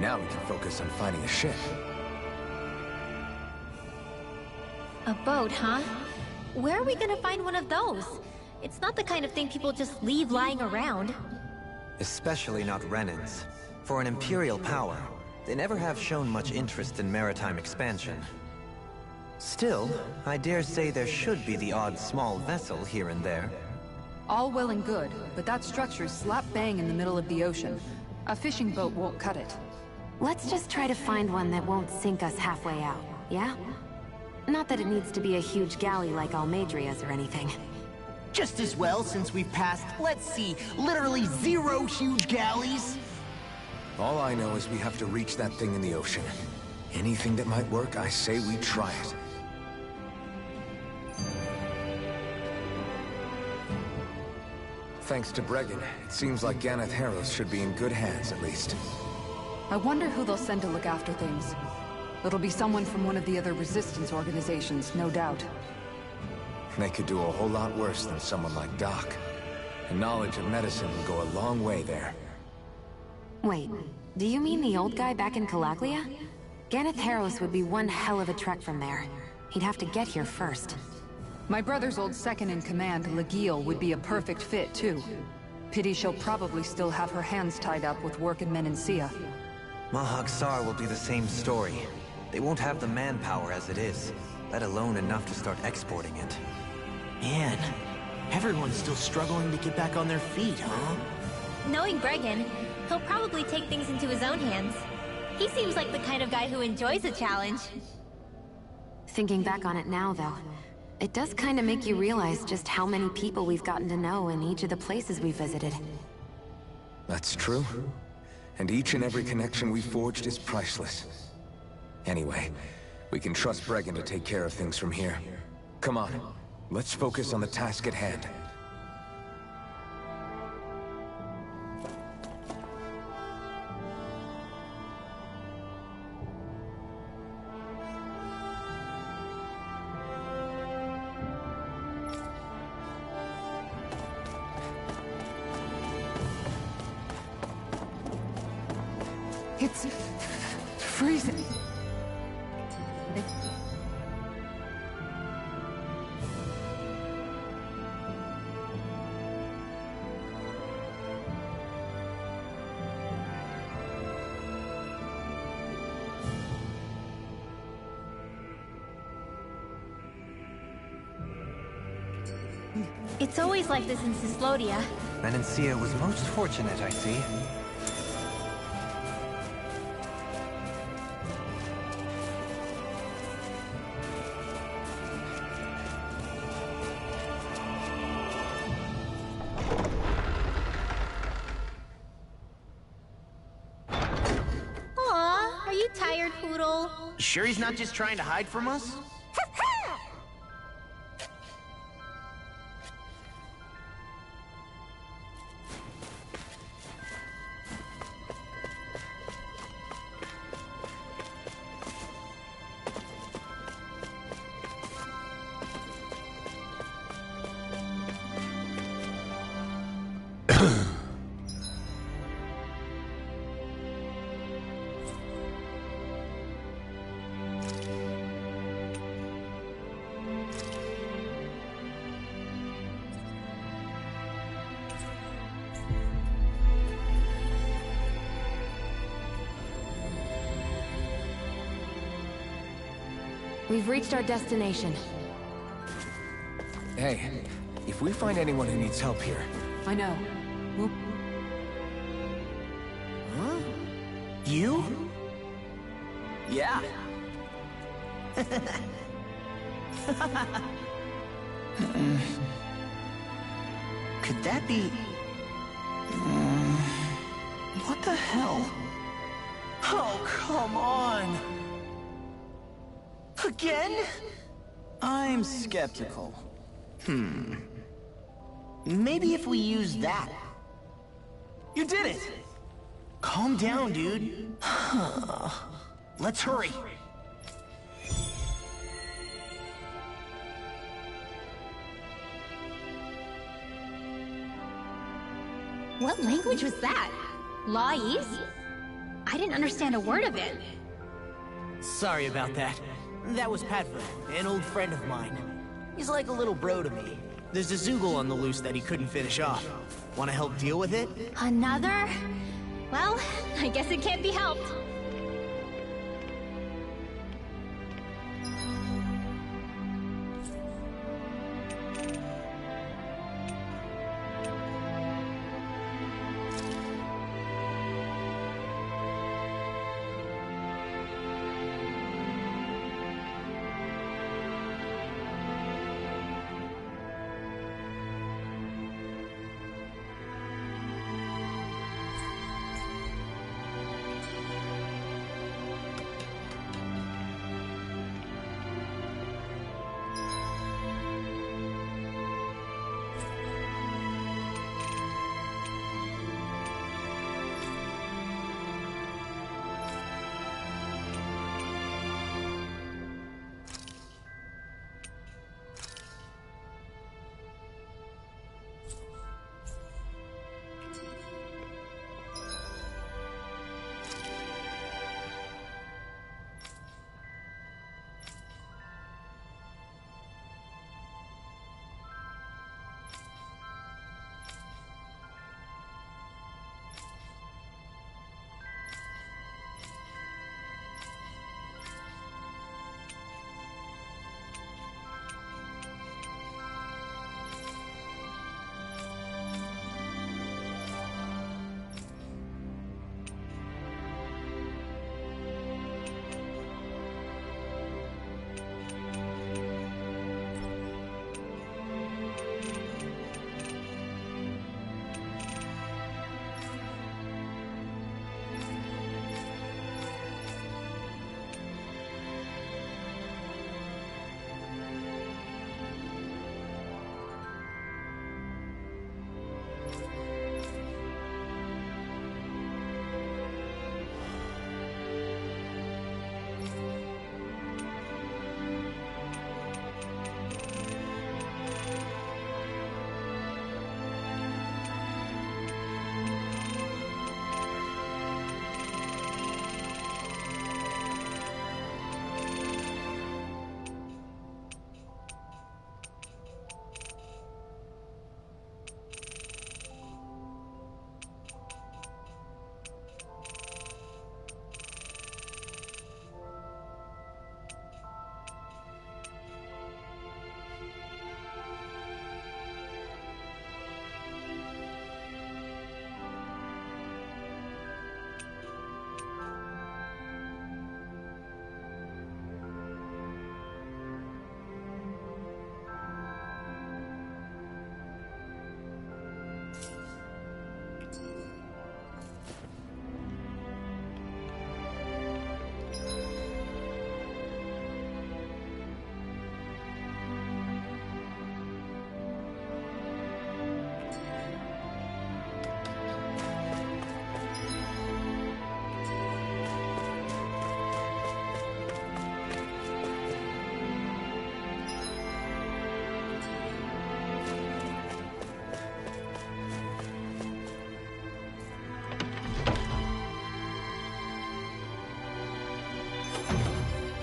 Now we can focus on finding a ship. A boat, huh? Where are we gonna find one of those? It's not the kind of thing people just leave lying around. Especially not Renans. For an Imperial power, they never have shown much interest in maritime expansion. Still, I dare say there should be the odd small vessel here and there. All well and good, but that structure's slap bang in the middle of the ocean. A fishing boat won't cut it. Let's just try to find one that won't sink us halfway out, yeah? Not that it needs to be a huge galley like Almeidria's or anything. Just as well, since we've passed, let's see, literally 0 huge galleys. All I know is we have to reach that thing in the ocean. Anything that might work, I say we try it. Thanks to Bregan, it seems like Ganeth Harrows should be in good hands, at least. I wonder who they'll send to look after things. It'll be someone from one of the other resistance organizations, no doubt. They could do a whole lot worse than someone like Doc. And knowledge of medicine would go a long way there. Wait, do you mean the old guy back in Calaglia? Ganeth Harrows would be one hell of a trek from there. He'd have to get here first. My brother's old second-in-command, Legiel, would be a perfect fit, too. Pity she'll probably still have her hands tied up with work in Menancia. Mahag Saar will be the same story. They won't have the manpower as it is, let alone enough to start exporting it. Man, everyone's still struggling to get back on their feet, huh? Knowing Bregan, he'll probably take things into his own hands. He seems like the kind of guy who enjoys a challenge. Thinking back on it now, though, it does kind of make you realize just how many people we've gotten to know in each of the places we visited. That's true. And each and every connection we forged is priceless. Anyway, we can trust Bregan to take care of things from here. Come on, let's focus on the task at hand. It's freezing. It's always like this in Cyslodia. Menancia was most fortunate, I see. Aw, are you tired, Poodle? Sure he's not just trying to hide from us? We've reached our destination. Hey, if we find anyone who needs help here... I know. Whoop. Huh? You? Yeah. Could that be... What the hell? Oh, come on! Again? I'm skeptical. Maybe if we use that. You did it! Calm down, dude. Let's hurry. What language was that? Lais? I didn't understand a word of it. Sorry about that. That was Padfoot, an old friend of mine. He's like a little bro to me. There's a Zoogle on the loose that he couldn't finish off. Want to help deal with it? Another? Well, I guess it can't be helped.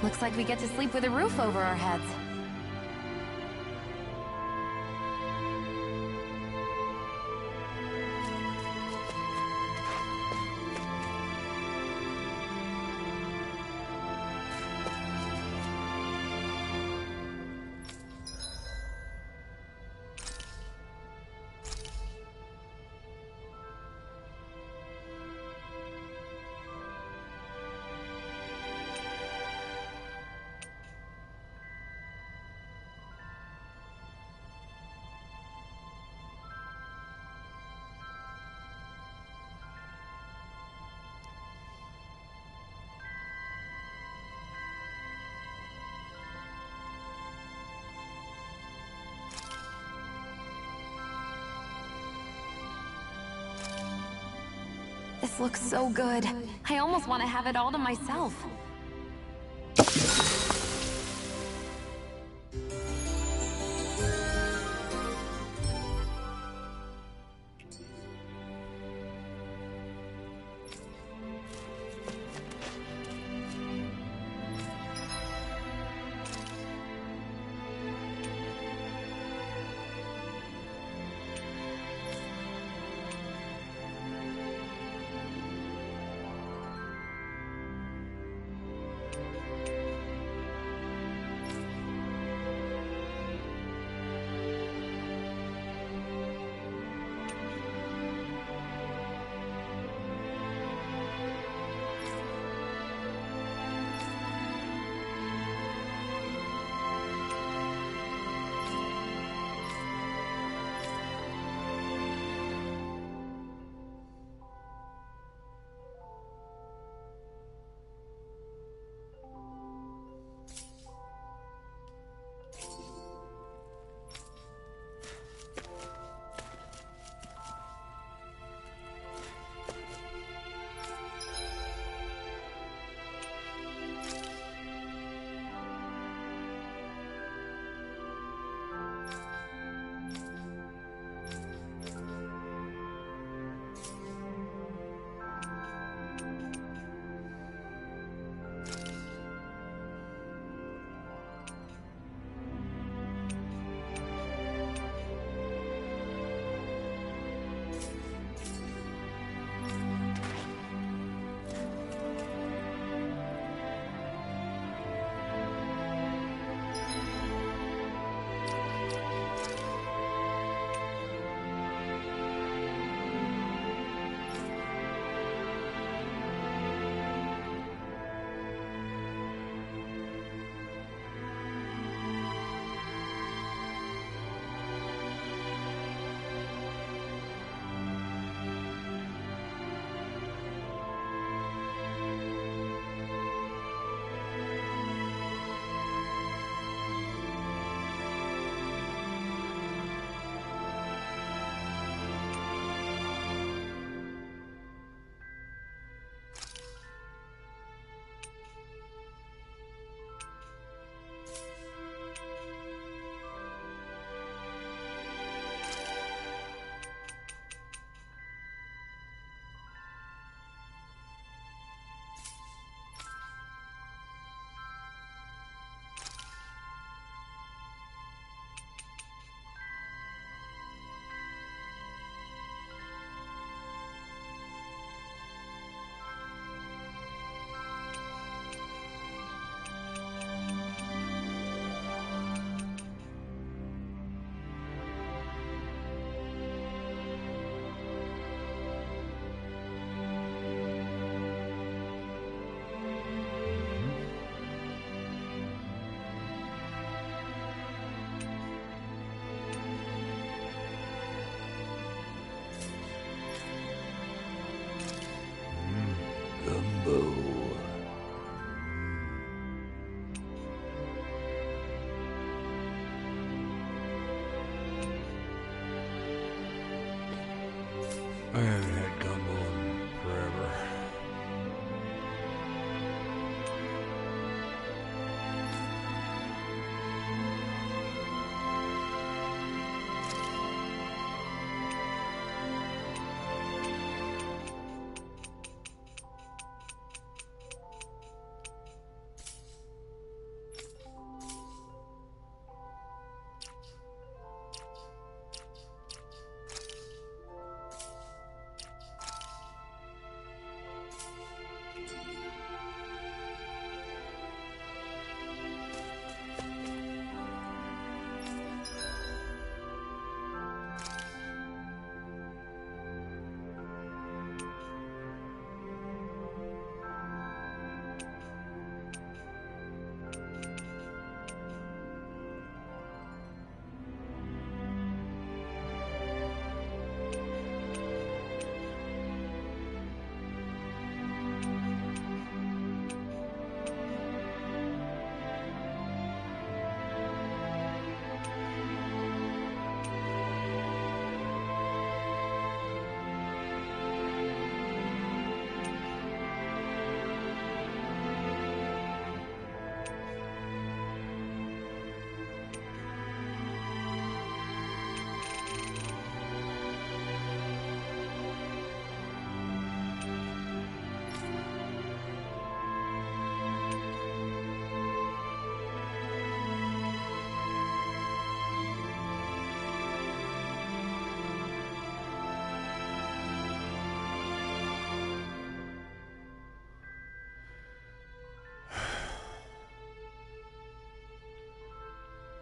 Looks like we get to sleep with a roof over our heads. This looks so good. I almost want to have it all to myself.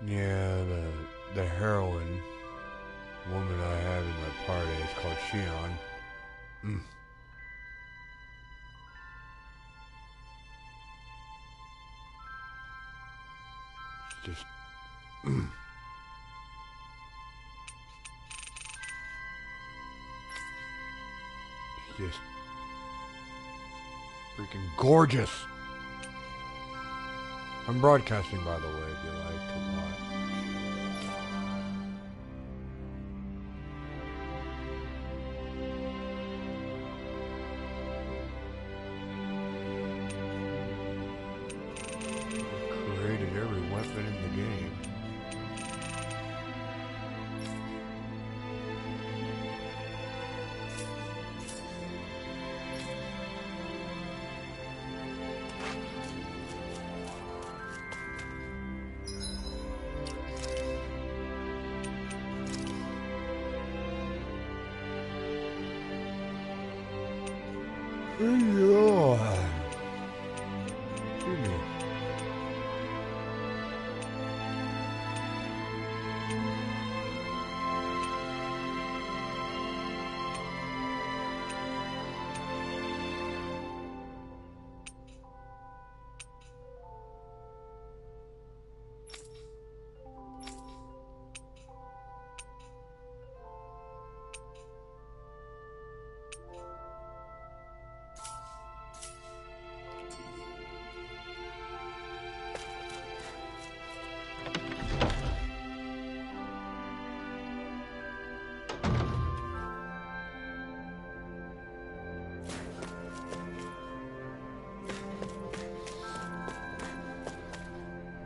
Yeah, the heroine woman I have in my party is called Shion. Just just freaking gorgeous. I'm broadcasting, by the way, if you like to watch. Created every weapon in the game. Yeah. Excuse me.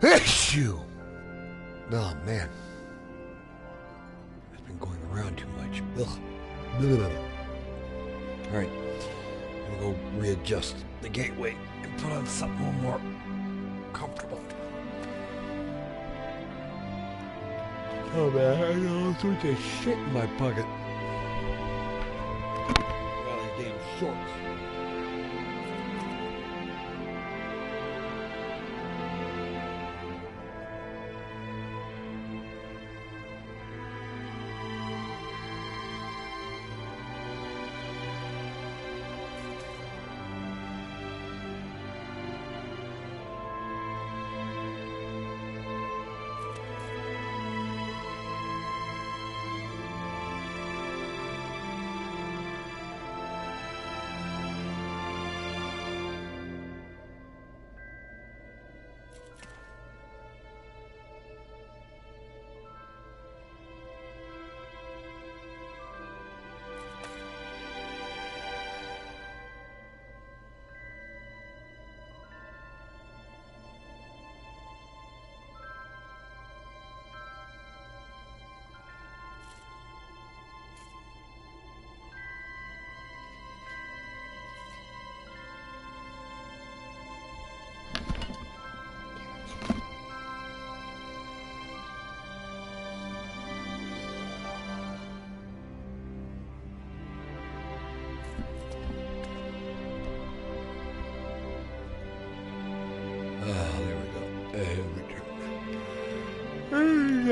Issue! Oh, man. I've been going around too much. Ugh. Alright. I'm gonna go readjust the gateway and put on something a little more comfortable. Oh, man. I got all sorts of shit in my pocket. Got these damn shorts.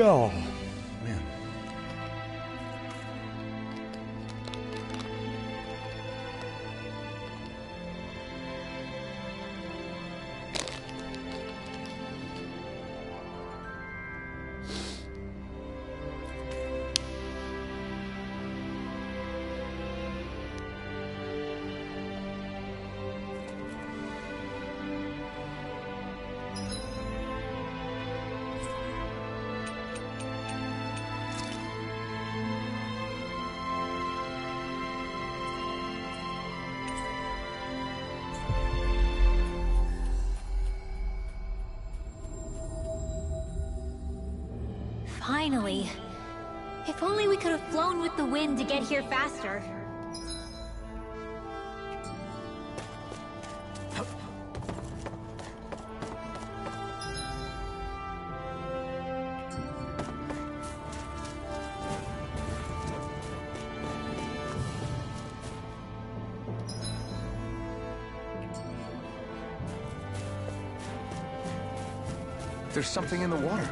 Oh, man. Finally. If only we could have flown with the wind to get here faster. There's something in the water.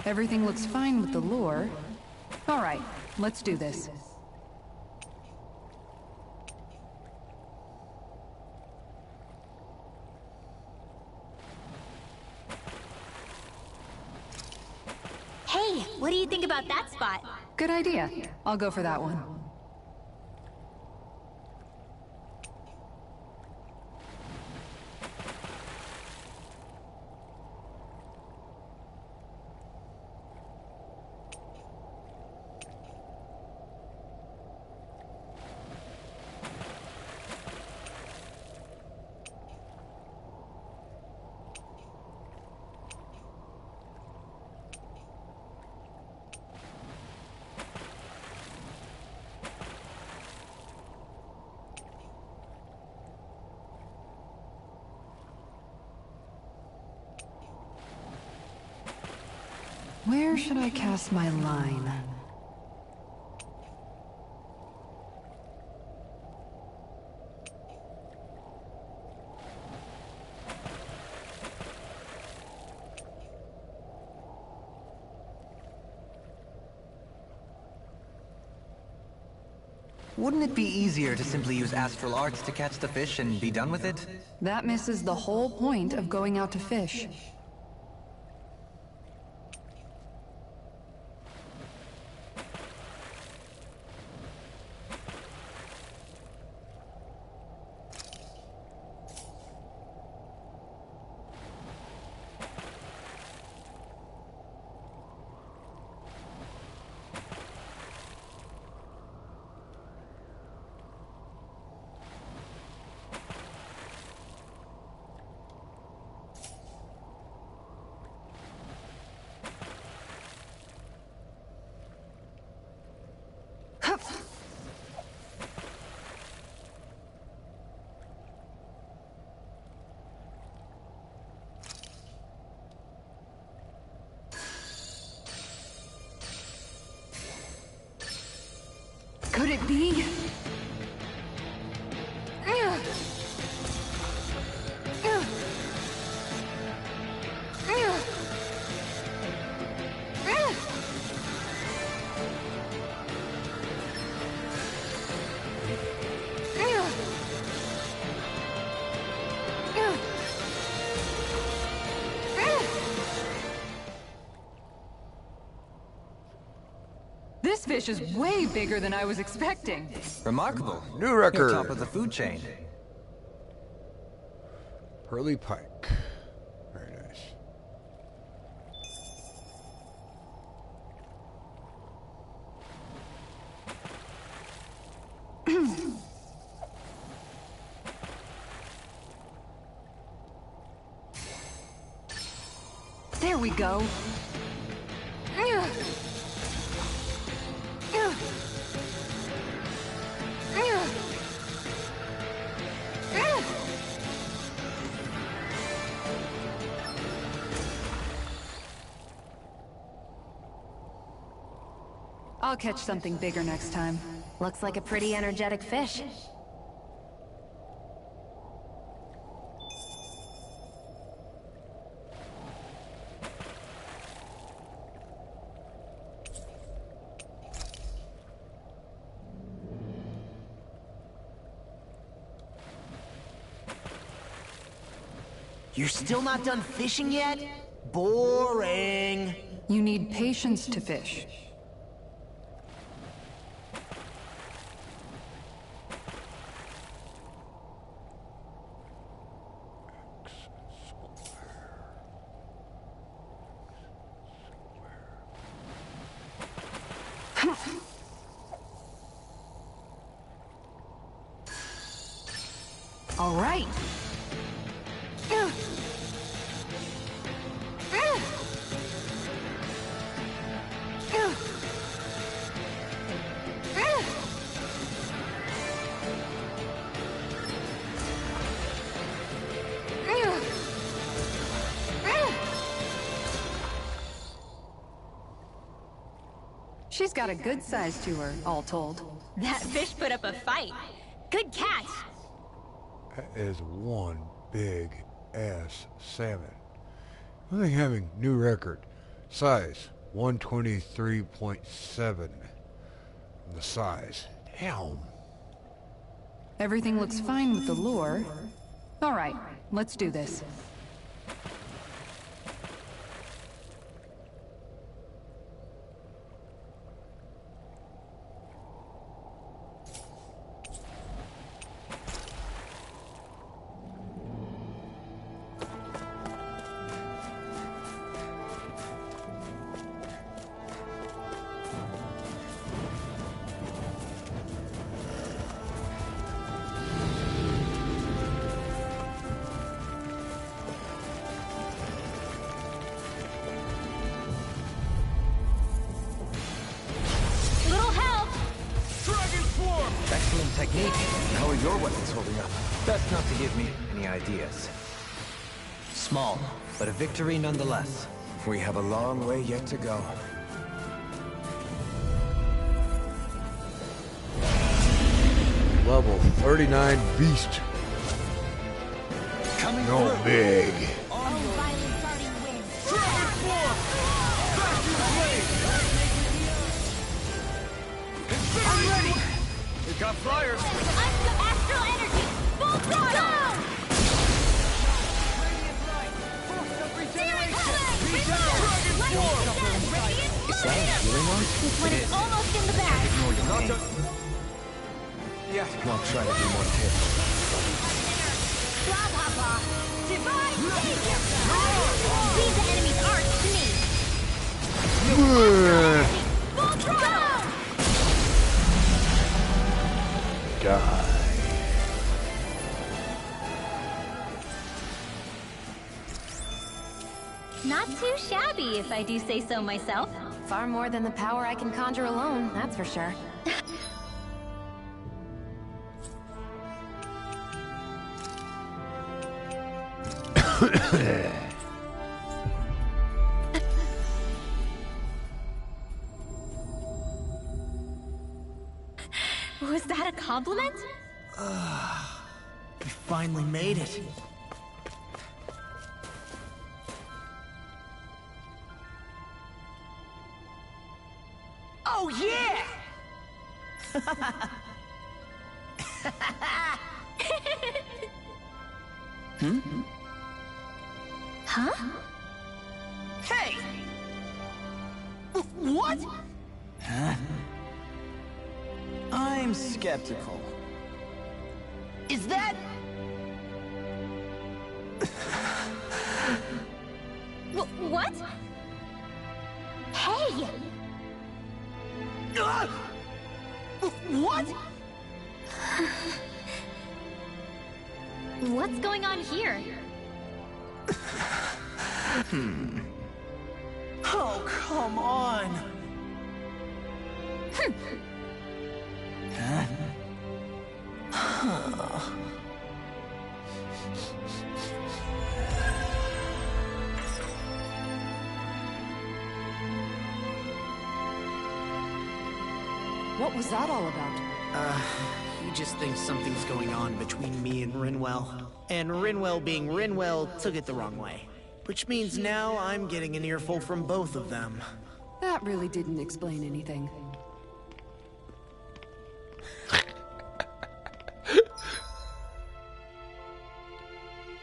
Everything looks fine with the lure. All right, let's do this. Hey, what do you think about that spot? Good idea. I'll go for that one. Where should I cast my line? Wouldn't it be easier to simply use astral arts to catch the fish and be done with it? That misses the whole point of going out to fish. Could it be? This fish is way bigger than I was expecting. Remarkable. New record. You're top of the food chain. Pearly pike. Very nice. There we go. I'll catch something bigger next time. Looks like a pretty energetic fish. You're still not done fishing yet? Boring. You need patience to fish. All right. She's got a good size to her, all told. That fish put up a fight. Good catch. That is one big ass salmon. I think having new record. Size 123.7. The size. Damn. Everything looks fine with the lure. All right, let's do this. Excellent technique. How are your weapons holding up? Best not to give me any ideas. Small, but a victory nonetheless. We have a long way yet to go. Level 39 beast. Coming No through. big. I'm ready! We got flyers! Astral energy! Full throttle! Is that a healing one? This one is almost in the bag. Not just... Yeah, I'll try to be more careful. Blah, blah, blah. Divine savior! Leave the enemy's arts to me. Full throttle! Die. Not too shabby, if I do say so myself. Far more than the power I can conjure alone, that's for sure. Was that a compliment? We finally made it. Oh yeah! Huh? Hey! What? Huh? I'm skeptical. Is that... What? Hey! What? What's going on here? Oh, come on! What was that all about? He just thinks something's going on between me and Rinwell. And Rinwell being Rinwell took it the wrong way. Which means now I'm getting an earful from both of them. That really didn't explain anything.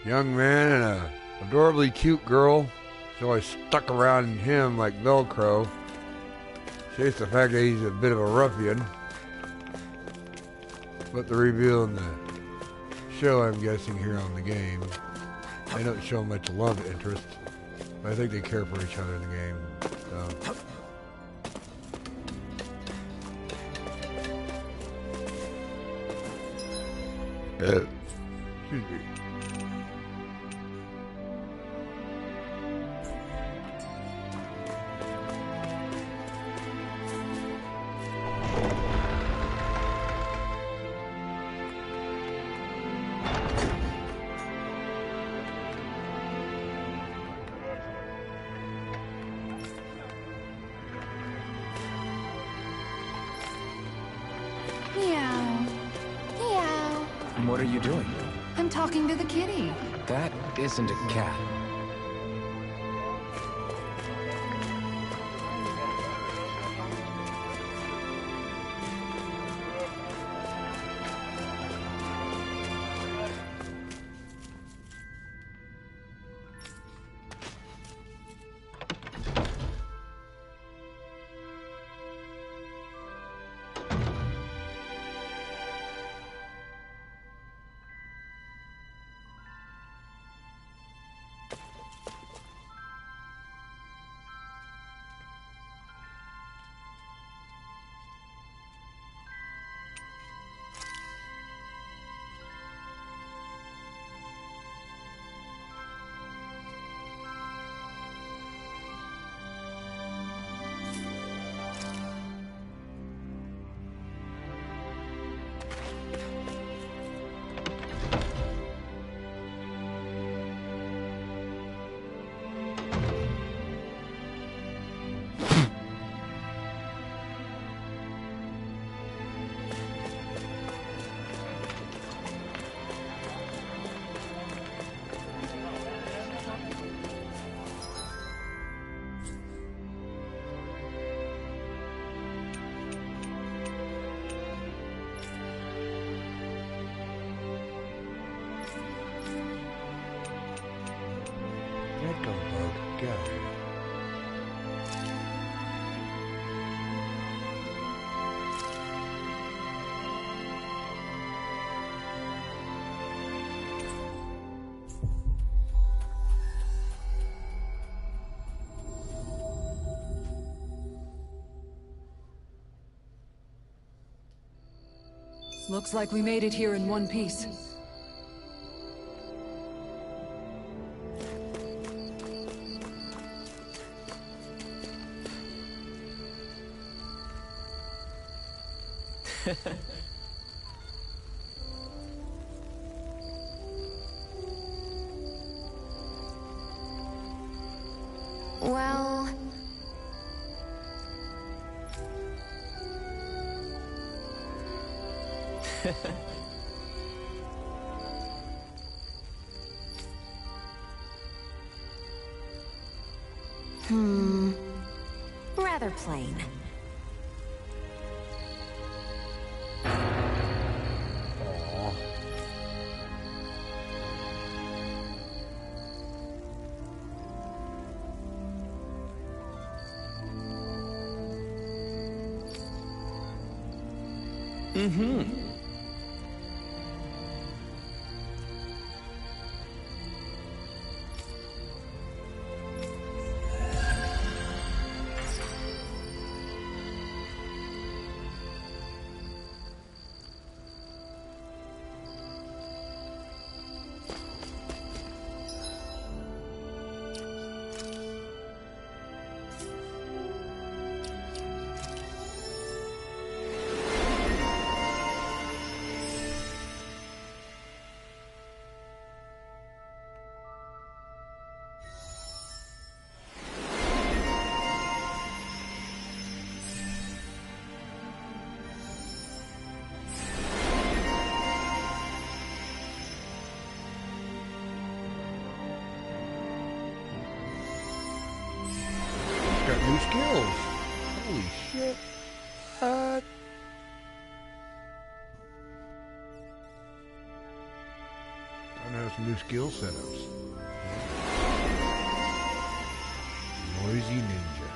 Young man and a adorably cute girl. So I stuck around him like Velcro. Chase the fact that he's a bit of a ruffian. But the reveal in the show, I'm guessing, here on the game, they don't show much love interest. But I think they care for each other in the game. So. Excuse me. Meow. Meow. What are you doing? I'm talking to the kitty. That isn't a cat. Looks like we made it here in one piece. Well... Rather plain. Aw. Got new skills. Holy shit. What? I know some new skill setups. Noisy Ninja.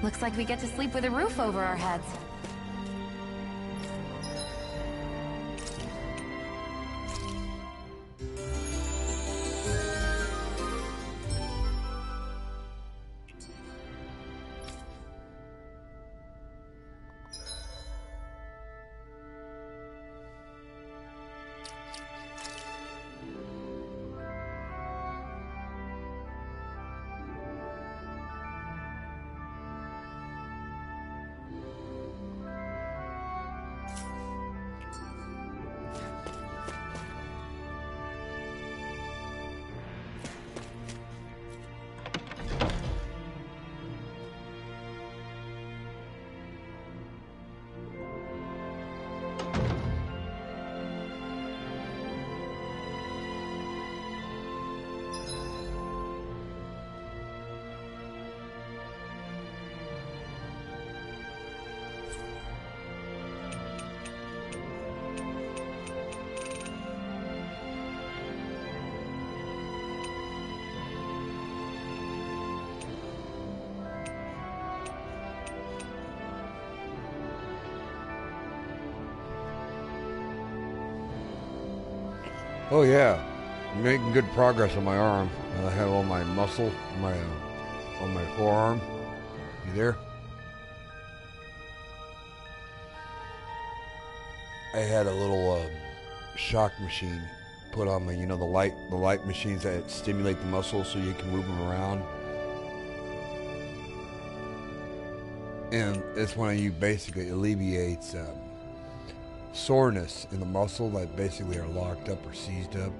Looks like we get to sleep with a roof over our heads. Oh yeah, I'm making good progress on my arm. I have all my muscle on my forearm. You there? I had a little shock machine put on me. You know, the light machines that stimulate the muscles so you can move them around. And this one you basically alleviates soreness in the muscle that basically are locked up or seized up.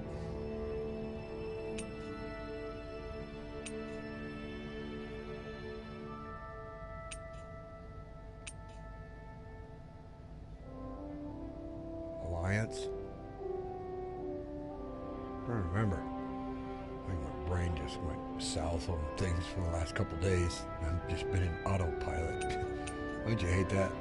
Alliance? I don't remember. I think my brain just went south on things for the last couple days. I've just been in autopilot. Don't you hate that?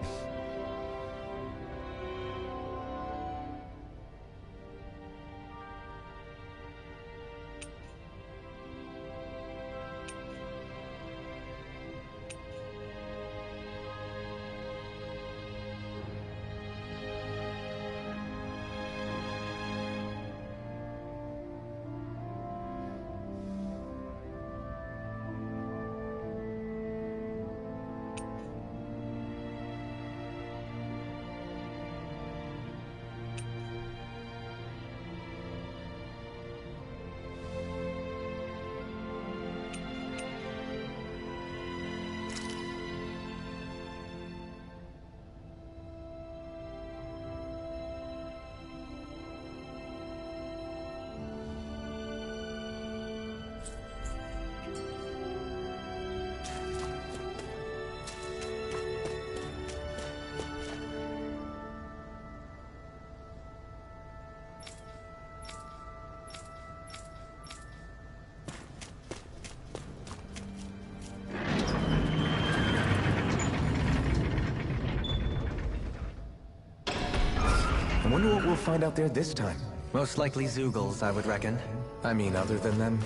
I wonder what we'll find out there this time. Most likely Zeugles, I would reckon. I mean, other than them.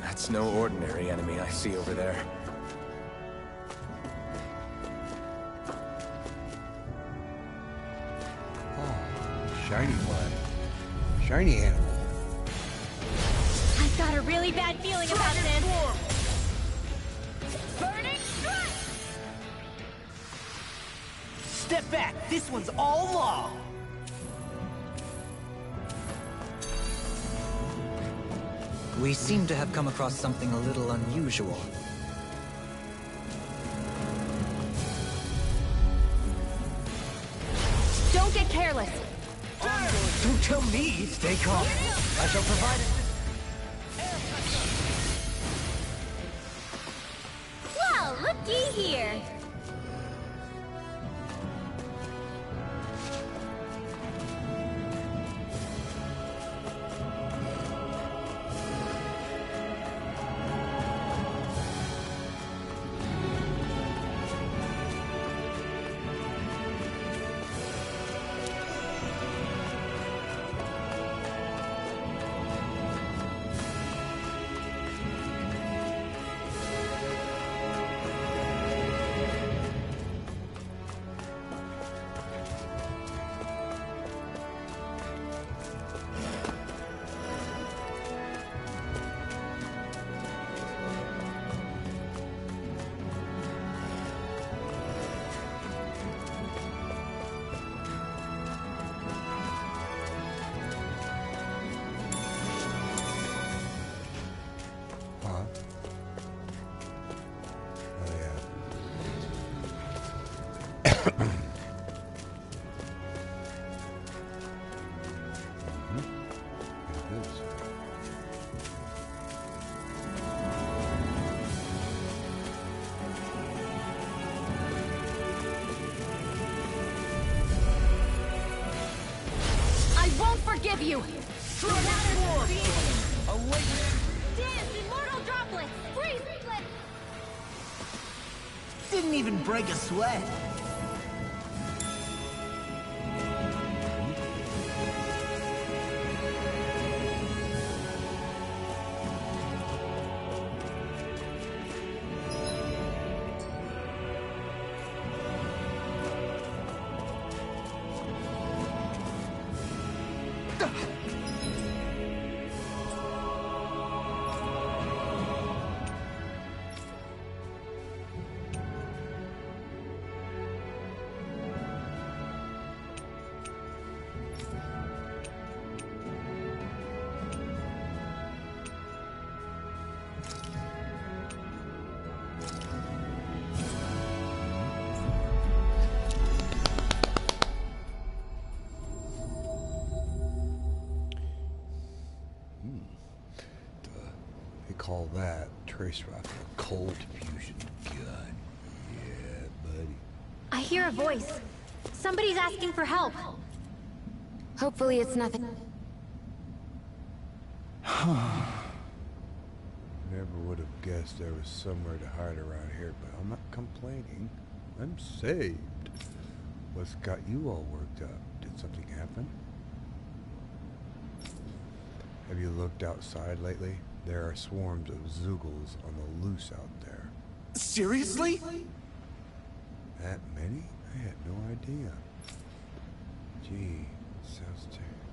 That's no ordinary enemy I see over there. Oh, shiny one. Shiny animal. I've got a really bad feeling about this. Burning strike! Step back. This one's all law. We seem to have come across something a little unusual. Don't get careless. Don't tell me. Stay calm. I shall provide it. Well, looky here. forgive you! Dance, immortal droplets! Freeze! Didn't even break a sweat. Call that trace rocket a cold fusion gun. Yeah, buddy. I hear a voice. Somebody's asking for help. Hopefully it's nothing. Never would have guessed there was somewhere to hide around here, but I'm not complaining. I'm saved. What's got you all worked up? Did something happen? Have you looked outside lately? There are swarms of Zeugles on the loose out there. Seriously? That many? I had no idea. Gee, sounds terrible.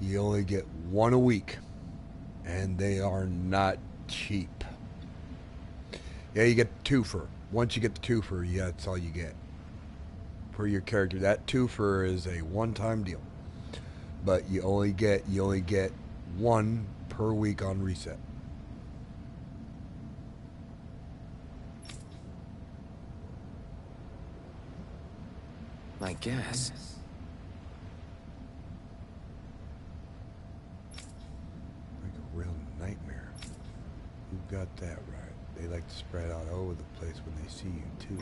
You only get one a week, and they are not cheap. Yeah, you get the twofer. Once you get the twofer, yeah, that's all you get. For your character, that twofer is a one-time deal. But you only get one per week on reset. I guess. Like a real nightmare. You got that right. They like to spread out all over the place when they see you, too.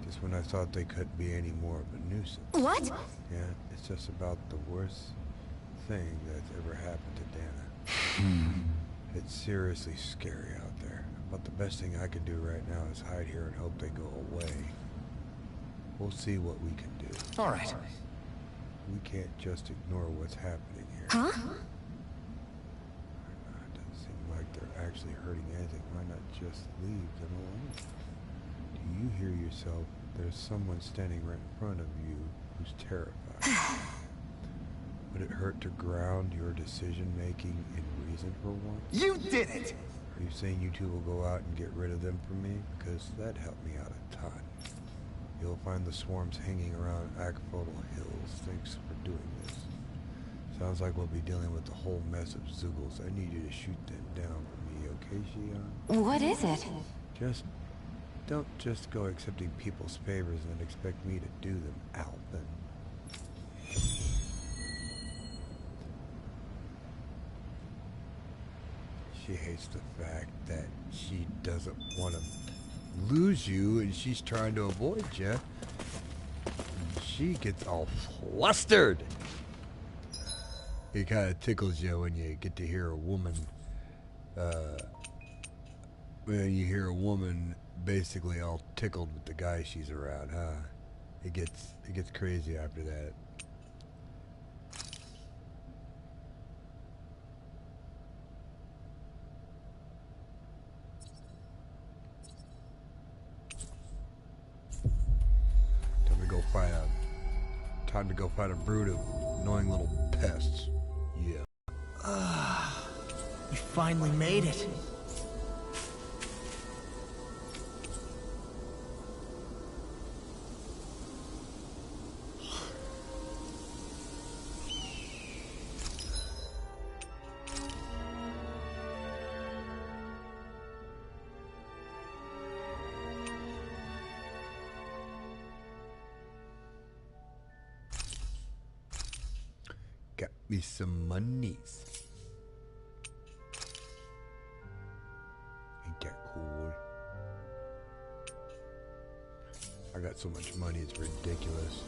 Just when I thought they couldn't be any more of a nuisance. What? Yeah, it's just about the worst thing that's ever happened to Dana. It's seriously scary out there. But the best thing I can do right now is hide here and hope they go away. We'll see what we can do. All right. We can't just ignore what's happening here. Huh? It doesn't seem like they're actually hurting anything. Why not just leave them alone? Do you hear yourself? There's someone standing right in front of you who's terrified. Would it hurt to ground your decision-making in reason for once? You did it! Are you saying you two will go out and get rid of them for me? Because that'd help me out a ton. You'll find the swarms hanging around Akphodel Hills. Thanks for doing this. Sounds like we'll be dealing with the whole mess of Zeugles. I need you to shoot them down for me, okay, Xion? What is it? Don't just go accepting people's favors and then expect me to do them, Alvin. She hates the fact that she doesn't want to lose you and she's trying to avoid you. And she gets all flustered. It kind of tickles you when you get to hear a woman, basically all tickled with the guy she's around, huh? It gets crazy after that. Time to go fight a brood of annoying little pests. Yeah. You finally made it. Got me some monies. Ain't that cool? I got so much money, it's ridiculous.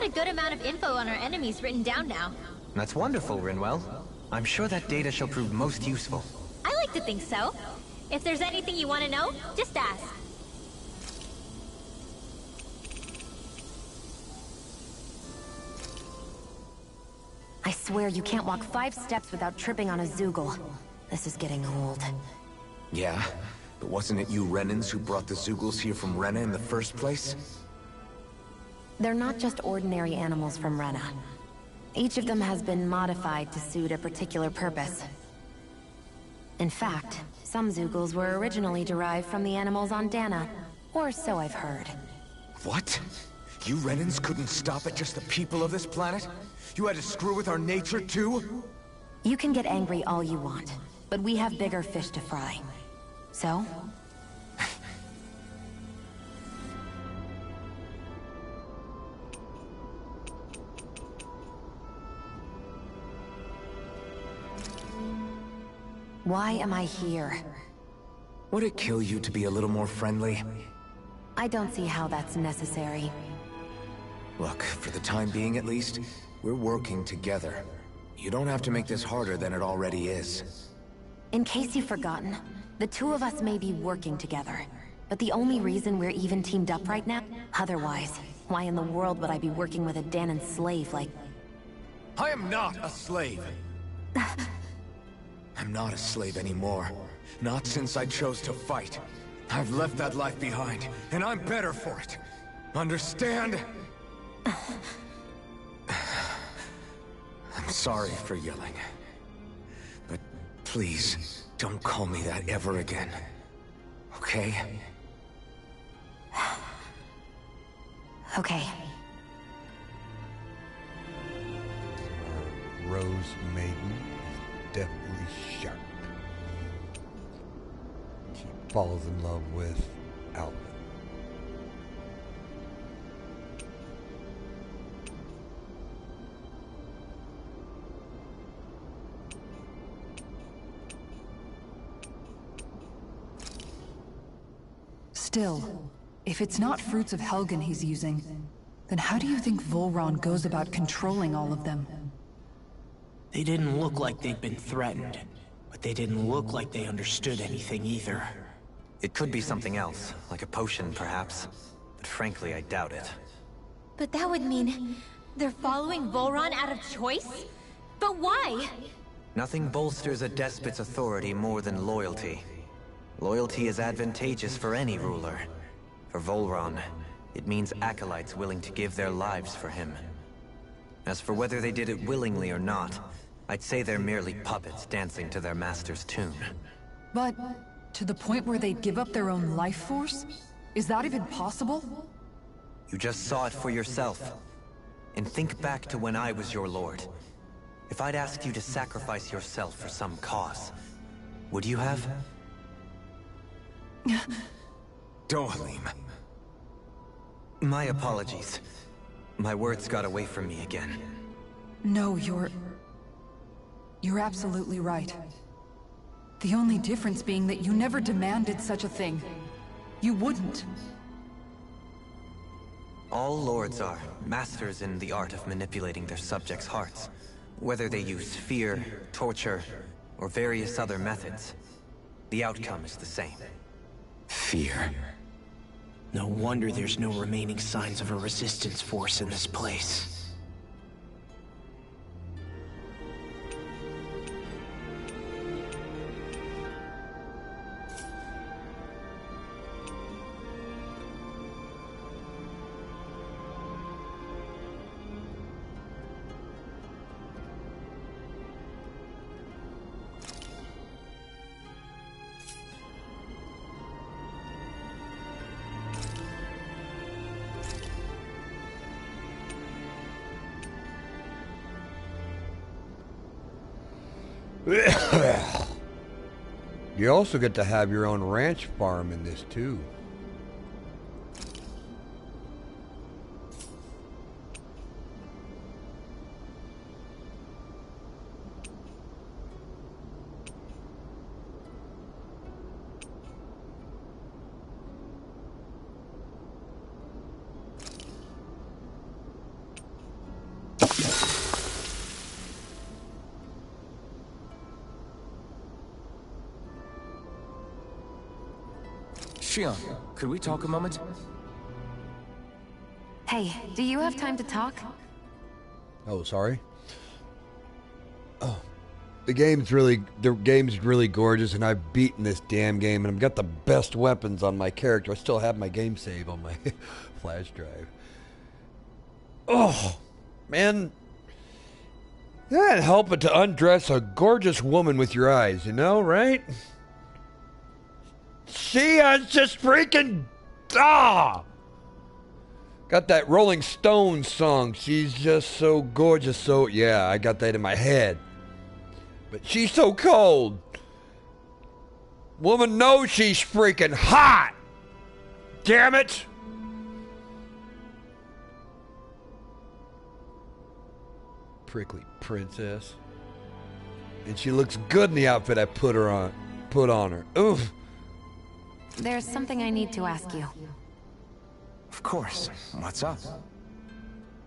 got a good amount of info on our enemies written down now. That's wonderful, Rinwell. I'm sure that data shall prove most useful. I like to think so. If there's anything you want to know, just ask. I swear you can't walk 5 steps without tripping on a Zoogle. This is getting old. Yeah? But wasn't it you Renans who brought the Zoogles here from Rena in the first place? They're not just ordinary animals from Rena. Each of them has been modified to suit a particular purpose. In fact, some Zoogles were originally derived from the animals on Dana, or so I've heard. What? You Renans couldn't stop at just the people of this planet? You had to screw with our nature too? You can get angry all you want, but we have bigger fish to fry. So? Why am I here? Would it kill you to be a little more friendly? I don't see how that's necessary. Look, for the time being at least, we're working together. You don't have to make this harder than it already is. In case you've forgotten, the two of us may be working together. But the only reason we're even teamed up right now? Otherwise, why in the world would I be working with a Danan slave like... I am not a slave! I'm not a slave anymore. Not since I chose to fight. I've left that life behind, and I'm better for it. Understand? I'm sorry for yelling. But please, don't call me that ever again. Okay? Okay. Rose Maiden is definitely sharp. She falls in love with Alvin. Still, if it's not fruits of Helgen he's using, then how do you think Volron goes about controlling all of them? They didn't look like they'd been threatened, but they didn't look like they understood anything either. It could be something else, like a potion perhaps. But frankly, I doubt it. But that would mean they're following Volron out of choice? But why? Nothing bolsters a despot's authority more than loyalty. Loyalty is advantageous for any ruler. For Volron, it means acolytes willing to give their lives for him. As for whether they did it willingly or not, I'd say they're merely puppets dancing to their master's tune. But to the point where they'd give up their own life force? Is that even possible? You just saw it for yourself. And think back to when I was your lord. If I'd asked you to sacrifice yourself for some cause, would you have? Dohalim. My apologies. My words got away from me again. No, you're absolutely right. The only difference being that you never demanded such a thing. You wouldn't. All lords are masters in the art of manipulating their subjects' hearts. Whether they use fear, torture, or various other methods, the outcome is the same. Fear. No wonder there's no remaining signs of a resistance force in this place. You also get to have your own ranch farm in this too. Shion, could we talk a moment? Hey, do you have time to talk? Oh, sorry. Oh, the game's really gorgeous, and I've beaten this damn game, and I've got the best weapons on my character. I still have my game save on my flash drive. Oh, man. You can't help but to undress a gorgeous woman with your eyes, you know, right? Shion's just freaking... Got that Rolling Stones song. She's just so gorgeous. So, yeah, I got that in my head. But she's so cold. Woman knows she's freaking hot. Damn it. Prickly princess. And she looks good in the outfit I put on her. Oof. There's something I need to ask you. Of course. What's up?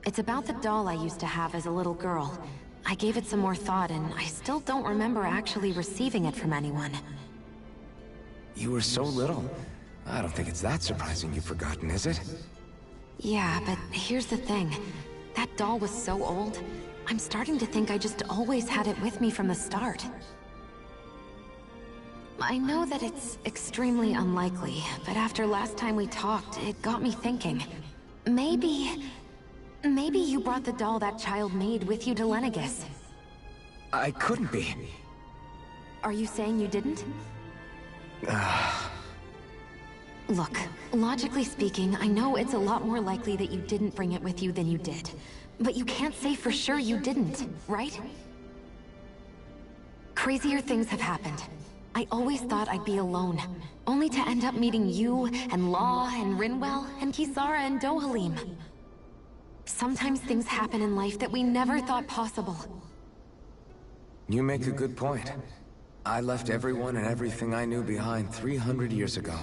It's about the doll I used to have as a little girl. I gave it some more thought, and I still don't remember actually receiving it from anyone. You were so little. I don't think it's that surprising you've forgotten, is it? Yeah, but here's the thing. That doll was so old, I'm starting to think I just always had it with me from the start. I know that it's extremely unlikely, but after last time we talked, it got me thinking. Maybe you brought the doll that child made with you to Lenegis. I couldn't be. Are you saying you didn't? Look, logically speaking, I know it's a lot more likely that you didn't bring it with you than you did. But you can't say for sure you didn't, right? Crazier things have happened. I always thought I'd be alone, only to end up meeting you, and Law, and Rinwell, and Kisara, and Dohalim. Sometimes things happen in life that we never thought possible. You make a good point. I left everyone and everything I knew behind 300 years ago.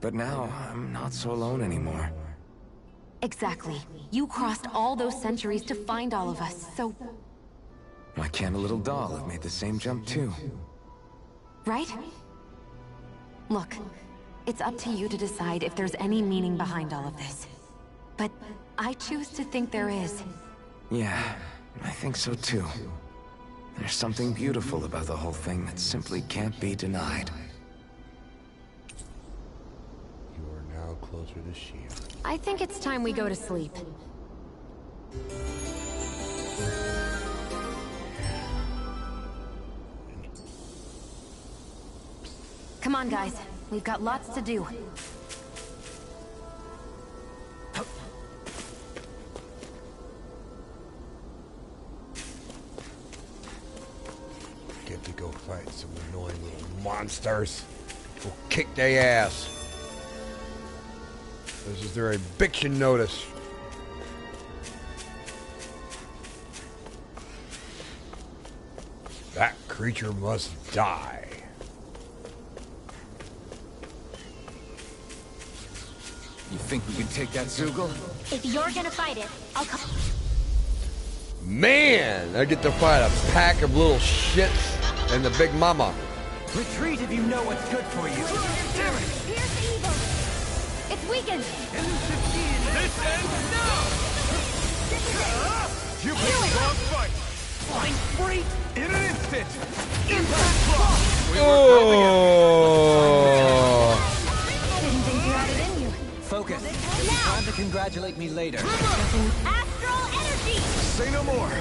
But now, I'm not so alone anymore. Exactly. You crossed all those centuries to find all of us, so... Why can't a little doll have made the same jump too? Right? Look, it's up to you to decide if there's any meaning behind all of this. But I choose to think there is. Yeah, I think so too. There's something beautiful about the whole thing that simply can't be denied. You are now closer to Shion. I think it's time we go to sleep. Come on, guys. We've got lots to do. Get to go fight some annoying little monsters. We'll kick their ass. This is their eviction notice. That creature must die. You think we can take that Zoogle? If you're gonna fight it, I'll come. Man, I get to fight a pack of little shits and the big mama. Retreat if you know what's good for you. Here's the evil. It's weakened. This ends now! You picked the wrong fight! Flying free! In an instant! Impact block! Didn't think you had it in you. Focus. Time to congratulate me later. Astral energy. Say no more!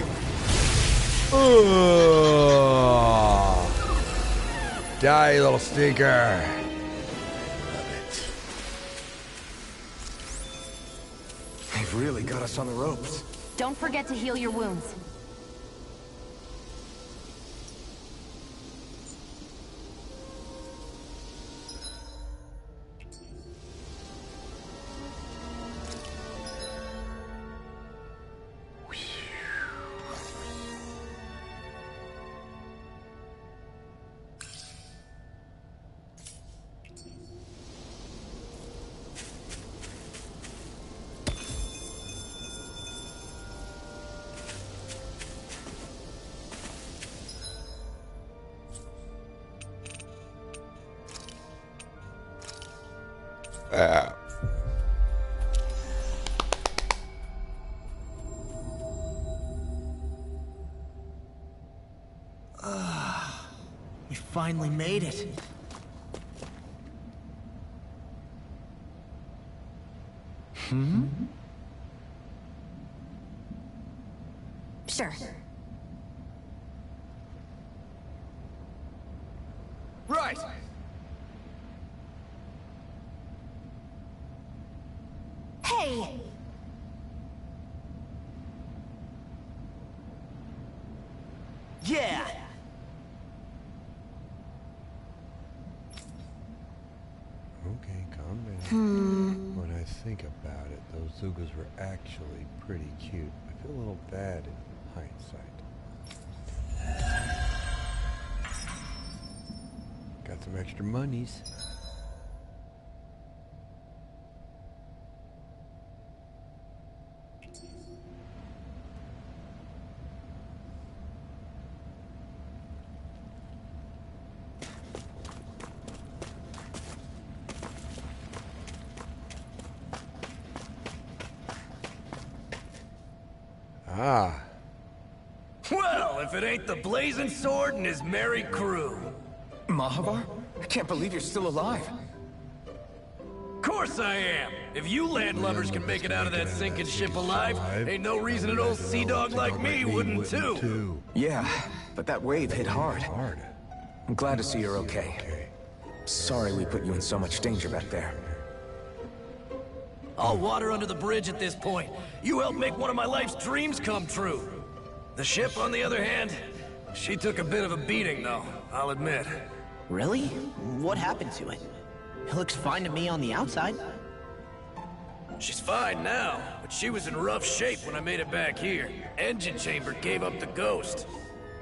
Die, you little stinker. Love it. They've really got us on the ropes. Don't forget to heal your wounds. We finally made it. Sure. Right! Hey! Yeah! Okay, calm down. When I think about it, those Zoogas were actually pretty cute. I feel a little bad in hindsight. Got some extra monies. Ah. Well, if it ain't the Blazing Sword and his merry crew. Mahavar? I can't believe you're still alive. Course I am. If you landlubbers can make it out of that sinking ship alive, ain't no reason an old sea dog like me wouldn't too. Yeah, but that wave hit hard. I'm glad to see you're okay. Sorry we put you in so much danger back there. All water under the bridge at this point. You helped make one of my life's dreams come true. The ship, on the other hand, she took a bit of a beating, though, I'll admit. Really? What happened to it? It looks fine to me on the outside. She's fine now, but she was in rough shape when I made it back here. Engine chamber gave up the ghost.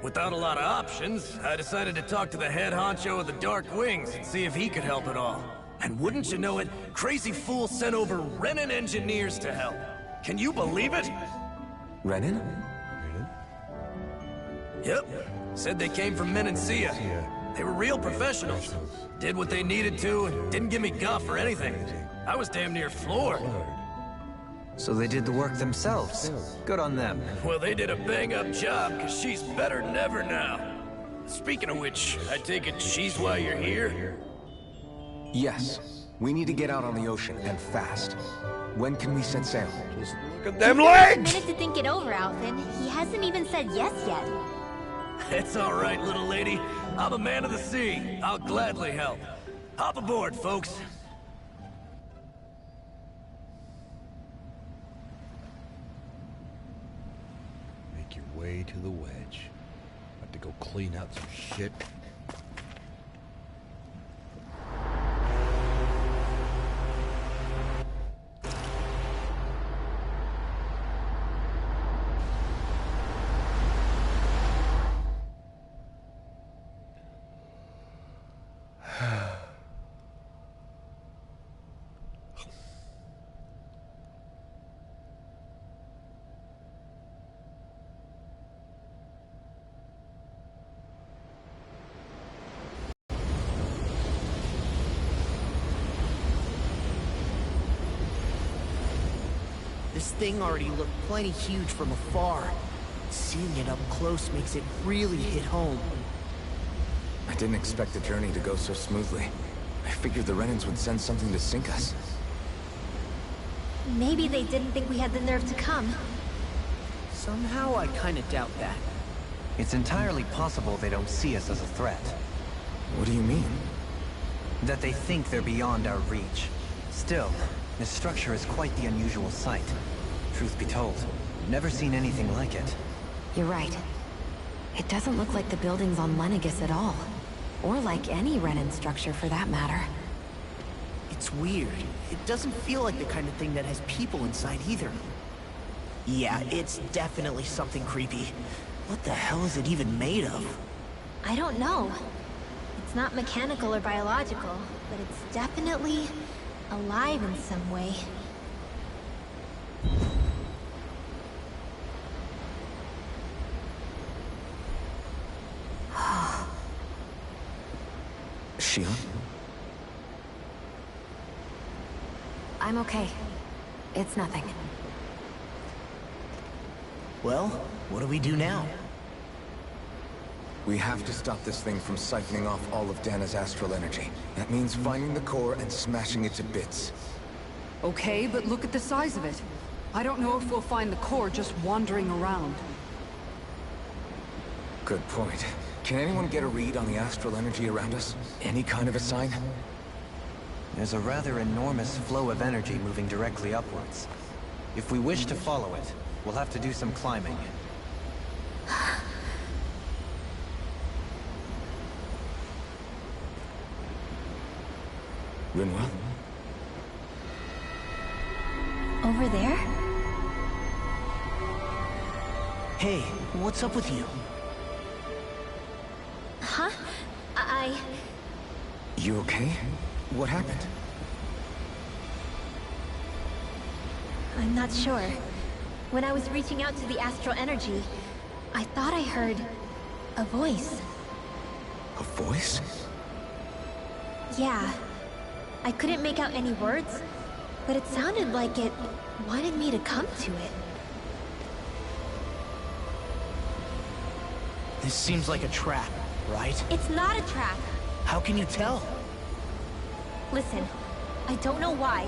Without a lot of options, I decided to talk to the head honcho of the Dark Wings and see if he could help at all. And wouldn't you know it, Crazy Fool sent over Renan engineers to help. Can you believe it? Renan? Yep. Said they came from Menancia. They were real professionals. Did what they needed to and didn't give me guff or anything. I was damn near floored. So they did the work themselves. Good on them. Well, they did a bang-up job, because she's better than ever now. Speaking of which, I take it she's why you're here? Yes. We need to get out on the ocean, and fast. When can we set sail? Look at them legs! A minute to think it over, Alphen. He hasn't even said yes yet. It's all right, little lady. I'm a man of the sea. I'll gladly help. Hop aboard, folks. Make your way to the wedge. About to go clean out some shit. This thing already looked plenty huge from afar. Seeing it up close makes it really hit home. I didn't expect the journey to go so smoothly. I figured the Renans would send something to sink us. Maybe they didn't think we had the nerve to come. Somehow I kinda doubt that. It's entirely possible they don't see us as a threat. What do you mean? That they think they're beyond our reach. Still, this structure is quite the unusual sight. Truth be told, never seen anything like it. You're right. It doesn't look like the buildings on Lenegis at all. Or like any Renan structure for that matter. It's weird. It doesn't feel like the kind of thing that has people inside either. Yeah, it's definitely something creepy. What the hell is it even made of? I don't know. It's not mechanical or biological, but it's definitely alive in some way. Sheila? I'm okay. It's nothing. Well, what do we do now? We have to stop this thing from siphoning off all of Dana's astral energy. That means finding the core and smashing it to bits. Okay, but look at the size of it. I don't know if we'll find the core just wandering around. Good point. Can anyone get a read on the astral energy around us? Any kind of a sign? There's a rather enormous flow of energy moving directly upwards. If we wish to follow it, we'll have to do some climbing. Rinwell? Over there? Hey, what's up with you? Huh? You okay? What happened? I'm not sure. When I was reaching out to the astral energy, I thought I heard a voice. A voice? Yeah. I couldn't make out any words, but it sounded like it wanted me to come to it. This seems like a trap, right? It's not a trap. How can you tell? Listen, I don't know why,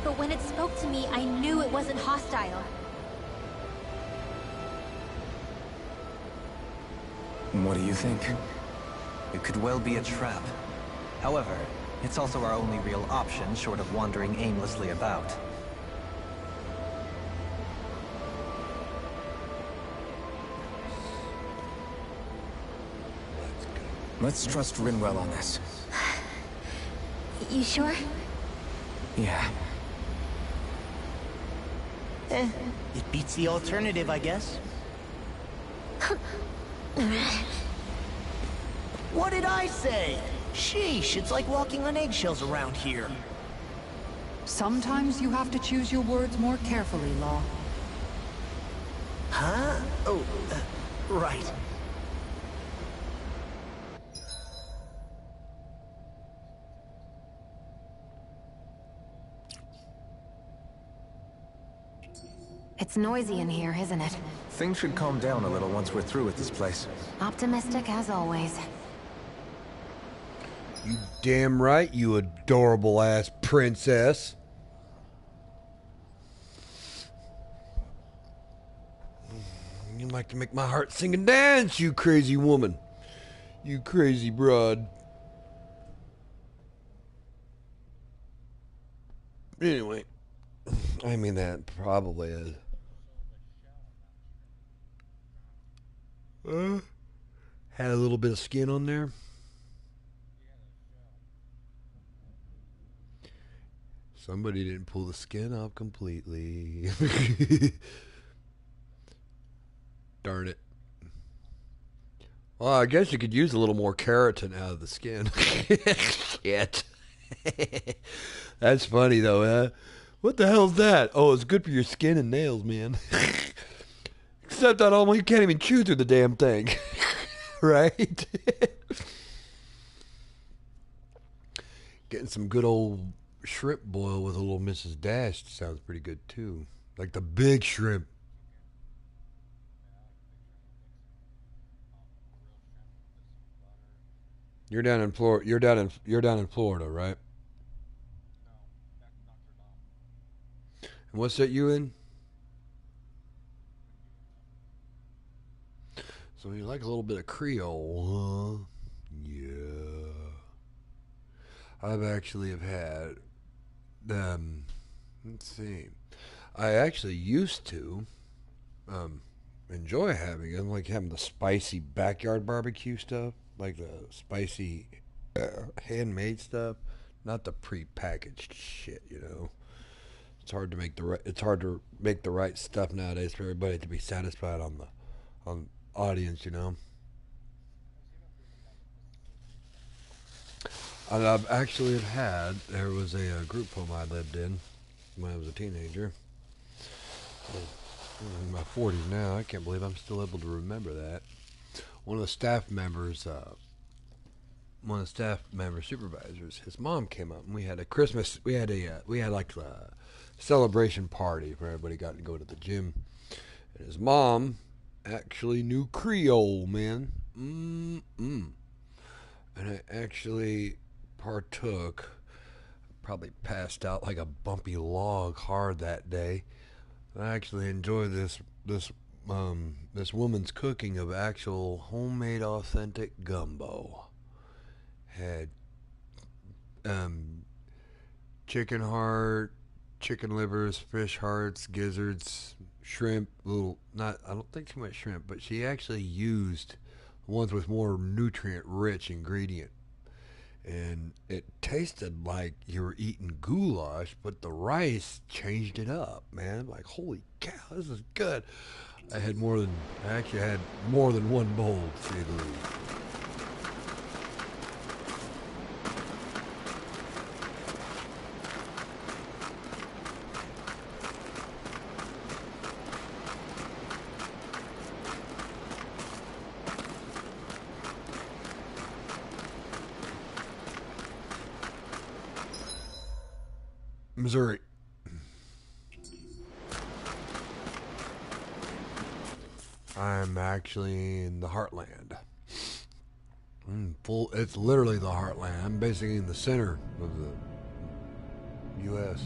but when it spoke to me, I knew it wasn't hostile. What do you think? It could well be a trap. However, it's also our only real option short of wandering aimlessly about. Let's trust Rinwell on this. You sure? Yeah. It beats the alternative, I guess. What did I say? Sheesh, it's like walking on eggshells around here. Sometimes you have to choose your words more carefully, Law. Huh? Oh, right. It's noisy in here, isn't it? Things should calm down a little once we're through with this place. Optimistic as always. You damn right, you adorable ass princess. You like to make my heart sing and dance, you crazy woman. You crazy broad. Anyway, I mean that probably is. Had a little bit of skin on there. Somebody didn't pull the skin off completely. Darn it. Well, I guess you could use a little more keratin out of the skin. Shit. That's funny, though, huh? What the hell's that? Oh, it's good for your skin and nails, man. Except that you can't even chew through the damn thing. Right? Getting some good old shrimp boil with a little Mrs. Dash sounds pretty good, too. Like the big shrimp. You're down in Florida. You're down in Florida, right? And what's that you in? So you like a little bit of Creole, huh? Yeah. I've actually have had let's see. I actually used to enjoy having it, like having the spicy backyard barbecue stuff, like the spicy handmade stuff, not the pre-packaged shit, you know. It's hard to make the right stuff nowadays for everybody to be satisfied on audience, you know. And I've actually had, there was a group home I lived in when I was a teenager. I'm in my 40s now. I can't believe I'm still able to remember that. One of the staff members one of the staff member supervisors, his mom came up, and we had a Christmas. We had like a celebration party where everybody got to go to the gym. And his mom actually knew Creole, man. And I actually partook. Probably passed out like a bumpy log hard that day. I actually enjoyed this woman's cooking of actual homemade authentic gumbo. Had chicken heart, chicken livers, fish hearts, gizzards, shrimp. I don't think too much shrimp, but she actually used ones with more nutrient-rich ingredient. And it tasted like you were eating goulash, but the rice changed it up, man. Like, holy cow, this is good. I actually had more than one bowl, to say the least. Missouri. I'm actually in the heartland. It's literally the heartland. I'm basically in the center of the U.S.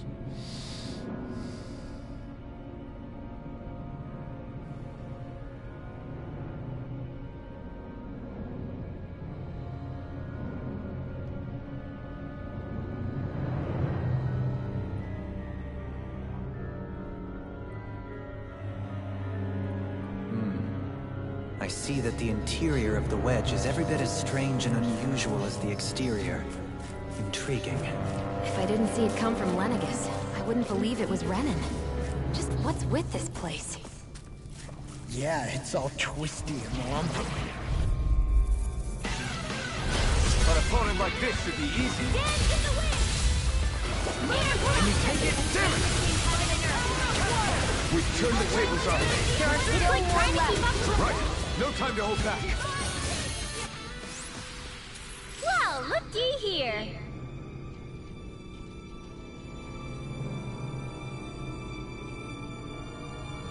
I see that the interior of the wedge is every bit as strange and unusual as the exterior. Intriguing. If I didn't see it come from Lenegis, I wouldn't believe it was Renan. Just what's with this place? Yeah, it's all twisty and lumpy. An opponent like this should be easy. Dance in the wind! Can you take it? Damn it! We've turned the tables on him. There are still more left. Right. No time to hold back. Well, looky here.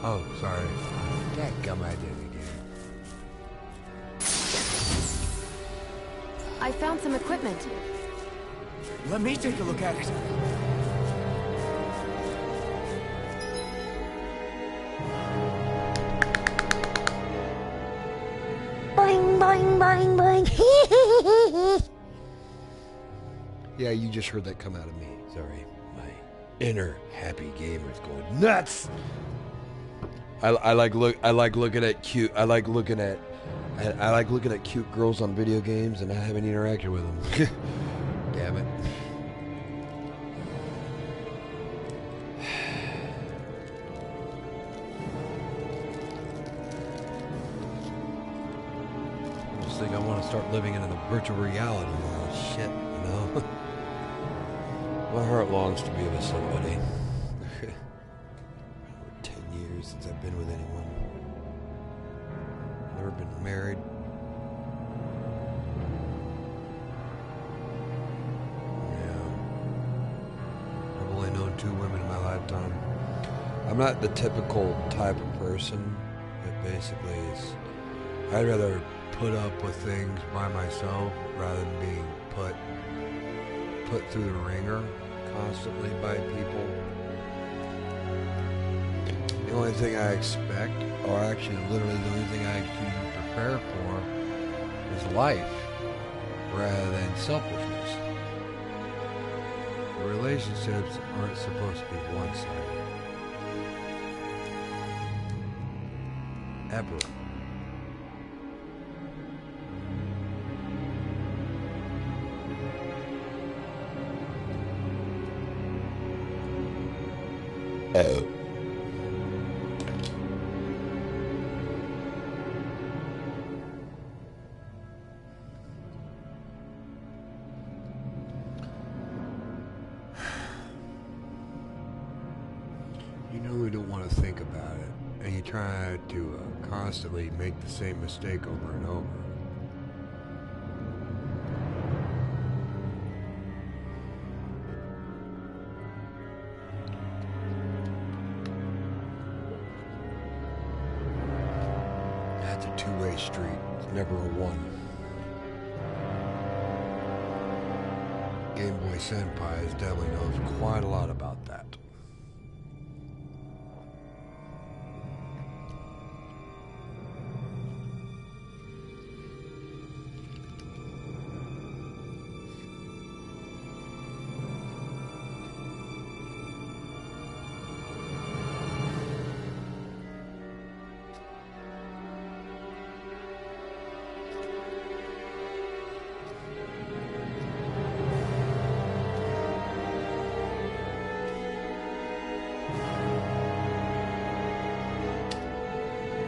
Oh, sorry. Dadgum, I did it again. I found some equipment. Let me take a look at it. Boing, boing, boing, boing. Yeah, you just heard that come out of me. Sorry. My inner happy gamer is going nuts. I like looking at cute girls on video games, and I haven't interacted with them. Damn it. I just think I want to start living in a virtual reality world. Shit, you know. My heart longs to be with somebody. 10 years since I've been with anyone. Never been married. Yeah. I've only known 2 women in my lifetime. I'm not the typical type of person that basically is... I'd rather put up with things by myself rather than being put through the ringer constantly by people. The only thing I expect, or actually literally the only thing I actually prepare for, is life rather than selfishness. The relationships aren't supposed to be one-sided. Ever. Oh. You know you don't want to think about it, and you try to constantly make the same mistake over and over. That's a two-way street. It's never a one. Game Boy Senpai definitely knows quite a lot about that.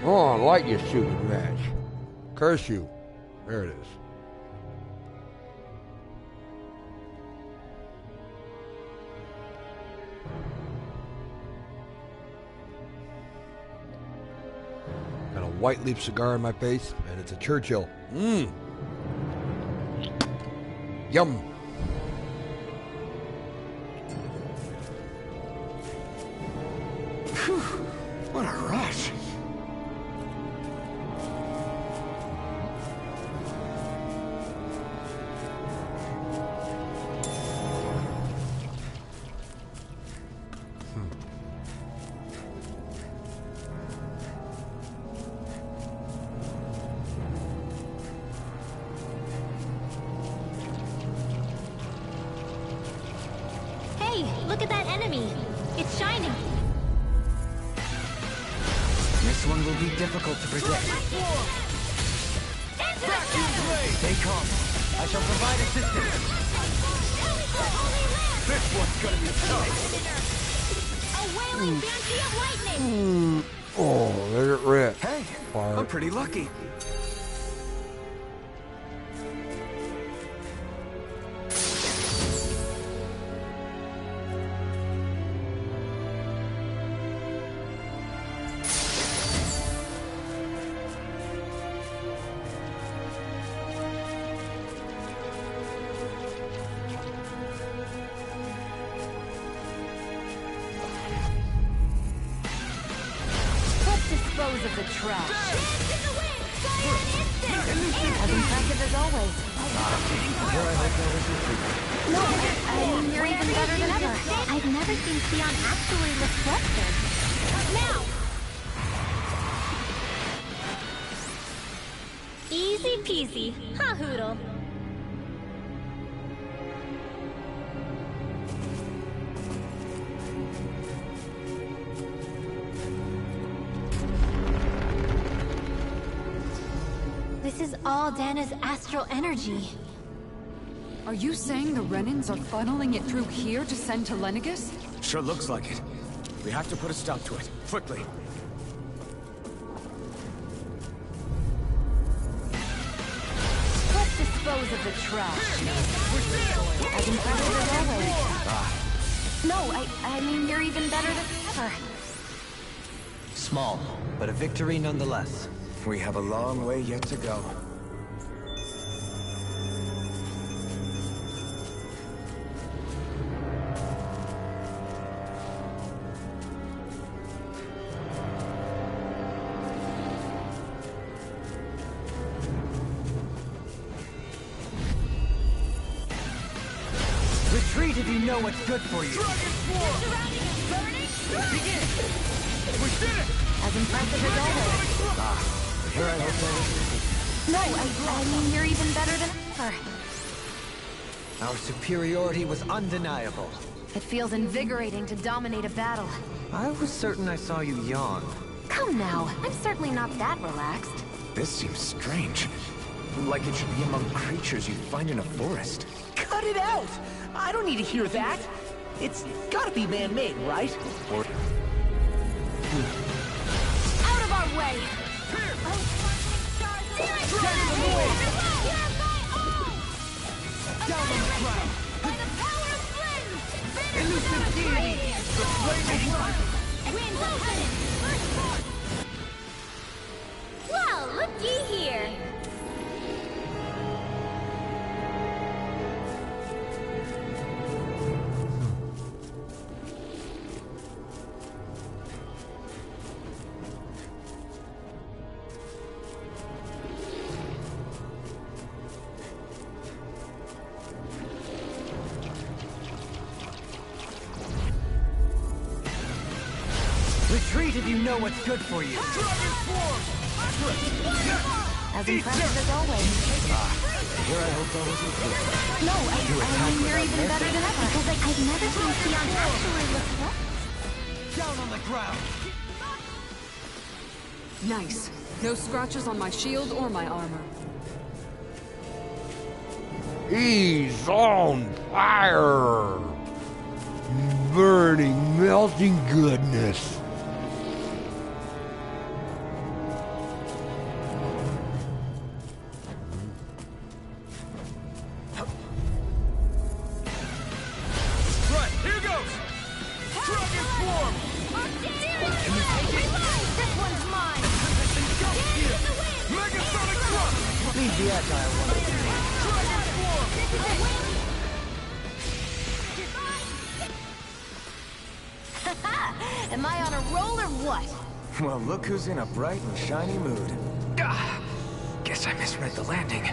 Oh, I like your shooting match. Curse you. There it is. Got a white leaf cigar in my face, and it's a Churchill. Mmm. Yum. Phew, what a rush. Look at that enemy! It's shining! This one will be difficult to predict. Stay calm. I shall provide assistance. This one's gonna be tough. A wailing banshee of lightning! Oh, let it rip. Hey, Bart. I'm pretty lucky. Dispose of the trash. As impressive as always. No, I mean, you're even better than ever. I've never seen Xion actually look flustered. Now! Easy peasy. Ha Hoodle. This is all Dana's astral energy. Are you saying the Renans are funneling it through here to send to Lenegis? Sure looks like it. We have to put a stop to it. Quickly. Let's dispose of the trash. As impressive as always. No, I mean, you're even better than ever. Small, but a victory nonetheless. We have a long way yet to go. Retreat if you know what's good for you. Begin! We did it! As impressive as always. Here I hope that No, I mean, you're even better than ever. our superiority was undeniable. It feels invigorating to dominate a battle. I was certain I saw you yawn. Come now, I'm certainly not that relaxed. This seems strange. Like it should be among creatures you'd find in a forest. Cut it out! I don't need to hear that. It's gotta be man-made, right? Or Out of our way! Down on the ground! Elusive deity! The flaming Well, looky here. Retreat if you know what's good for you. As impressive as always. Here I hope that wasn't clear. No, I mean, you're even better than ever. Because I've never seen Sion actually look rough. Down on the ground! Nice. No scratches on my shield or my armor. He's on fire! Burning, melting goodness. Right, here goes! Dragon Swarm! This one's mine! Megasonic Thrust! Leave the agile one to me. Dragon Swarm! Am I on a roll or what? Well, look who's in a bright and shiny mood. Guess I misread the landing.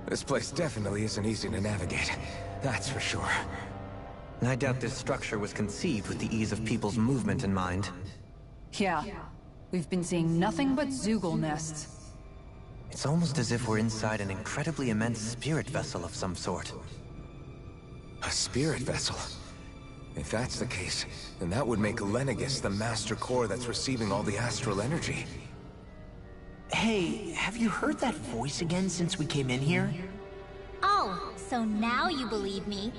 This place definitely isn't easy to navigate. That's for sure. I doubt this structure was conceived with the ease of people's movement in mind. Yeah. We've been seeing nothing but Zoogle nests. It's almost as if we're inside an incredibly immense spirit vessel of some sort. A spirit vessel? If that's the case, then that would make Lenegis the master core that's receiving all the astral energy. Hey, have you heard that voice again since we came in here? Oh, so now you believe me?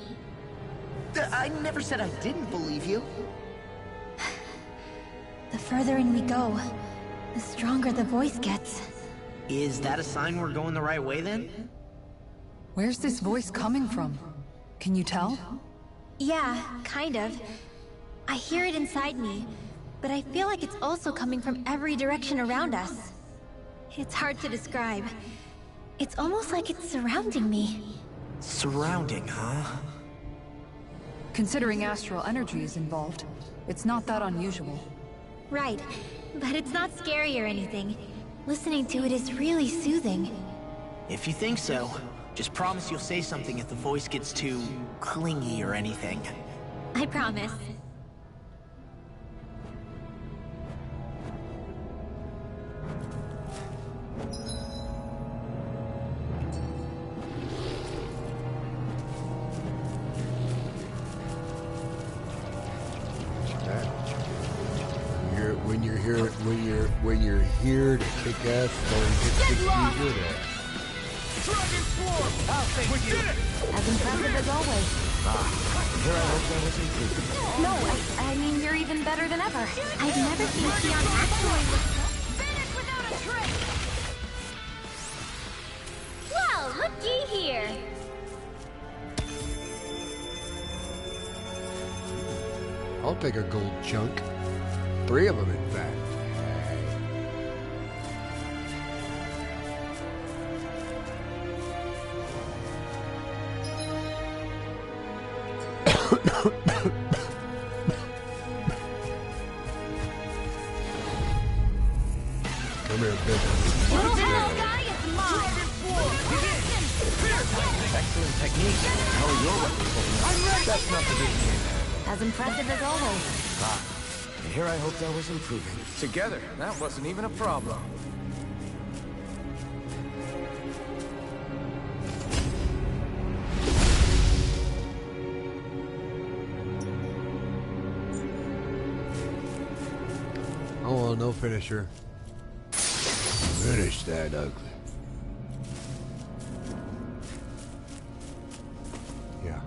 I never said I didn't believe you. The further in we go, the stronger the voice gets. Is that a sign we're going the right way then? Where's this voice coming from? Can you tell? Yeah, kind of. I hear it inside me, but I feel like it's also coming from every direction around us. It's hard to describe. It's almost like it's surrounding me. Surrounding, huh? Considering astral energy is involved, it's not that unusual. Right, but it's not scary or anything. Listening to it is really soothing. If you think so, just promise you'll say something if the voice gets too clingy or anything. I promise. When you're here to kick ass, don't get good at. Dragon Swarm! We did it! As impressive as always. Here I hope that was included. No, I mean, you're even better than ever. I've never seen Sion actually look Finish without a trick! Well, looky here! I'll take a gold chunk. 3 of them, in fact. Come here, bitch. Little guy is mine! Excellent technique. me. How are your weapons holding up? I'm ready! That's not the big game. As impressive as always. And here I hoped I was improving. Together, that wasn't even a problem. Oh, well, no finisher. Finish that ugly. Yeah.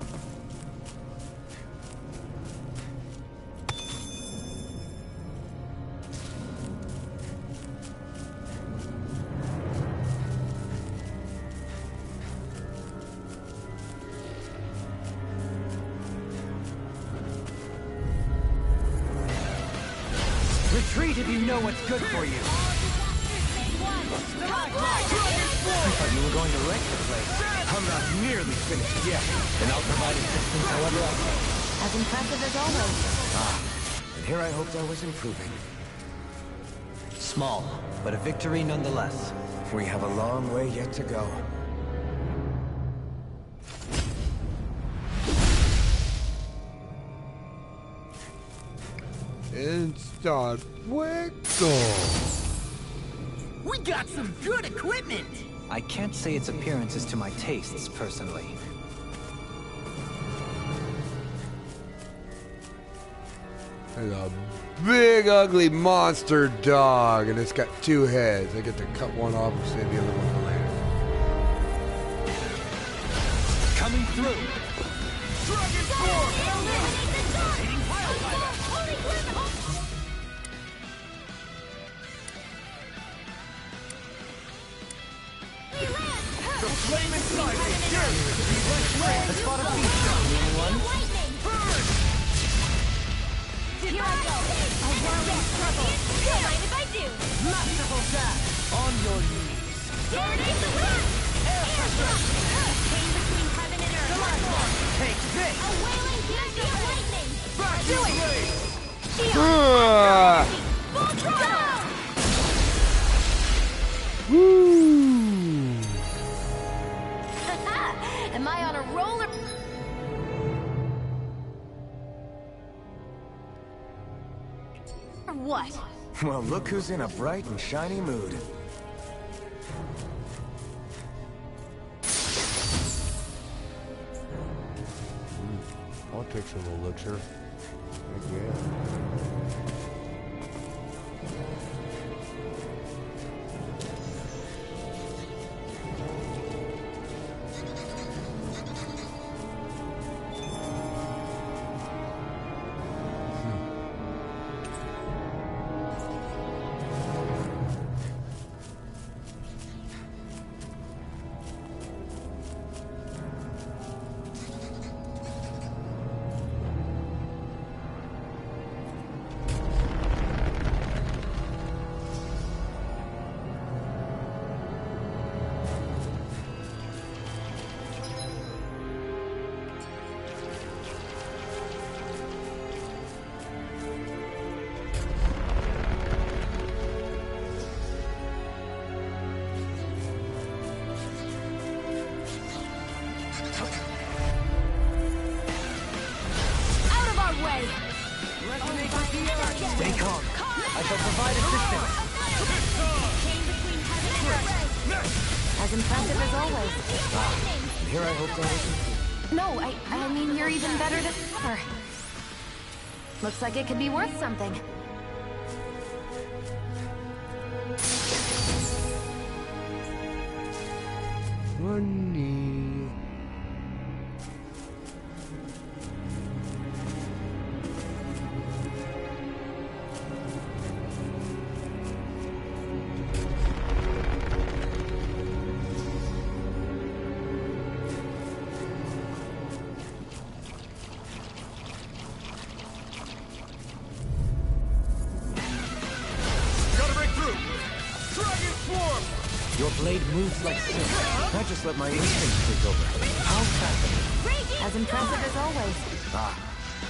Retreat if you know what's good for you. I thought you were going to wreck the place. I'm not nearly finished yet. Then I'll provide assistance however I can. As impressive as always. And here I hoped I was improving. Small, but a victory nonetheless. We have a long way yet to go. Instant Fuego. We got some good equipment! I can't say its appearance is to my tastes, personally. There's a big ugly monster dog, and it's got two heads. I get to cut one off and save the other one for later. Coming through! Dragon Force! The flame inside me! A spot of beast, anyone? Here I go! A whirling struggle! Don't mind if I do! Masterful dash! On your knees! Coordinate the run! Air pressure! Chain between heaven and earth! Take this! A wailing dash of lightning! Back Do this it! way! Shield! Full throttle! Am I on a roller? Or what? Well, look who's in a bright and shiny mood. I'll take some elixir. Heck yeah. Stay calm. I shall provide assistance. As impressive as always. And here I hoped I was. No, I mean you're even better than ever. Looks like it could be worth something. Money. Gotta break through! Dragon Swarm! Your blade moves like silk. I just let my instincts take over. How fascinating. As impressive as always.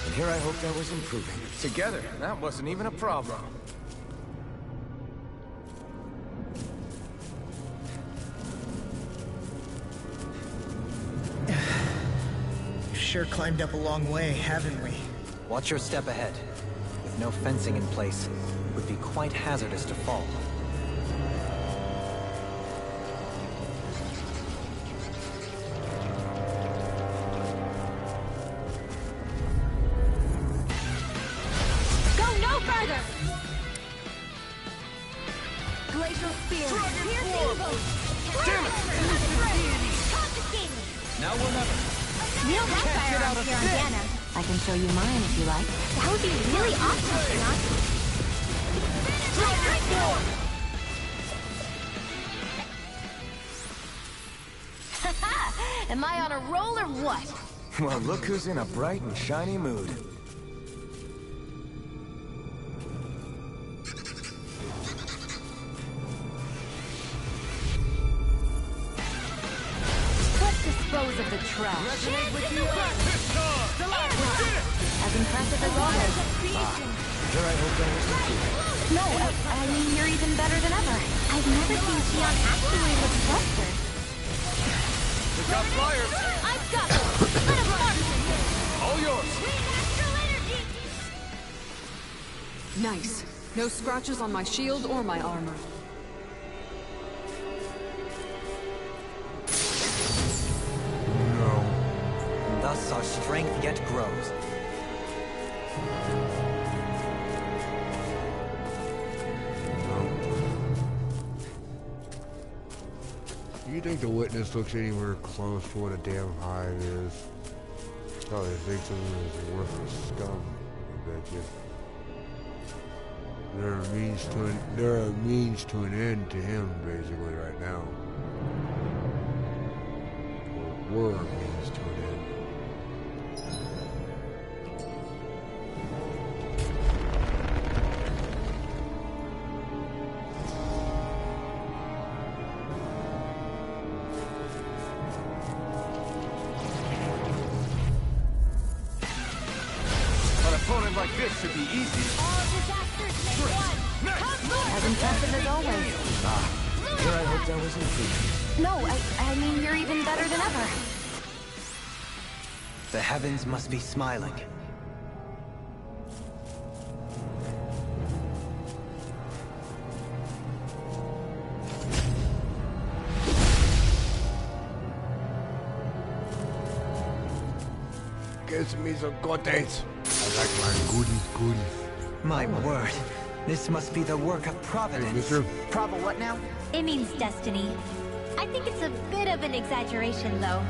And here I hoped I was improving. Together, that wasn't even a problem. sure climbed up a long way, haven't we? Watch your step ahead. With no fencing in place, it would be quite hazardous to fall. Go no further! Glacial Spear! Piercing bolt! Damn it! Confiscated! Now or never. We don't have firearms here on Diana. I can show you mine if you like. That would be really awesome, Shion. Am I on a roll or what? Well, look who's in a bright and shiny mood. Let's dispose of the trash. As impressive as always. Sure, I hope that wasn't you. No, I mean, you're even better than ever. I've never seen Shion actually look flustered. We got flyers! I've got them! Let 'em march! All yours! Astral energy! Nice. No scratches on my shield or my armor. And thus our strength yet grows. Do you think the witness looks anywhere close to what a damn hive is? Probably thinks of him as worthless scum, I bet you. They're a means to an end to him, basically, right now. Or were a means to an end. An opponent like this should be easy. All disasters make one! Come As impressive as always. Sure, I hope that wasn't you. No, I mean, you're even better than ever. The heavens must be smiling. Gives me some goodies. I like my goodies. My word, this must be the work of Hey, Providence. mister. Provo what now? It means destiny. I think it's a bit of an exaggeration, though.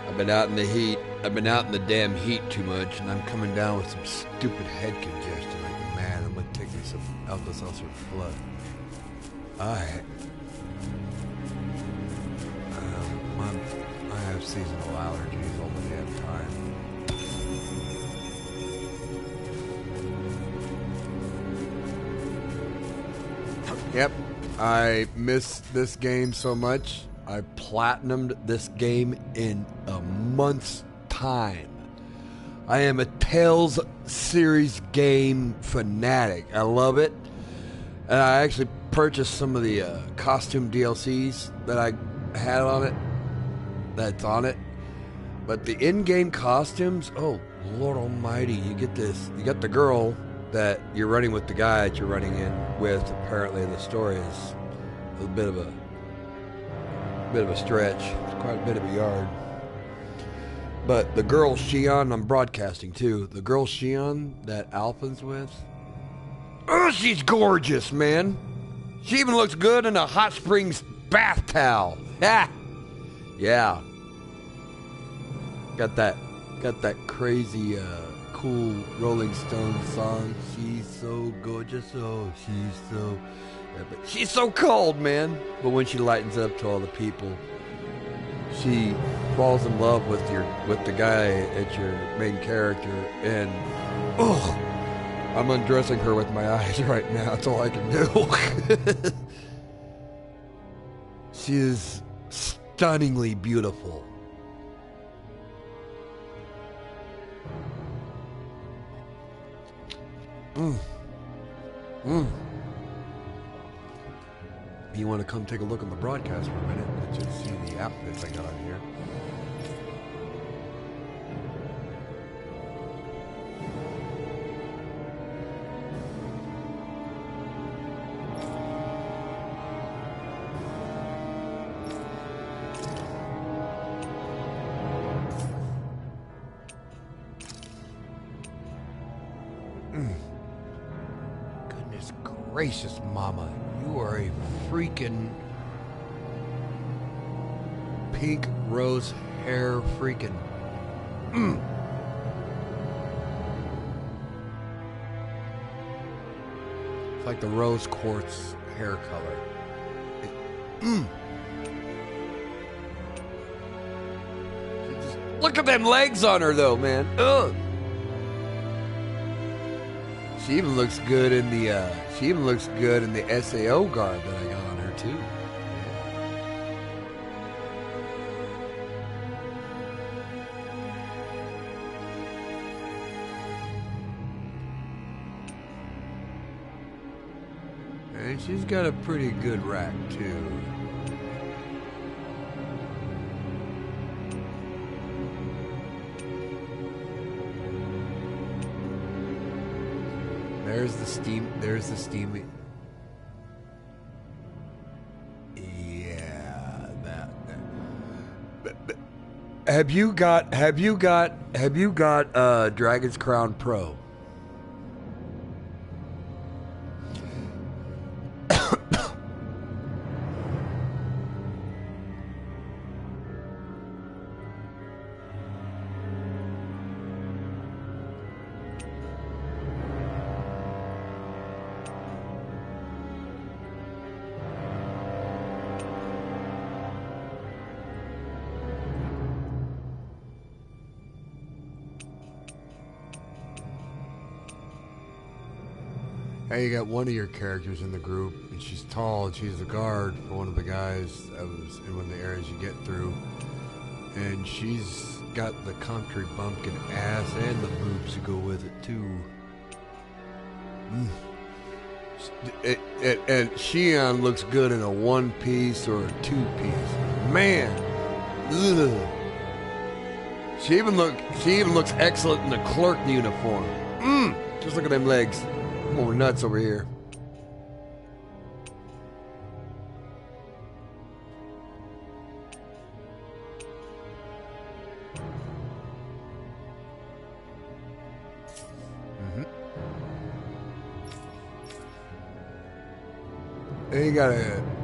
I've been out in the heat. I've been out in the damn heat too much, and I'm coming down with some stupid head congestion. Like, man, I'm gonna take me some Alka-Seltzer blood. I have seasonal allergies all the damn time. Yep, I miss this game so much. I platinumed this game in a month's time. I am a Tales series game fanatic. I love it. And I actually purchased some of the costume DLCs that I had on it. That's on it. But the in-game costumes, oh, Lord almighty. You get this. You got the girl that you're running with, the guy that you're running in with. Apparently the story is a bit of a stretch. It's quite a bit of a yard. But the girl Shion, I'm broadcasting too. The girl Shion that Alpha's with. Oh, she's gorgeous, man. She even looks good in a hot springs bath towel. Ha! Yeah. Got that crazy cool Rolling Stones song. She's so gorgeous. Oh, she's so... Yeah, but she's so cold, man. But when she lightens up to all the people, she falls in love with the guy at your main character, and I'm undressing her with my eyes right now. That's all I can do. She is stunningly beautiful. You want to come take a look at the broadcast for a minute and just see the outfits I got on here. Goodness gracious, Mama. You are a freaking pink rose hair freaking. It's like the rose quartz hair color. Look at them legs on her though, man. Ugh. She even looks good in the SAO garb that I got on her too. Yeah. And she's got a pretty good rack too. There's the steam. Yeah, that. Have you got Dragon's Crown Pro? Hey, you got one of your characters in the group, and she's tall, and she's a guard for one of the guys that was in one of the areas you get through. And she's got the country bumpkin ass and the boobs to go with it, too. And Xion looks good in a one-piece or a two-piece. Man! Ugh. She even looks excellent in the clerk uniform. Just look at them legs. More nuts over here. And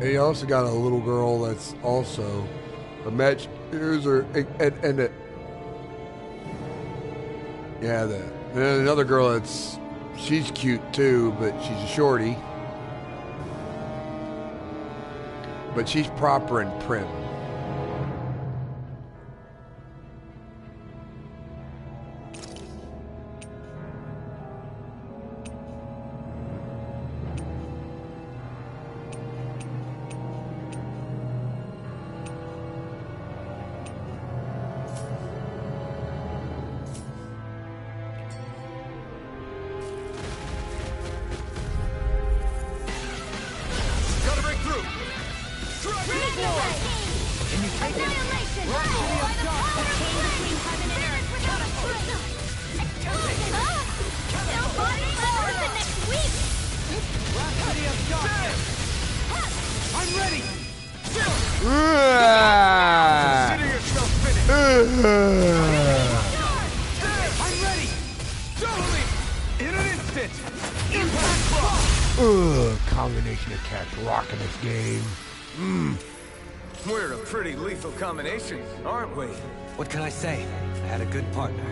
you also got a little girl that's also a match. Here's her, and another girl that's. She's cute too, but she's a shorty. But she's proper and prim. Combination attacks rocking this game. We're a pretty lethal combination, aren't we? What can I say? I had a good partner.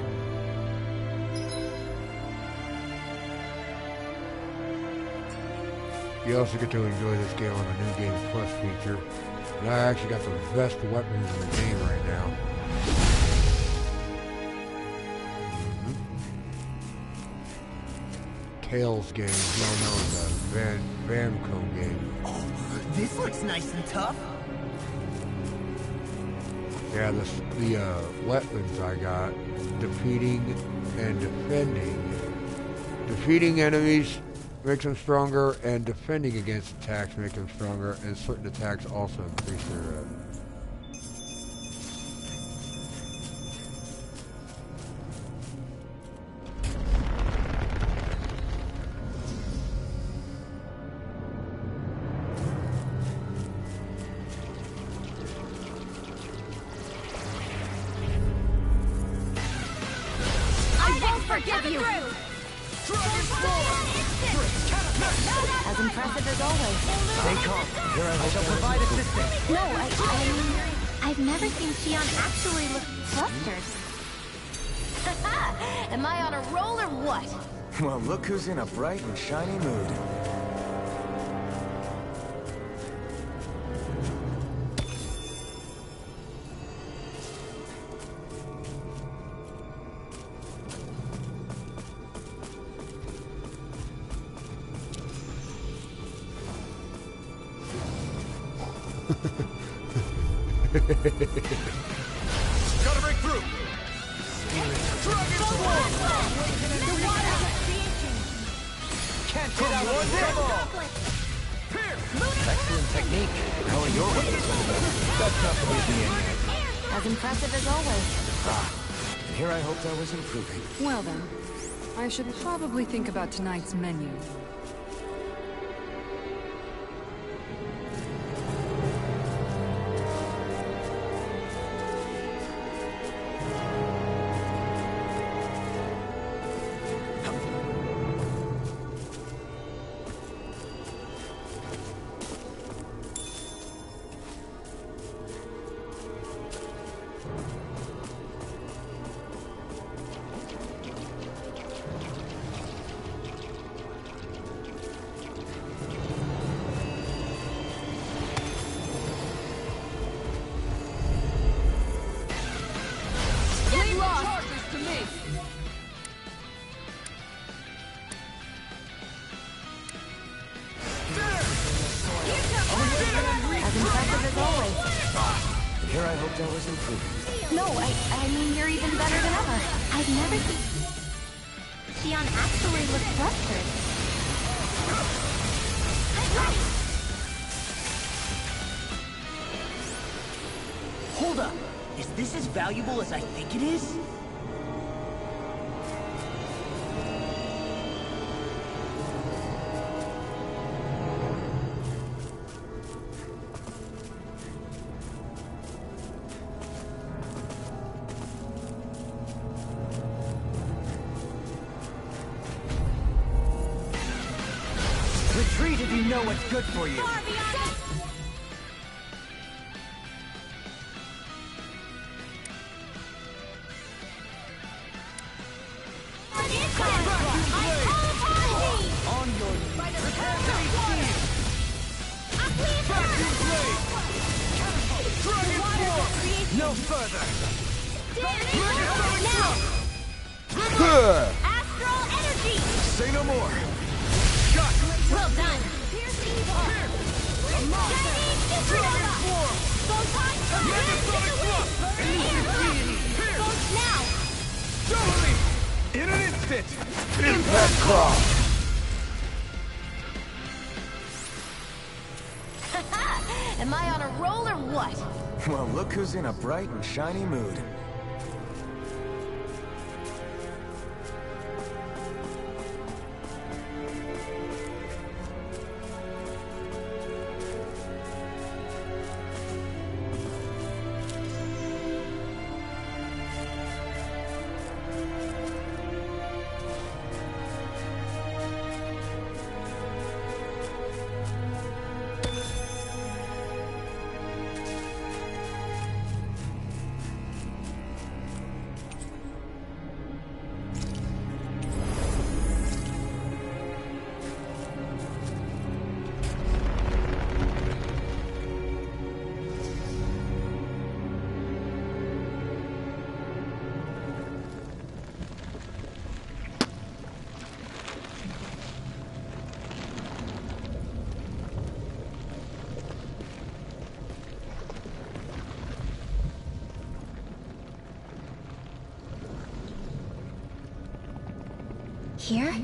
You also get to enjoy this game on the New Game Plus feature. And I actually got the best weapons in the game right now. Tales game, well known as a Vamco game. Oh, this looks nice and tough. Yeah, the weapons I got, defeating and defending. Defeating enemies makes them stronger, and defending against attacks make them stronger, and certain attacks also increase their... Forgive you! As impressive as always. Stay calm. Here I shall provide assistance. No, I mean, I've never seen Xion actually look flustered. Am I on a roll or what? Well, look who's in a bright and shiny mood. Gotta break through! Can't hit out one double! Excellent technique. How are your weapons? That's not the way to be. As impressive as always. And here I hoped I was improving. Well then, I should probably think about tonight's menu. Here I hoped I was improving. No, I mean, you're even better than ever. I've never seen Xion actually look flustered. Hold up! Is this as valuable as I think it is? Retreat if you know what's good for you. On your no further. Astral energy! Say no more. Well done! Pierce evil! Chinese supernova! Photon Ghost now! In an instant! Impact Cross! Am I on a roll or what? Well, look who's in a bright and shiny mood. Here?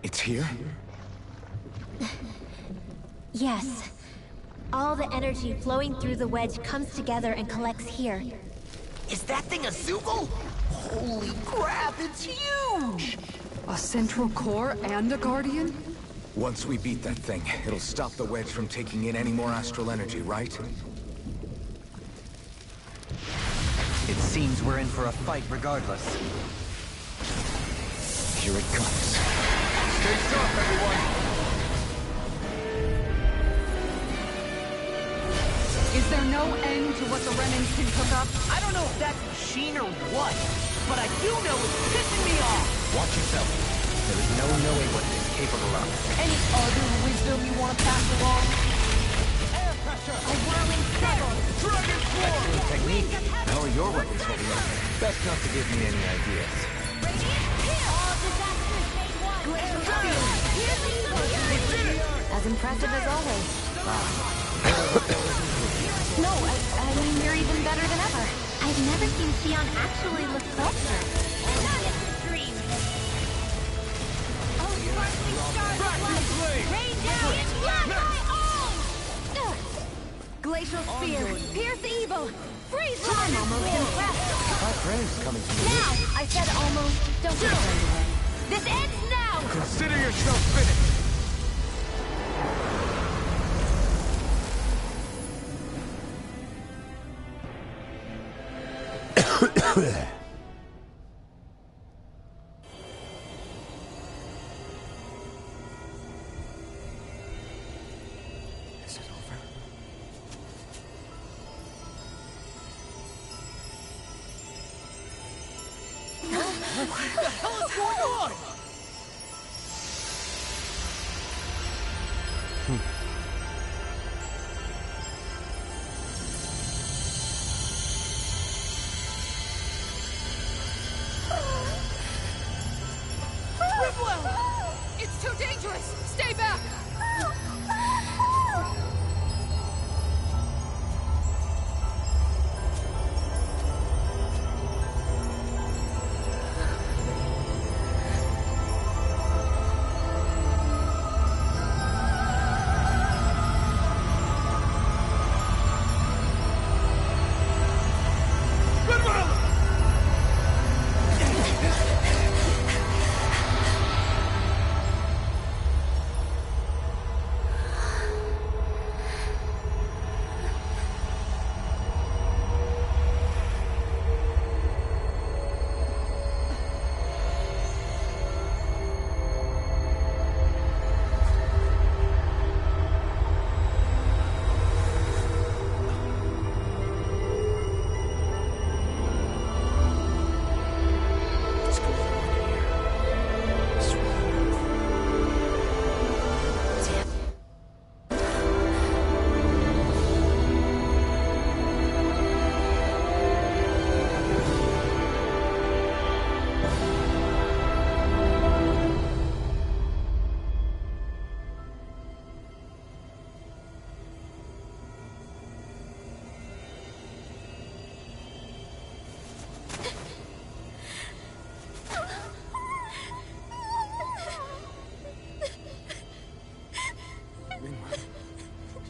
It's here? Yes. All the energy flowing through the wedge comes together and collects here. Is that thing a Zoogle? Holy crap, it's huge! A central core and a guardian? Once we beat that thing, it'll stop the wedge from taking in any more astral energy, right? It seems we're in for a fight regardless. Here it comes. Stay sharp, everyone! Is there no end to what the Renans can cook up? I don't know if that's machine or what, but I do know it's pissing me off! Watch yourself. There is no knowing what it is capable of. Any other wisdom you want to pass along? Air pressure! A whirling circle! Dragon Swarm! Technique. How are your weapons holding up? Best not to give me any ideas. All disasters made one. As impressive as always. No, I mean, you're even better than ever. I've never seen Xion actually look closer. Not in the dream. Oh, sparkling stars of light! Rain down and blast my arms! Glacial Spear, pierce evil! Freeze I'm run! almost impressed. My friend's coming to me. Now! I said almost. Don't get carried away. This ends now! Consider yourself finished! Is it over? What the hell is going on? It's too dangerous! Stay back!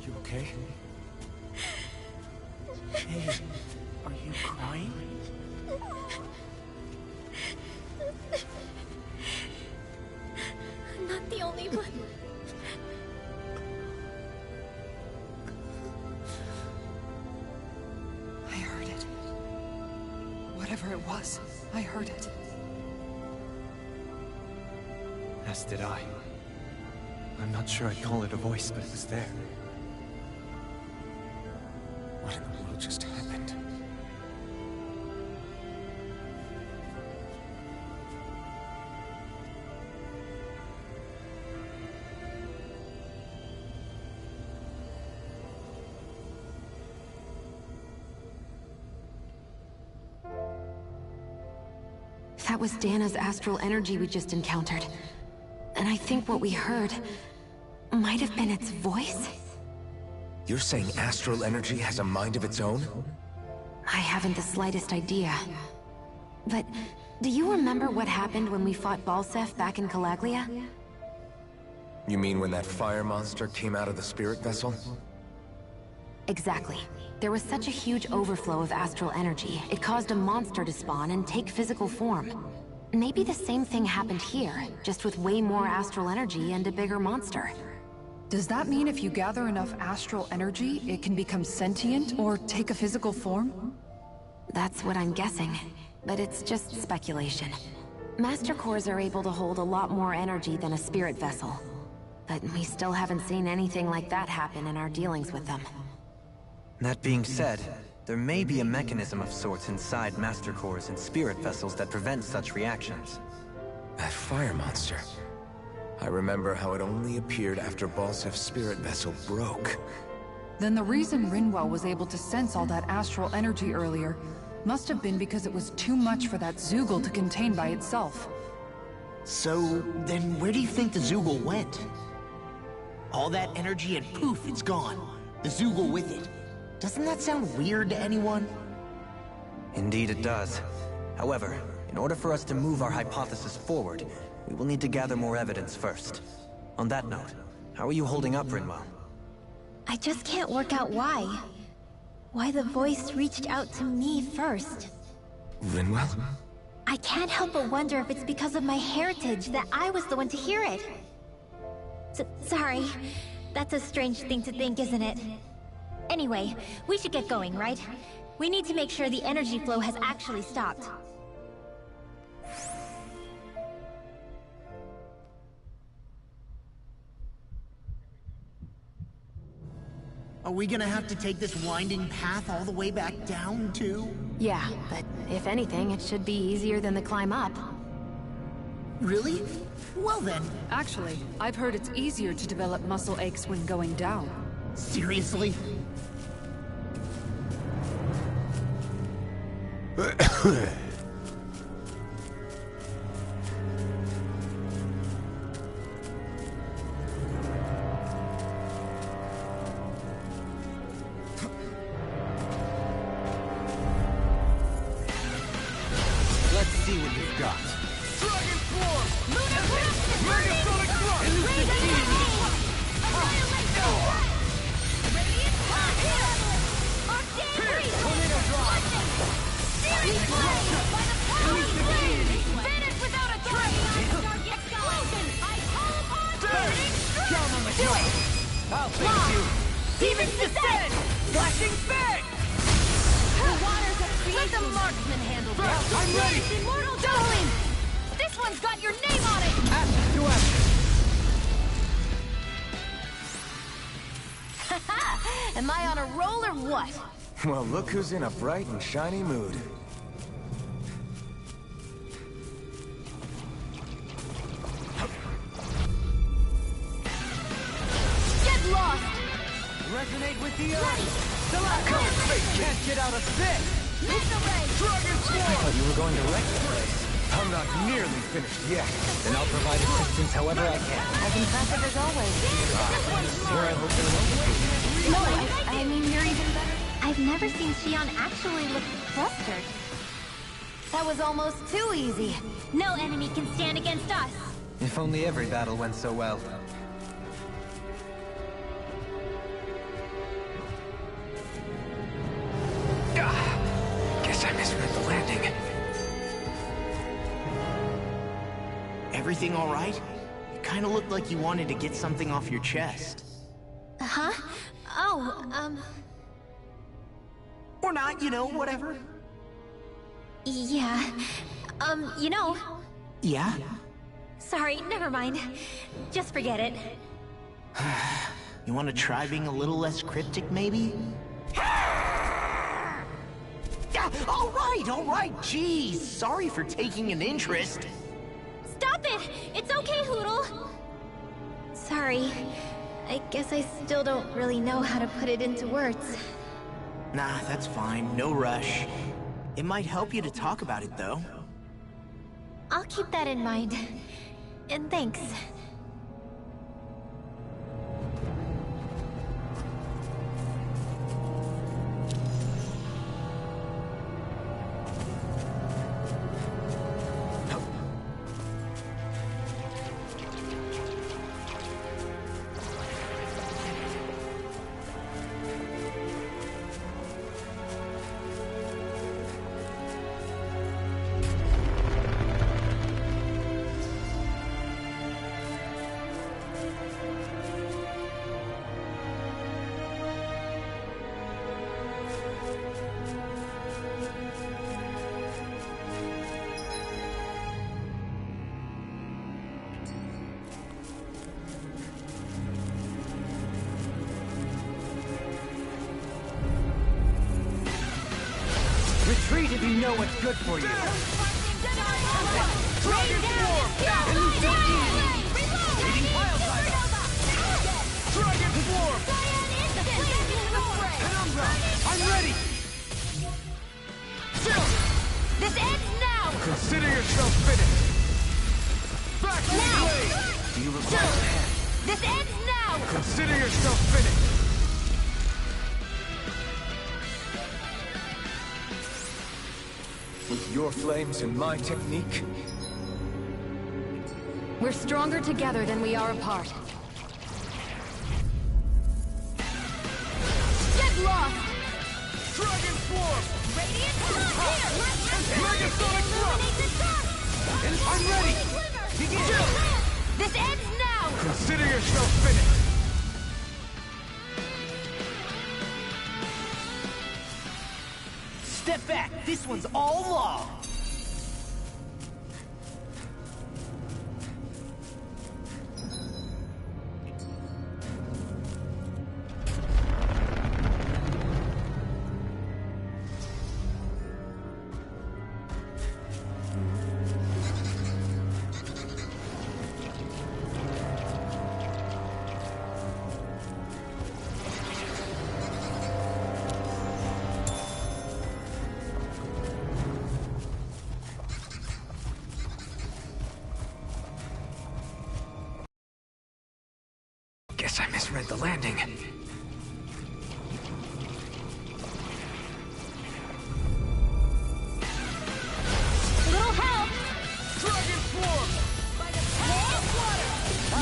You okay? Hey, are you crying? I'm not the only one. I heard it. Whatever it was, I heard it. As did I. I'm not sure I'd call it a voice, but it was there. What in the world just happened? That was Dana's astral energy we just encountered. And I think what we heard might have been its voice? You're saying astral energy has a mind of its own? I haven't the slightest idea. But do you remember what happened when we fought Balseph back in Calaglia? You mean when that fire monster came out of the spirit vessel? Exactly. There was such a huge overflow of astral energy, it caused a monster to spawn and take physical form. Maybe the same thing happened here, just with way more astral energy and a bigger monster. Does that mean if you gather enough astral energy, it can become sentient or take a physical form? That's what I'm guessing, but it's just speculation. Master Cores are able to hold a lot more energy than a spirit vessel, but we still haven't seen anything like that happen in our dealings with them. That being said, there may be a mechanism of sorts inside Master Cores and spirit vessels that prevent such reactions. That fire monster. I remember how it only appeared after Balsef's spirit vessel broke. Then the reason Rinwell was able to sense all that astral energy earlier must have been because it was too much for that Zoogle to contain by itself. So, then where do you think the Zoogle went? All that energy and poof, it's gone. The Zoogle with it. Doesn't that sound weird to anyone? Indeed it does. However, in order for us to move our hypothesis forward, we will need to gather more evidence first. On that note, how are you holding up, Rinwell? I just can't work out why. Why the voice reached out to me first. Rinwell? I can't help but wonder if it's because of my heritage that I was the one to hear it. Sorry. That's a strange thing to think, isn't it? Anyway, we should get going, right? We need to make sure the energy flow has actually stopped. Are we gonna have to take this winding path all the way back down, too? Yeah, but if anything, it should be easier than the climb up. Really? Well then. Actually, I've heard it's easier to develop muscle aches when going down. Seriously? Let's see what you've got. Dragon Form! Megasonic Thrust! Elusive Deity! Annihilation! Radiant Fire! Arcane Tornado Drive! Searing Blade! By the power of Blade! Vanish without a trace! Explosion! I call upon Burning Strike! Down on the Do ground! it! I'll face you! Demon's Descent! Flashing Fang! The waters of creation! Let the marksman handle this! I'm ready! Immortal Darling! This one's got your name on it! Action to action! Am I on a roll or what? Well, look who's in a bright and shiny mood. Get lost! Resonate with the earth! Ready! Can't get out of this! Missile Ray! Dragon I Swarm! thought you were going to wreck the place. I'm not nearly finished yet. Then I'll provide assistance however I can. As impressive as always. Here I hope there won't No, I mean, you're even better. I've never seen Shion actually look flustered. That was almost too easy. No enemy can stand against us. If only every battle went so well. Guess I misread the landing. Everything alright? You kinda looked like you wanted to get something off your chest. Huh? Oh, Or not, you know, whatever. yeah. You know... Yeah? Sorry, never mind. Just forget it. You wanna try being a little less cryptic, maybe? Alright, jeez! Sorry for taking an interest. Stop it! It's okay, Hootle! Sorry. I guess I still don't really know how to put it into words. Nah, that's fine. No rush. It might help you to talk about it, though. I'll keep that in mind. And thanks. You know what's good for you. Dragon Swarm! Leading pile driver. Dragon Swarm! Penumbra, I'm ready. This ends now! Consider yourself finished. Back to blade! Do you require a hand? This ends now! Consider yourself finished. With your flames and my technique, We're stronger together than we are apart. Get lost! Dragon Swarm! Radiant Sun! Here! Megasonic Thrust! I'm ready. Begin. This ends now! Consider yourself finished. Step back. This one's all law. Guess I misread the landing. Little help! Dragon Swarm!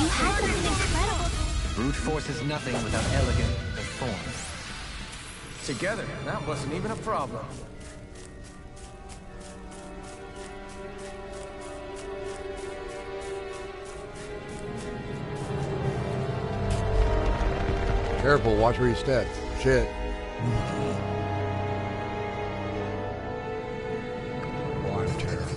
You had something incredible. Brute force is nothing without elegant form. Together, that wasn't even a problem. Careful, watch where you step. Shit. Oh, I'm terrible.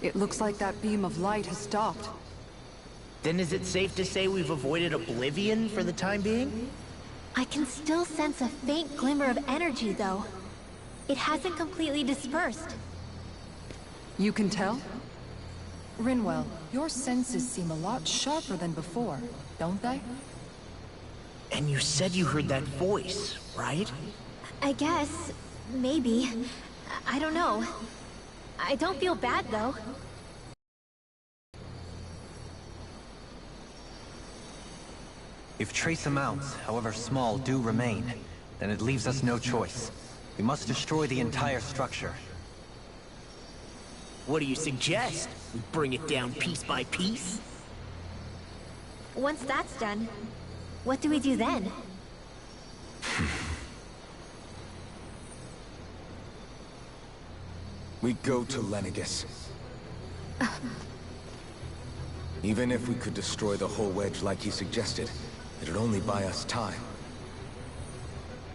It looks like that beam of light has stopped. Then is it safe to say we've avoided oblivion for the time being? I can still sense a faint glimmer of energy, though. It hasn't completely dispersed. You can tell? Rinwell, your senses seem a lot sharper than before, don't they? And you said you heard that voice, right? I guess. Maybe. I don't know. I don't feel bad, though. If trace amounts, however small, do remain, then it leaves us no choice. We must destroy the entire structure. What do you suggest? We bring it down piece by piece? Once that's done, what do we do then? We go to Lenegis. Even if we could destroy the whole wedge like he suggested, it'd only buy us time.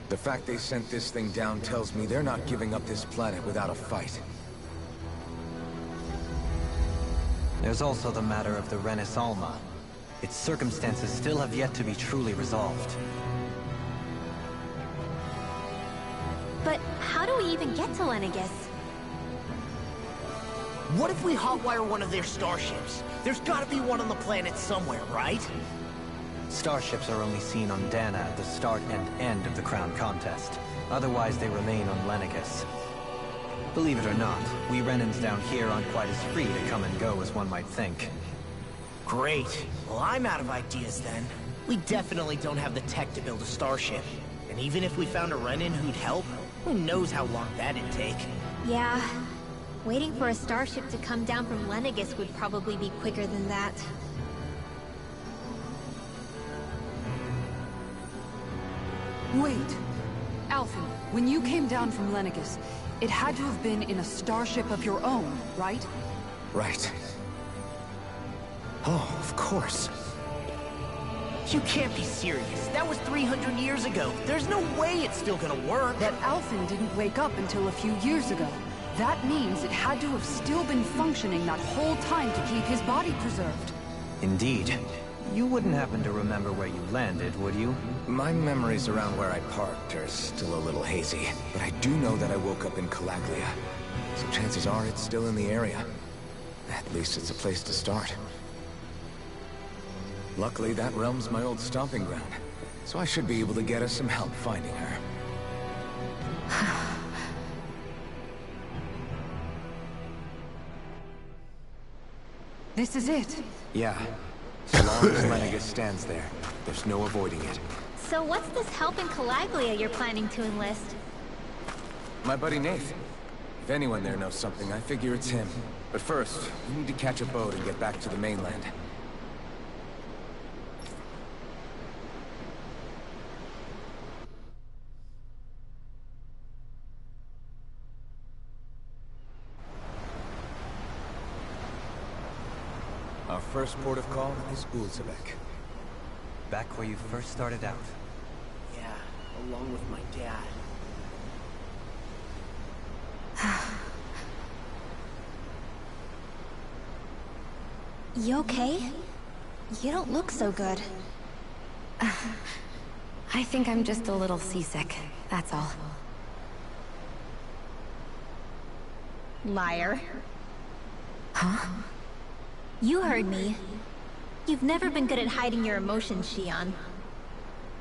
The fact they sent this thing down tells me they're not giving up this planet without a fight. There's also the matter of the Renis Alma. Its circumstances still have yet to be truly resolved. But how do we even get to Lenegis? What if we hotwire one of their starships? There's gotta be one on the planet somewhere, right? Starships are only seen on Dana at the start and end of the Crown Contest. Otherwise, they remain on Lenegis. Believe it or not, we Renans down here aren't quite as free to come and go as one might think. Great. Well, I'm out of ideas then. We definitely don't have the tech to build a starship. And even if we found a Renan who'd help, who knows how long that'd take. Yeah. Waiting for a starship to come down from Lenegis would probably be quicker than that. Wait. Alphen, when you came down from Lenegis, it had to have been in a starship of your own, right? Right. Oh, of course. You can't be serious. That was 300 years ago. There's no way it's still gonna work. That Alphen didn't wake up until a few years ago. That means it had to have still been functioning that whole time to keep his body preserved. Indeed. You wouldn't happen to remember where you landed, would you? My memories around where I parked are still a little hazy, but I do know that I woke up in Calaglia. So chances are it's still in the area. At least it's a place to start. Luckily, that realm's my old stomping ground, so I should be able to get us some help finding her. This is it. Yeah. So long as Lenegis stands there, there's no avoiding it. So what's this help in Calaglia you're planning to enlist? My buddy Nath. If anyone there knows something, I figure it's him. But first, we need to catch a boat and get back to the mainland. Our first port of call is Ulzebek. Back where you first started out. Yeah, along with my dad. You okay? You don't look so good. I think I'm just a little seasick, that's all. Liar. Huh? You heard me. You've never been good at hiding your emotions, Shion.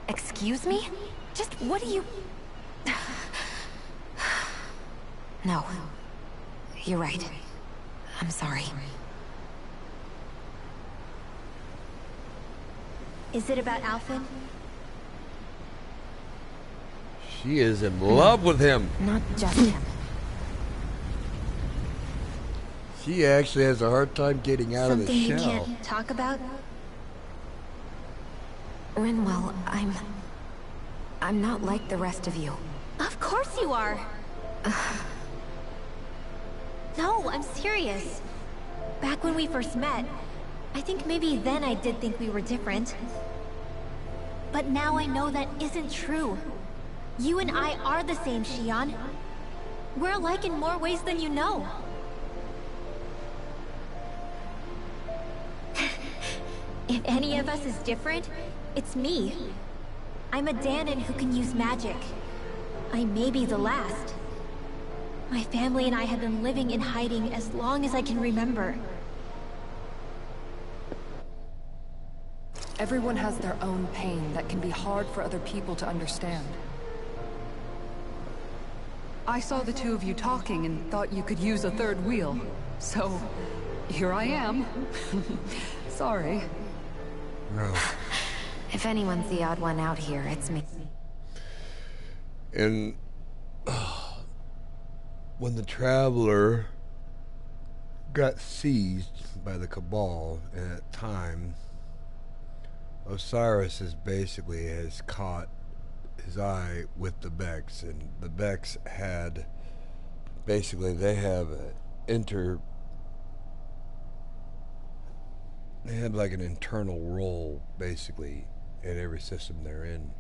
Excuse me? Just what do you... No. You're right. I'm sorry. Is it about Alphen? She is in love with him. Not just him. She actually has a hard time getting out of the Something you shell. can't talk about? Rinwell, I'm not like the rest of you. Of course you are! No, I'm serious. Back when we first met, I think maybe then I did think we were different. But now I know that isn't true. You and I are the same, Shion. We're alike in more ways than you know. If any of us is different, it's me. I'm a Dahnan who can use magic. I may be the last. My family and I have been living in hiding as long as I can remember. Everyone has their own pain that can be hard for other people to understand. I saw the two of you talking and thought you could use a third wheel. So, here I am. Sorry. No. If anyone's the odd one out here, it's me. And when the Traveler got seized by the Cabal at that time, Osiris has caught his eye with the Vex, and the Vex had they have they have like an internal role basically in every system they're in.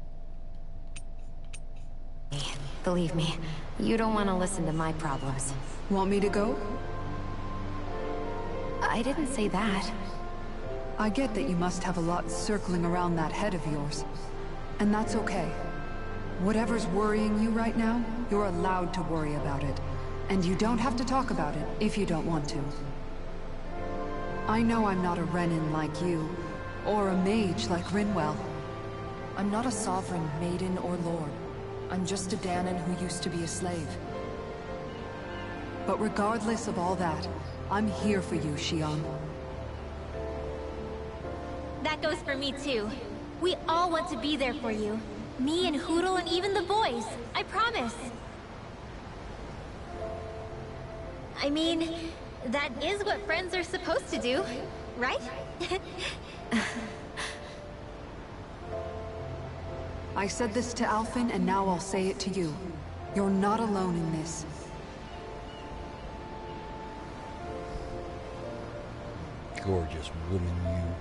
Believe me, you don't want to listen to my problems. Want me to go? I didn't say that. I get that you must have a lot circling around that head of yours. And that's okay. Whatever's worrying you right now, you're allowed to worry about it. And you don't have to talk about it if you don't want to. I know I'm not a Renin like you, or a mage like Rinwell. I'm not a sovereign, maiden, or lord. I'm just a Dahnan who used to be a slave. But regardless of all that, I'm here for you, Shion. That goes for me too. We all want to be there for you. Me and Hootle and even the boys. I promise. I mean, that is what friends are supposed to do, right? I said this to Alphen, and now I'll say it to you. You're not alone in this. Gorgeous woman, you.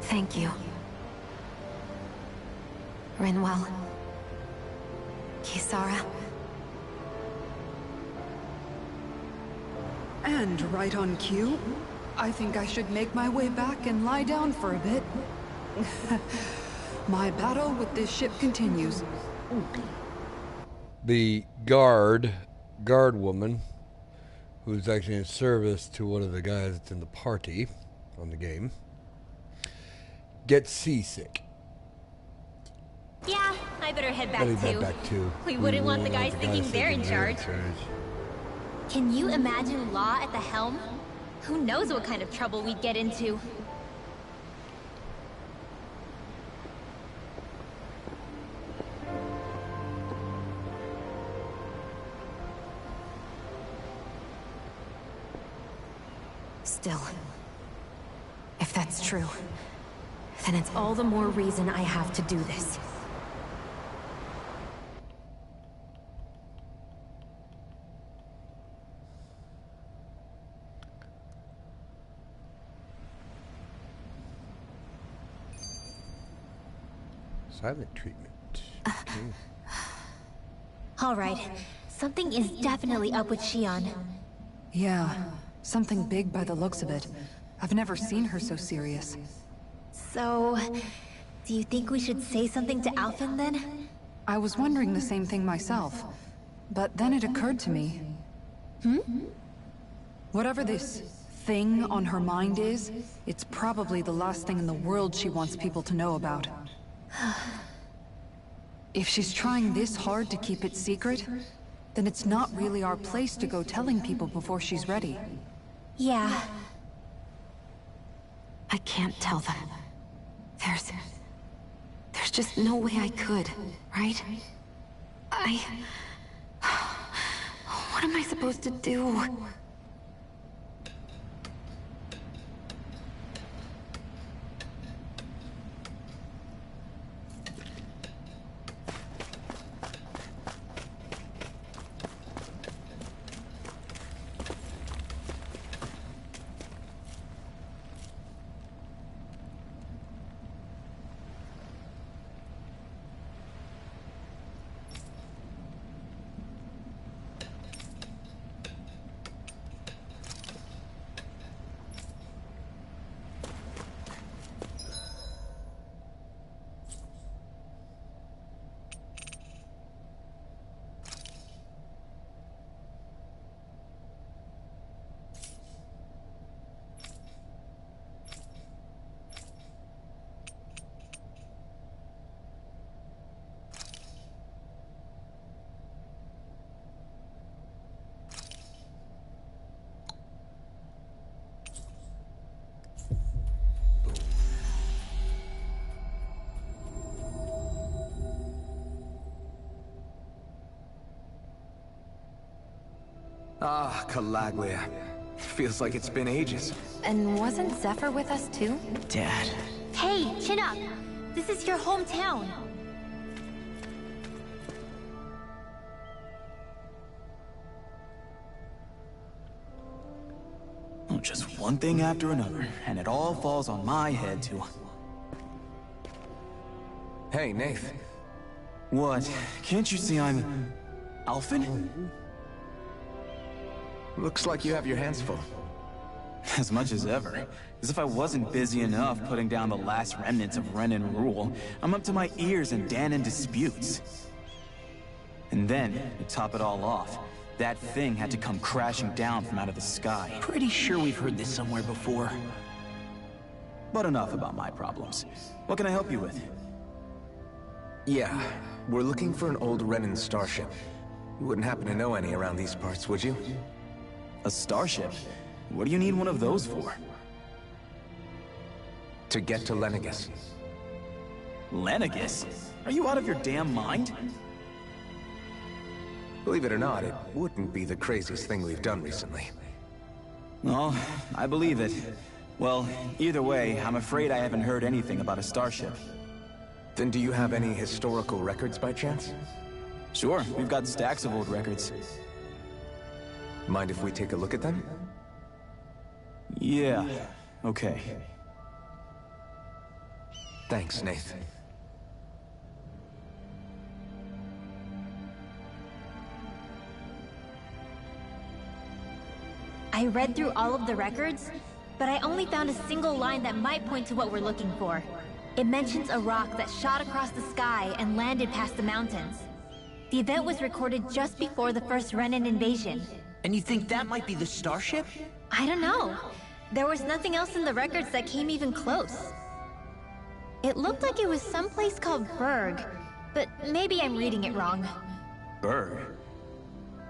Thank you. Rinwell. Kisara. And right on cue, I think I should make my way back and lie down for a bit. My battle with this ship continues. The guard woman, who's actually in service to one of the guys that's in the party on the game, gets seasick. Yeah, I better head back Better too. head back too. We wouldn't want the guys thinking they're in charge. Can you imagine Law at the helm? Who knows what kind of trouble we'd get into? Still, if that's true, then it's all the more reason I have to do this. Silent treatment. Okay. All right, something is definitely up with Shion. Yeah, something big by the looks of it. I've never seen her so serious. So, do you think we should say something to Alphen then? I was wondering the same thing myself, but then it occurred to me. Whatever this thing on her mind is, it's probably the last thing in the world she wants people to know about. If she's trying this hard to keep it secret, then it's not really our place to go telling people before she's ready. Yeah. I can't tell them. There's just no way I could, right? What am I supposed to do? Ah, Calaglia. Feels like it's been ages. And wasn't Zephyr with us too? Dad. Hey, chin up! This is your hometown. Oh, just one thing after another, and it all falls on my head to... Hey, Nath. What? Can't you see I'm... Alphen? Looks like you have your hands full. As much as ever. As if I wasn't busy enough putting down the last remnants of Renan rule, I'm up to my ears in Dahnan disputes. And then, to top it all off, that thing had to come crashing down from out of the sky. Pretty sure we've heard this somewhere before. But enough about my problems. What can I help you with? Yeah, we're looking for an old Renan starship. You wouldn't happen to know any around these parts, would you? A starship? What do you need one of those for? To get to Lenegis. Lenegis? Are you out of your damn mind? Believe it or not, it wouldn't be the craziest thing we've done recently. Oh, I believe it. Well, either way, I'm afraid I haven't heard anything about a starship. Then do you have any historical records by chance? Sure, we've got stacks of old records. Mind if we take a look at them? Yeah, okay. Thanks, Nath. I read through all of the records, but I only found a single line that might point to what we're looking for. It mentions a rock that shot across the sky and landed past the mountains. The event was recorded just before the first Renan invasion. And you think that might be the starship? I don't know. There was nothing else in the records that came even close. It looked like it was someplace called Berg, but maybe I'm reading it wrong. Berg?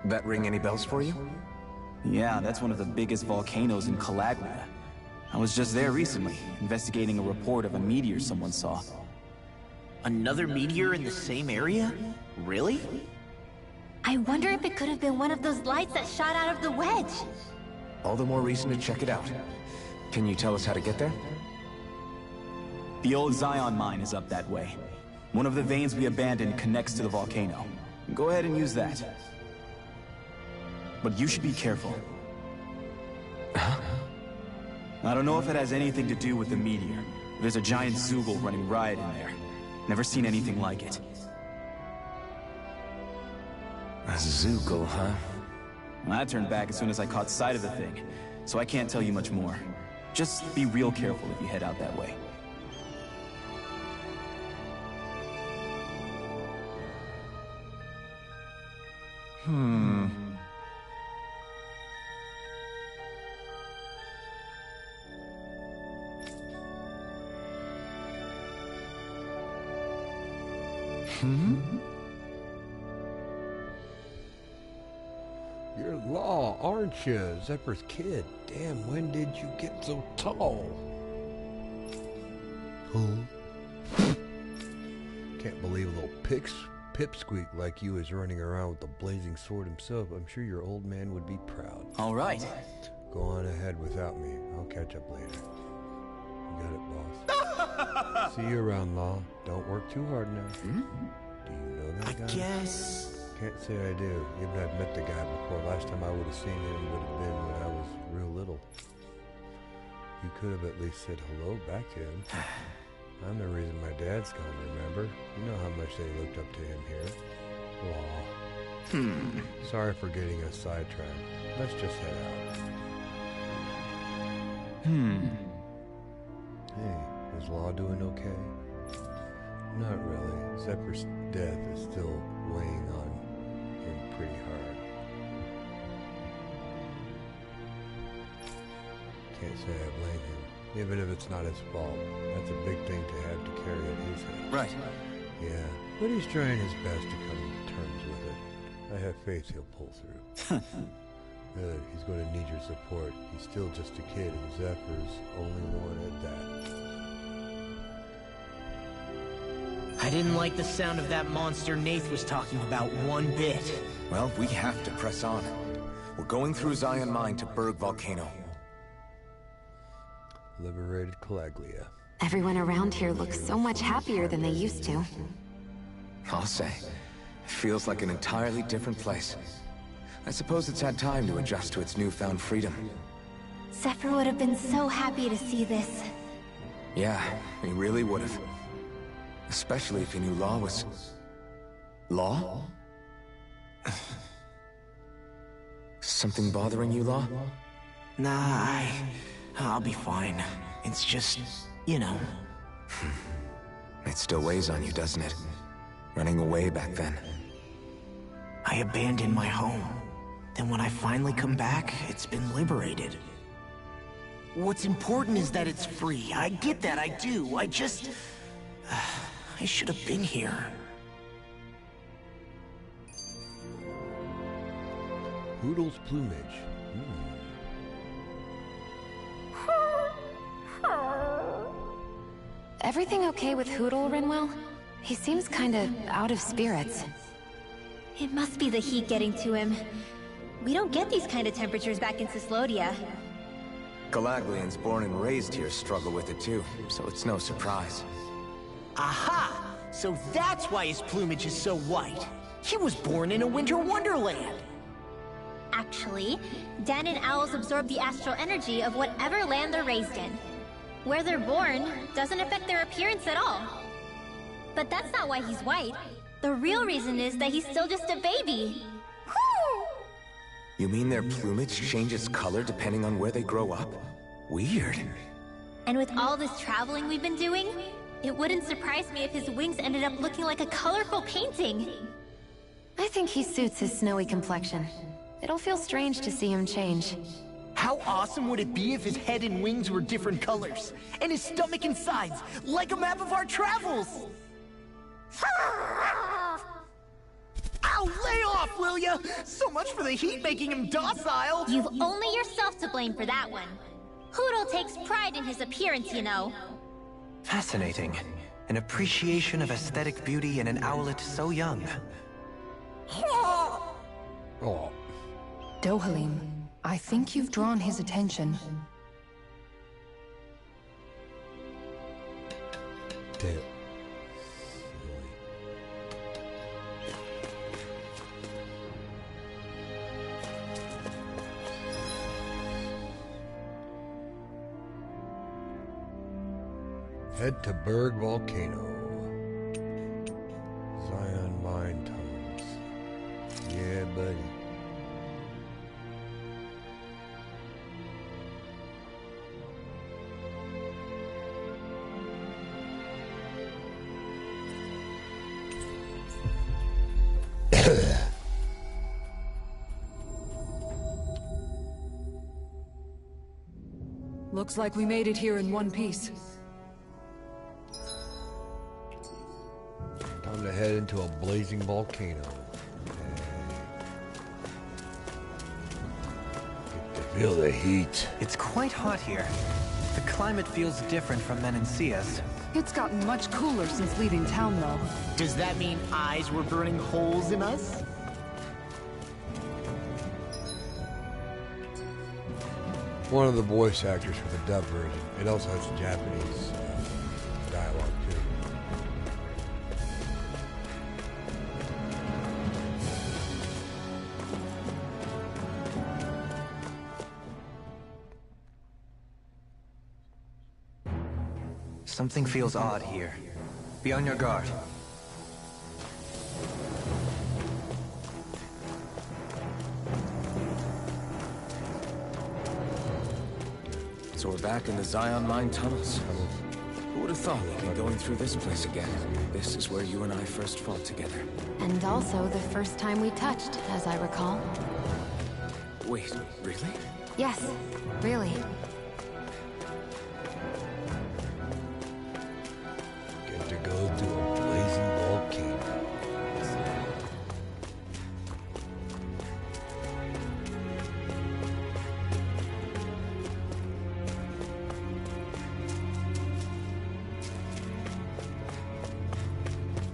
That ring any bells for you? Yeah, that's one of the biggest volcanoes in Calaglia. I was just there recently, investigating a report of a meteor someone saw. Another meteor in the same area? Really? I wonder if it could have been one of those lights that shot out of the wedge. All the more reason to check it out. Can you tell us how to get there? The old Zion mine is up that way. One of the veins we abandoned connects to the volcano. Go ahead and use that. But you should be careful. Huh? I don't know if it has anything to do with the meteor. There's a giant Zoogle running riot in there. Never seen anything like it. A Zoogle, huh? I turned back as soon as I caught sight of the thing, so I can't tell you much more. Just be real careful if you head out that way. You're Law, aren't you? Zephyr's kid. Damn, when did you get so tall? Huh? Can't believe a little pipsqueak like you is running around with the blazing sword himself. I'm sure your old man would be proud. All right. Go on ahead without me. I'll catch up later. You got it, boss. See you around, Law. Don't work too hard now. Do you know that guy? I guess... Can't say I do. Even I've met the guy before. Last time I would have seen him would have been when I was real little. You could have at least said hello back to him. I'm the reason my dad's gone, remember? You know how much they looked up to him here. Law. Sorry for getting us sidetracked. Let's just head out. Hey, is Law doing okay? Not really. Zephyr's death is still weighing on him pretty hard. Can't say I blame him. Even if it's not his fault, that's a big thing to have to carry at his head. Right. Yeah, but he's trying his best to come to terms with it. I have faith he'll pull through. Good, he's going to need your support. He's still just a kid, and Zephyr's only one at that. I didn't like the sound of that monster Nath was talking about one bit. Well, we have to press on. We're going through Zion Mine to Berg Volcano. Liberated Calaglia. Everyone around here looks so much happier than they used to. I'll say. It feels like an entirely different place. I suppose it's had time to adjust to its newfound freedom. Zephyr would have been so happy to see this. Yeah, he really would have. Especially if he knew Law was... Law? Something bothering you, Law? Nah, I'll be fine. It's just, you know. It still weighs on you, doesn't it? Running away back then. I abandoned my home. Then when I finally come back, it's been liberated. What's important is that it's free. I get that, I do. I just... I should have been here. Hoodle's plumage. Everything okay with Hootle, Rinwell? He seems kinda out of spirits. It must be the heat getting to him. We don't get these kind of temperatures back in Cyslodia. Calaglians born and raised here struggle with it too, so it's no surprise. Aha! So that's why his plumage is so white. He was born in a winter wonderland. Actually, Dan and owls absorb the astral energy of whatever land they're raised in. Where they're born doesn't affect their appearance at all. But that's not why he's white. The real reason is that he's still just a baby. You mean their plumage changes color depending on where they grow up? Weird. And with all this traveling we've been doing, it wouldn't surprise me if his wings ended up looking like a colorful painting. I think he suits his snowy complexion. It'll feel strange to see him change. How awesome would it be if his head and wings were different colors? And his stomach and sides, like a map of our travels! Ow, lay off, will ya? So much for the heat making him docile! You've only yourself to blame for that one. Hootle takes pride in his appearance, you know. Fascinating. An appreciation of aesthetic beauty in an owlet so young. Oh. Dohalim, I think you've drawn his attention. Damn. Head to Berg Volcano. Zion Mine Tunnels. Yeah, buddy. Looks like we made it here in one piece. Time to head into a blazing volcano. Get to feel the heat. It's quite hot here. The climate feels different from Menancia's. It's gotten much cooler since leaving town, though. Does that mean eyes were burning holes in us? One of the voice actors for the dub version. It also has Japanese dialogue too. Something feels odd here. Be on your guard. So we're back in the Zion Mine tunnels. Who would have thought we'd be going through this place again? This is where you and I first fought together. And also the first time we touched, as I recall. Wait, really? Yes, really. Get to go through a blazing volcano.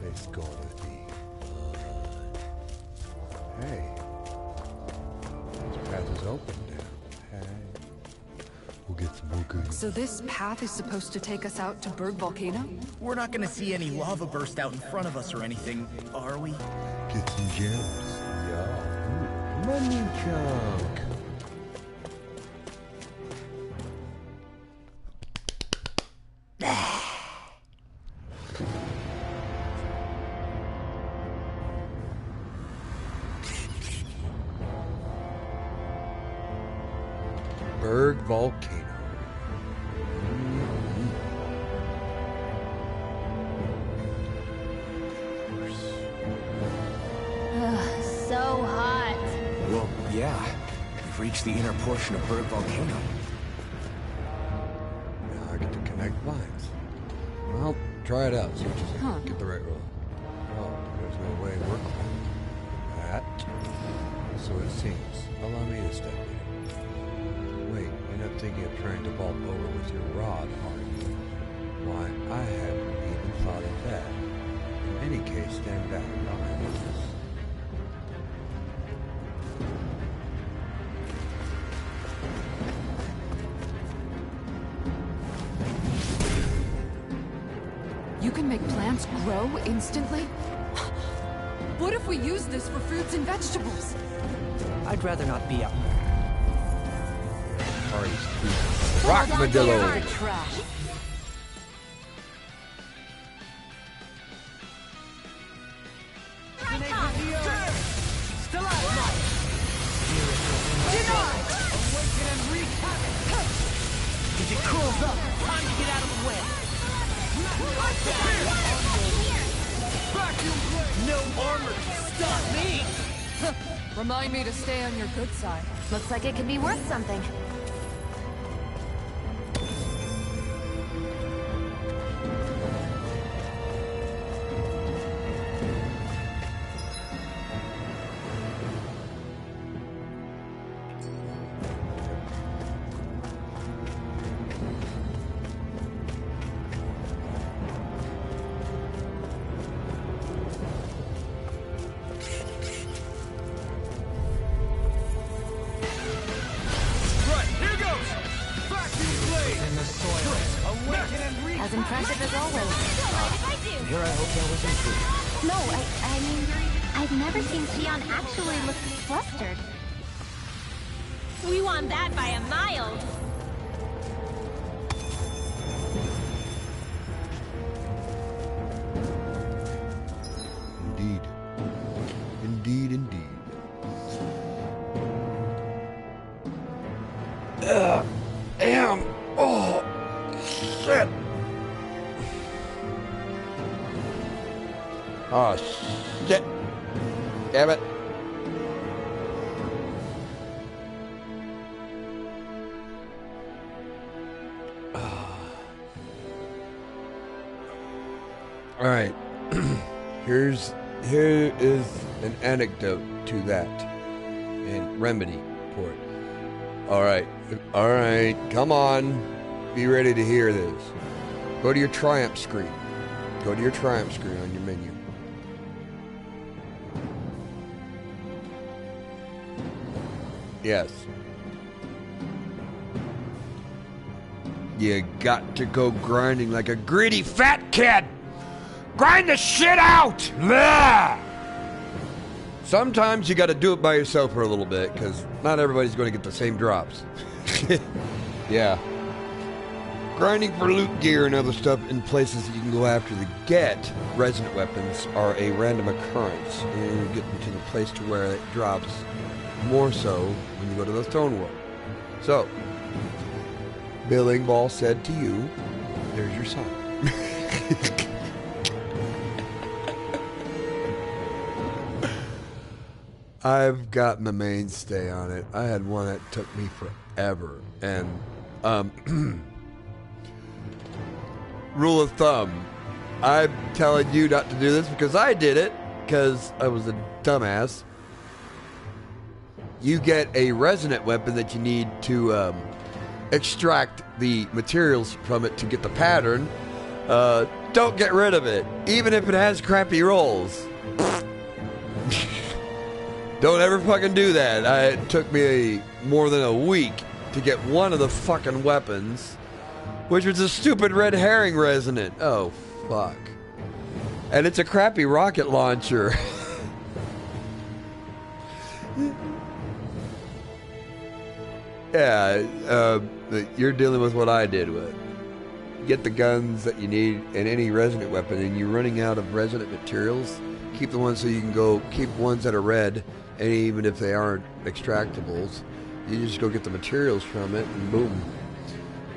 It's gonna be fun. Hey. This path is open now. Hey. We'll get some more good. So this path is supposed to take us out to Berg Volcano? We're not gonna see any lava burst out in front of us or anything, are we? Get some gems. Yeah. Ooh, money chunk. Berg Volcano. Ugh, so hot. Well, yeah. We've reached the inner portion of Berg Volcano. Now I get to connect lines. Well, try it out. See what you say. Get the right roll. Oh, there's no way we're climbing that. So it seems. Allow me to step in. Wait, you're not thinking of trying to vault over with your rod, are you? Why, I hadn't even thought of that. In any case, stand back behind us. You can make plans plants grow instantly? What if we use this for fruits and vegetables? I'd rather not be up. Rockmadillo. Trash. If it curls up, time to get out of the way. No armor can stop me! Remind me to stay on your good side. Looks like it could be worth something. As impressive as always. Here I hope that wasn't true. No, I mean, I've never seen Xion actually look flustered. We won that by a mile. Indeed. Indeed, indeed. Damn. Oh, shit. Oh, shit. Damn it. All right. Here is an anecdote to that and remedy for it. All right, come on, be ready to hear this. Go to your Triumph screen. Go to your Triumph screen on your menu. Yes. You got to go grinding like a greedy fat kid. Grind the shit out! Blah! Sometimes you got to do it by yourself for a little bit, because not everybody's going to get the same drops. Yeah. Grinding for loot gear and other stuff in places that you can go after to get resonant weapons are a random occurrence, and you get into the place to where it drops more so when you go to the Stone World. So, Billing Ball said to you, there's your sign. I've got my mainstay on it. I had one that took me forever. And, rule of thumb, I'm telling you not to do this because I did it, because I was a dumbass. You get a resonant weapon that you need to extract the materials from it to get the pattern. Don't get rid of it, even if it has crappy rolls. Don't ever fucking do that. It took me more than a week to get one of the fucking weapons, which was a stupid red herring resonant. Oh, fuck. And it's a crappy rocket launcher. Yeah, you're dealing with what I did with. Get the guns that you need and any resonant weapon, and you're running out of resonant materials, keep the ones so you can go, keep ones that are red, and even if they aren't extractables, you just go get the materials from it, and boom.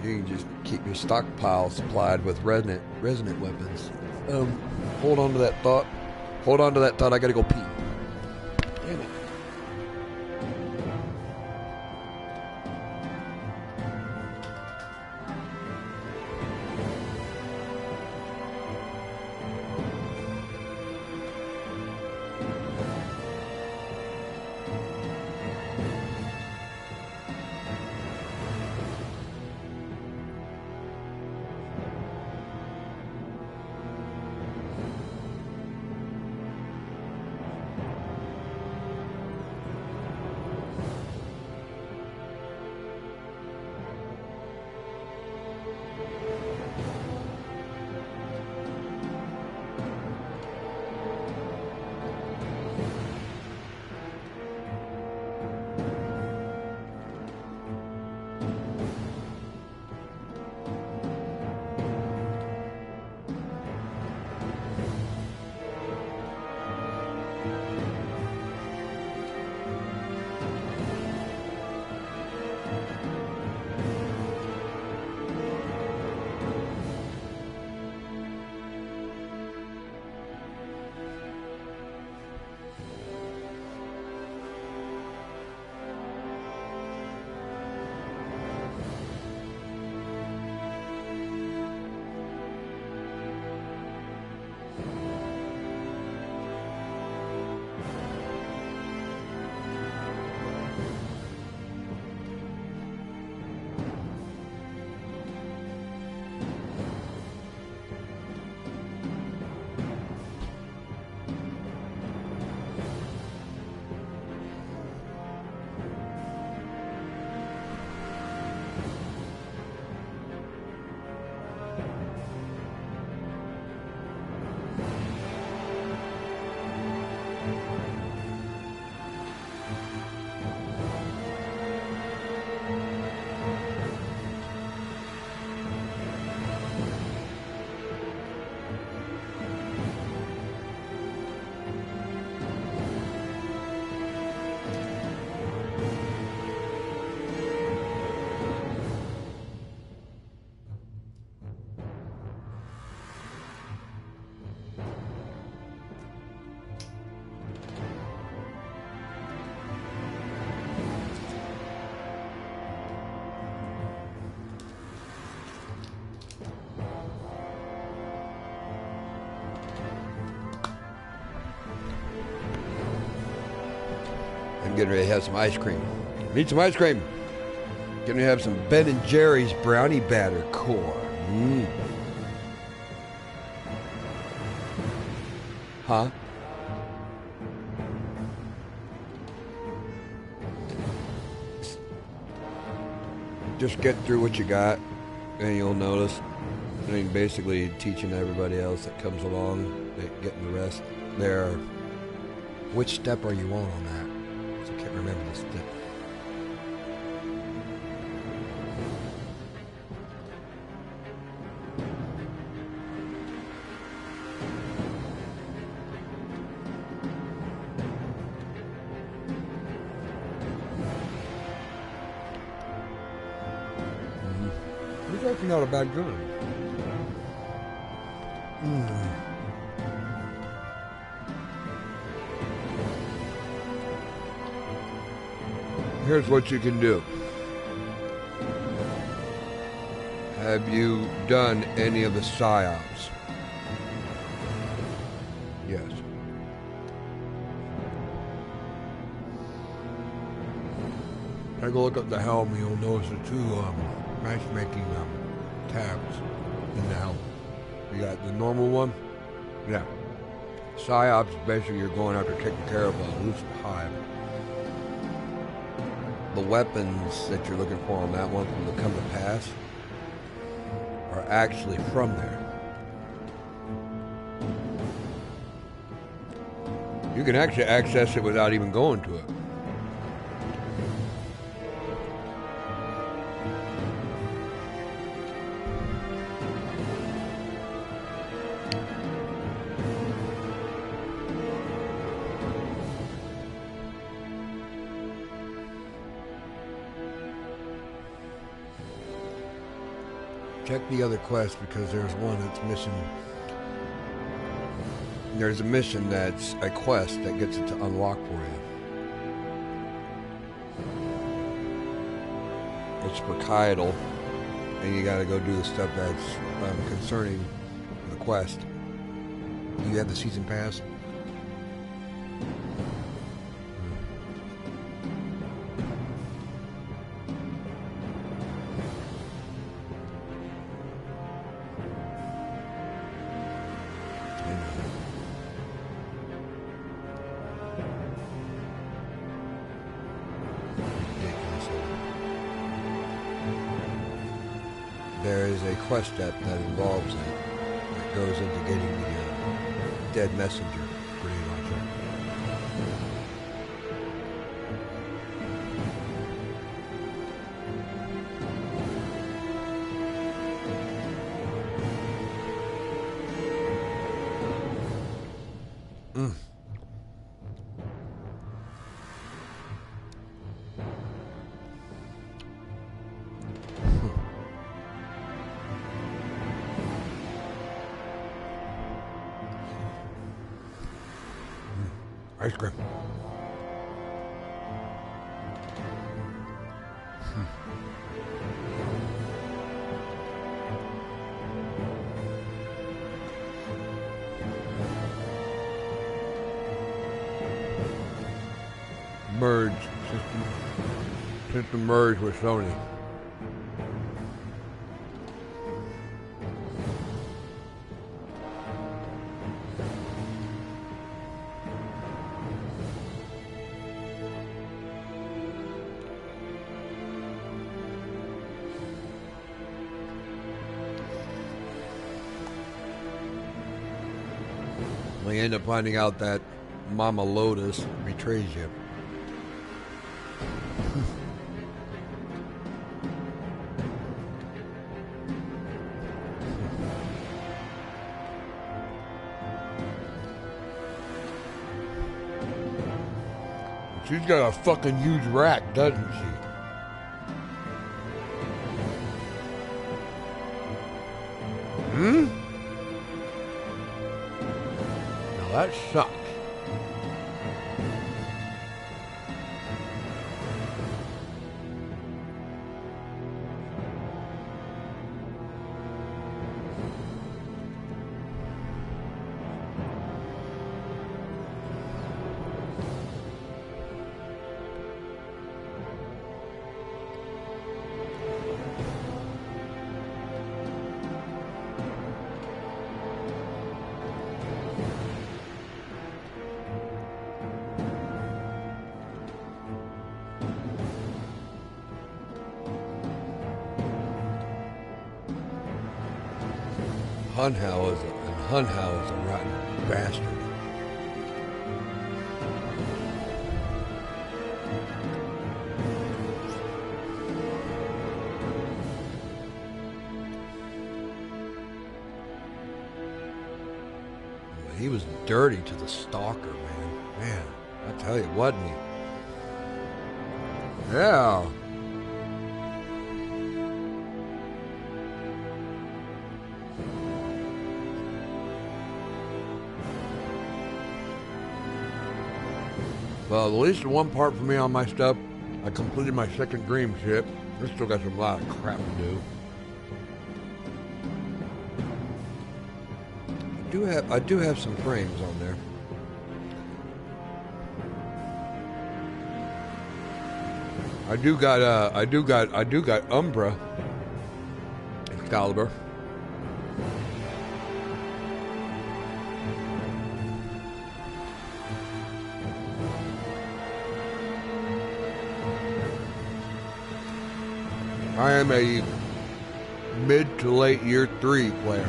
You can just keep your stockpile supplied with resonant weapons. Hold on to that thought. Hold on to that thought, I gotta go pee. Damn it. I'm getting ready to have some ice cream. Need some ice cream. Getting ready to have some Ben & Jerry's brownie batter core. Huh? Just get through what you got, and you'll notice. I mean, basically teaching everybody else that comes along, getting the rest there. Which step are you on that? So I can't remember the step. It's actually not a bad gun. Here's what you can do. Have you done any of the PSYOPs? Yes. Take a look at the helm. You'll notice the two matchmaking tabs in the helm. You got the normal one. Yeah. PSYOPs, basically you're going after taking care of a loose hive. The weapons that you're looking for on that one from the Come to Pass are actually from there. You can actually access it without even going to it. Check the other quest because there's one that's missing. There's a mission that's a quest that gets it to unlock for you. It's for Kydal, and you gotta go do the stuff that's concerning the quest. You have the season pass? There is a quest step that involves it, that goes into getting the dead messenger grenade launcher. Ice cream. Merge. System merge with Sony. We end up finding out that Mama Lotus betrays you. She's got a fucking huge rack, doesn't she? Now that sucks. Hunhao is a rotten bastard. He was dirty to the stalker, man. Man, I tell you, wasn't he? Yeah. Well, at least one part for me on my stuff, I completed my second dream ship. I still got some lot of crap to do. I do have some frames on there. I do got Umbra Excalibur. I am a mid to late year 3 player.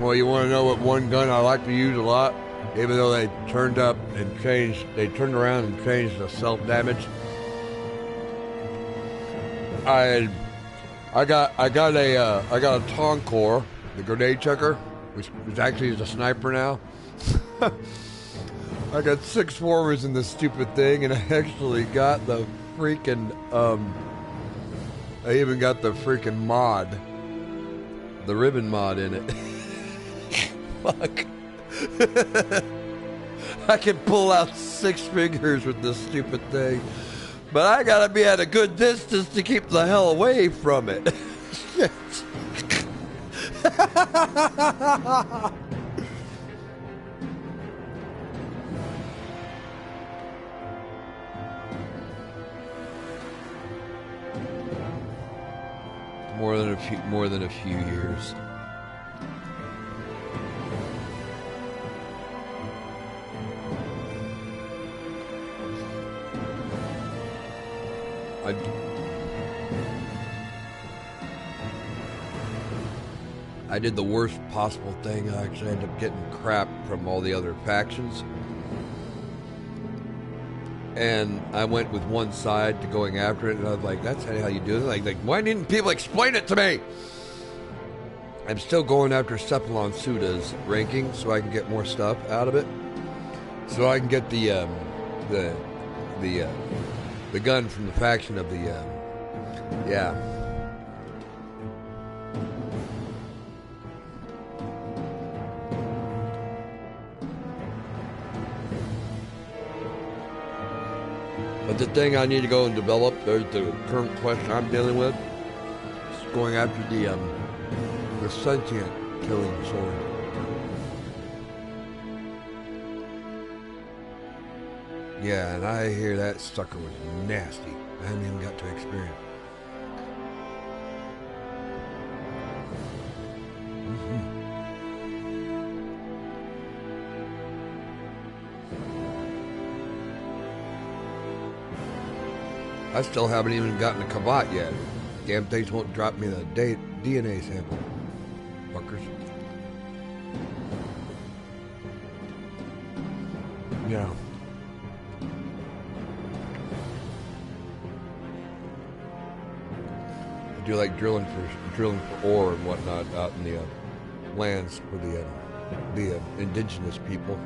Well, you want to know what one gun I like to use a lot? Even though they turned up and changed, they turned around and changed the self-damage. I got a Tonkor, the grenade chucker, which actually is a sniper now. I got 6 formers in this stupid thing, and I actually got the freaking I even got the freaking mod, the ribbon mod in it. Fuck. I can pull out 6 fingers with this stupid thing, but I gotta be at a good distance to keep the hell away from it. More than a few years. I did the worst possible thing. I actually ended up getting crap from all the other factions. And I went with one side to going after it, and I was like, that's how you do it? Like, why didn't people explain it to me? I'm still going after Cephalon Suda's ranking so I can get more stuff out of it. So I can get the gun from the faction of the, yeah. But the thing I need to go and develop, there's the current question I'm dealing with, is going after the sentient killing sword. Yeah, and I hear that sucker was nasty. I haven't even got to experience. I still haven't even gotten a Kavat yet. Damn things won't drop me the DNA sample. Fuckers. Yeah. I do like drilling for ore and whatnot out in the lands for the indigenous people.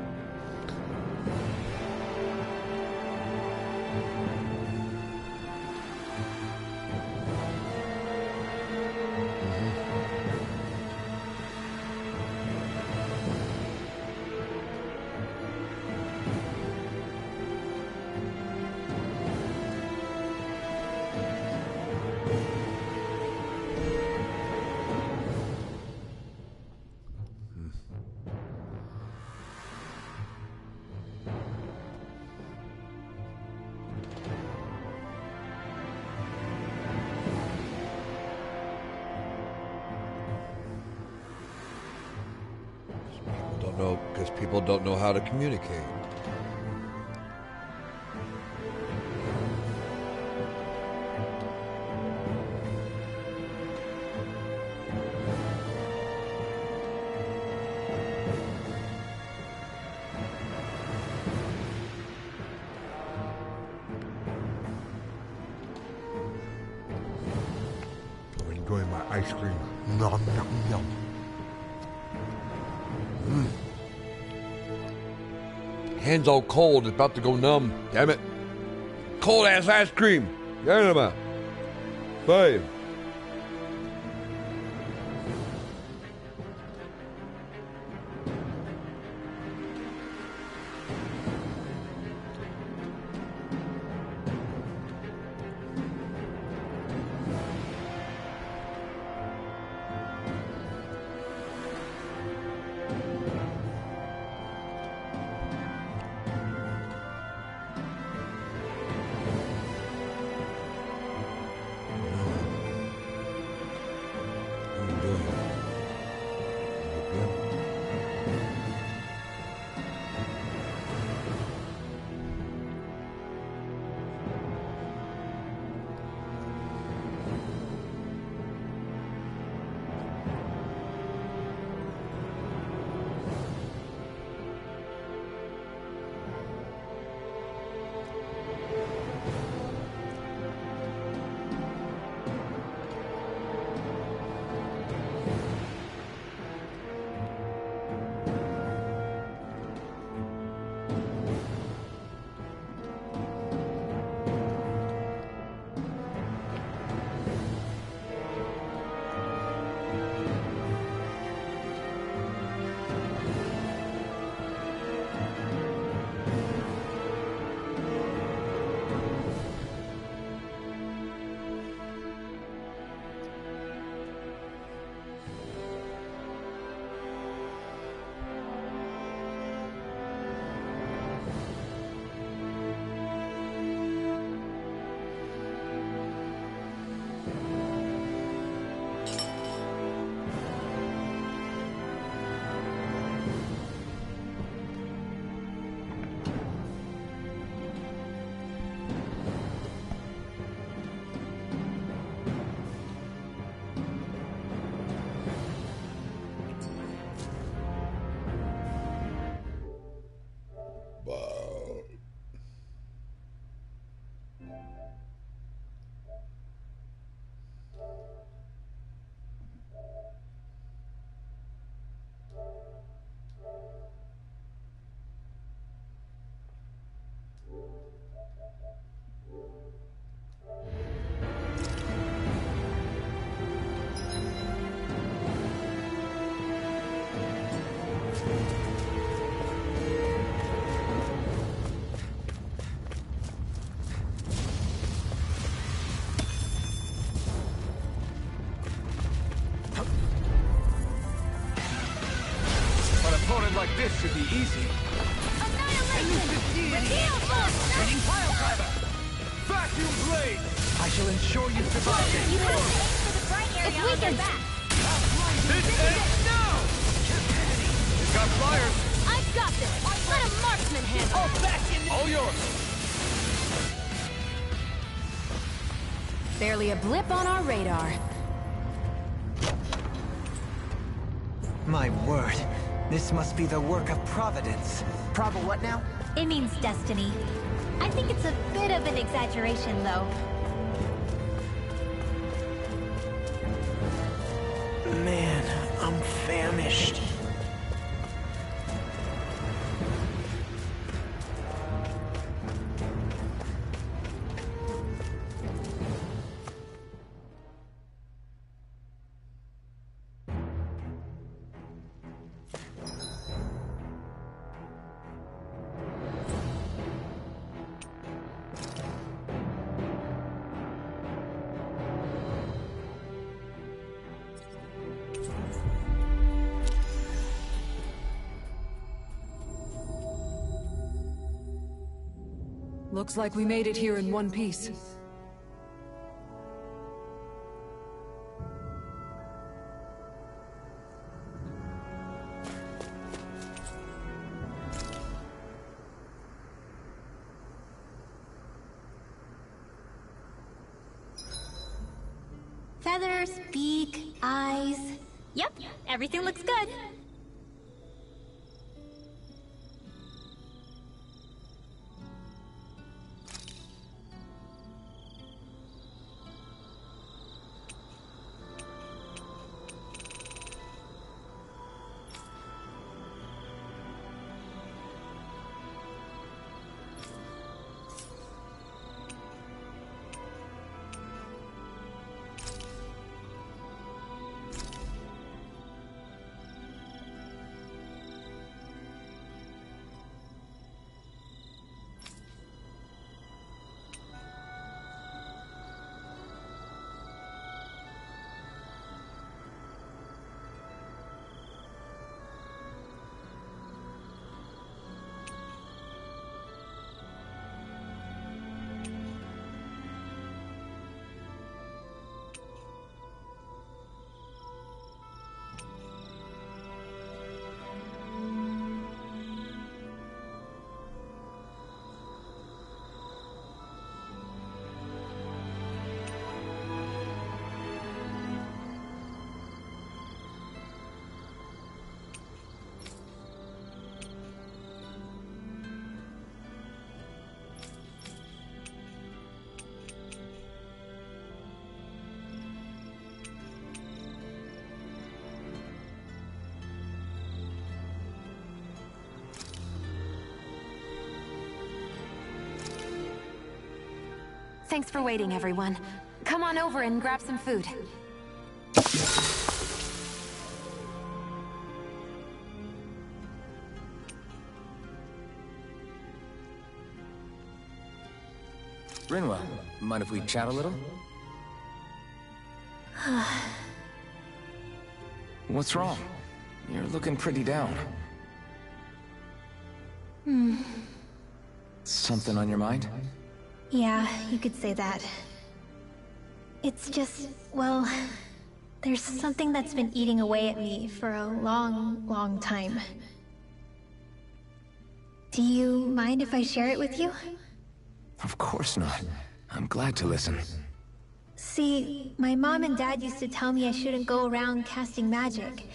know, because people don't know how to communicate. I'm enjoying my ice cream. Nom, nom, nom. Hands all cold, it's about to go numb. Damn it. Cold ass ice cream. Damn it. Babe. Like this should be easy. Annihilation! Reveal force! Training pile driver! Vacuum blade! I shall ensure you survive it. You have to aim for the bright area on their back. This ends now! You've got flyers. I've got this. Let a marksman handle. All back in. All yours. Barely a blip on our radar. My word. This must be the work of Providence. What now? It means destiny. I think it's a bit of an exaggeration, though. Man, I'm famished. Looks like we made it here in one piece. Feathers, beak, eyes. Yep, everything looks good. Thanks for waiting, everyone. Come on over and grab some food. Rinwell, mind if we chat a little? What's wrong? You're looking pretty down. Something on your mind? Yeah, you could say that. It's just, well, there's something that's been eating away at me for a long time. Do you mind if I share it with you? Of course not. I'm glad to listen. See, my mom and dad used to tell me I shouldn't go around casting magic.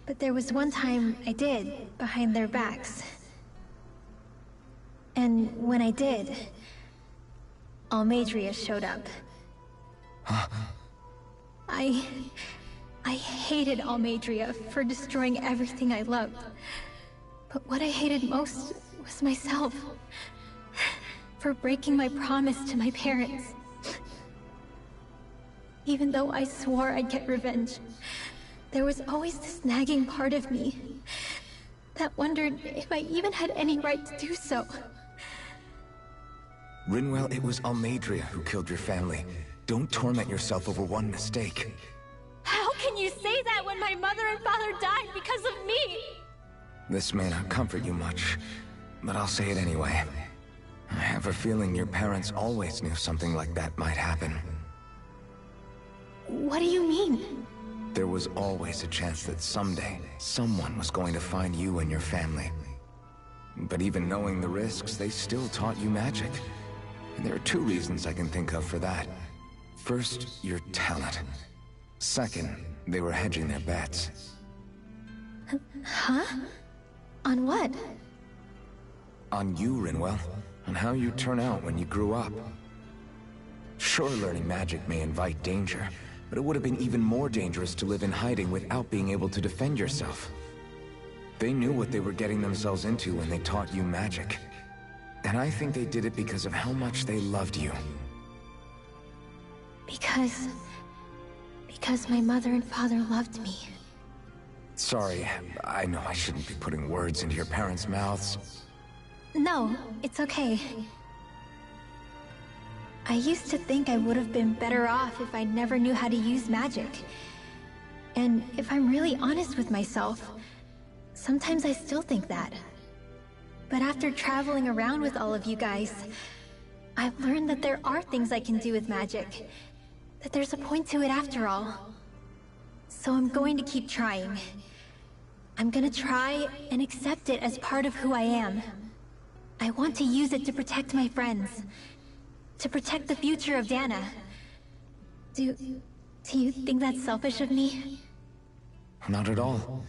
But there was one time I did, behind their backs. And when I did, Almeidrea showed up. Huh? I hated Almeidrea for destroying everything I loved. But what I hated most was myself. For breaking my promise to my parents. Even though I swore I'd get revenge, there was always this nagging part of me that wondered if I even had any right to do so. Rinwell, it was Almeidrea who killed your family. Don't torment yourself over one mistake. How can you say that when my mother and father died because of me? This may not comfort you much, but I'll say it anyway. I have a feeling your parents always knew something like that might happen. What do you mean? There was always a chance that someday, someone was going to find you and your family. But even knowing the risks, they still taught you magic. And there are two reasons I can think of for that. First, your talent. Second, they were hedging their bets. Huh? On what? On you, Rinwell. On how you turn out when you grew up. Sure, learning magic may invite danger, but it would have been even more dangerous to live in hiding without being able to defend yourself. They knew what they were getting themselves into when they taught you magic. And I think they did it because of how much they loved you. Because my mother and father loved me. Sorry, I know I shouldn't be putting words into your parents' mouths. No, it's okay. I used to think I would have been better off if I never knew how to use magic. And if I'm really honest with myself, sometimes I still think that. But after traveling around with all of you guys, I've learned that there are things I can do with magic. That there's a point to it after all. So I'm going to keep trying. I'm gonna try and accept it as part of who I am. I want to use it to protect my friends. To protect the future of Dana. Do Do you think that's selfish of me? Not at all.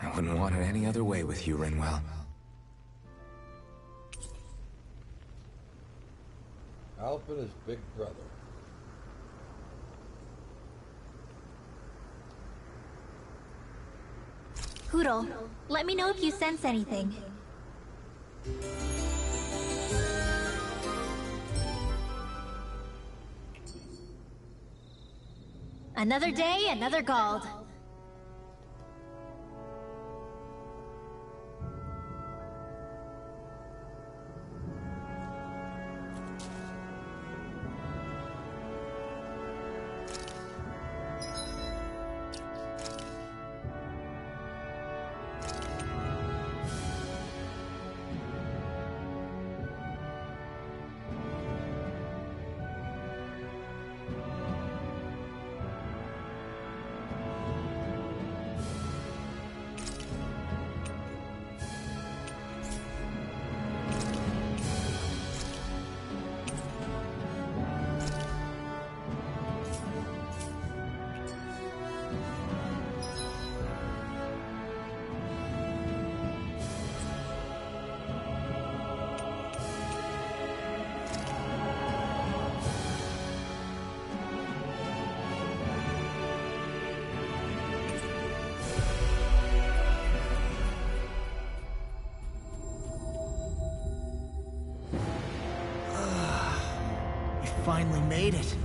I wouldn't want it any other way with you, Rinwell. Alpha is big brother. Hootle, let me know if you sense anything. Another day, another Gald. Finally made it.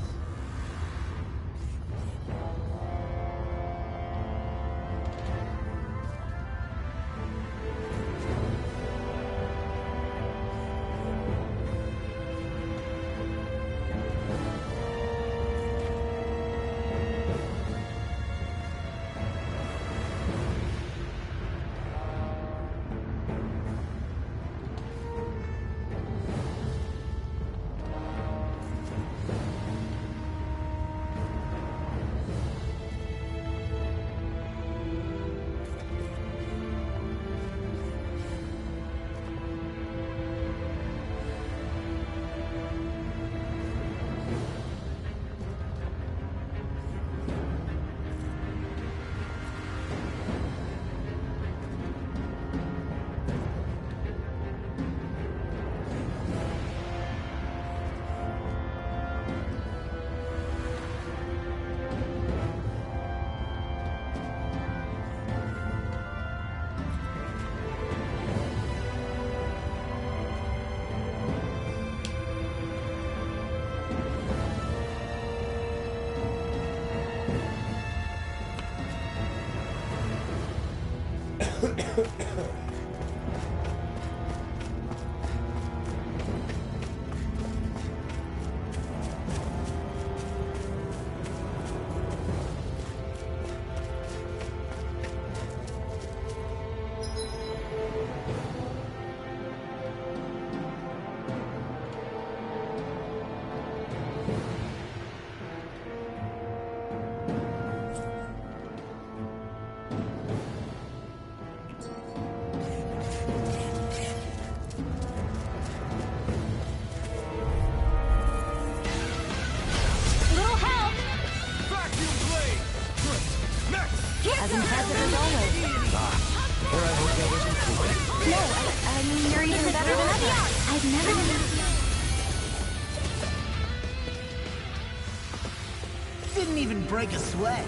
As impressive as always. Here I hope that was improvement. No, I mean, you're even better than ever. I've never... Didn't even break a sweat.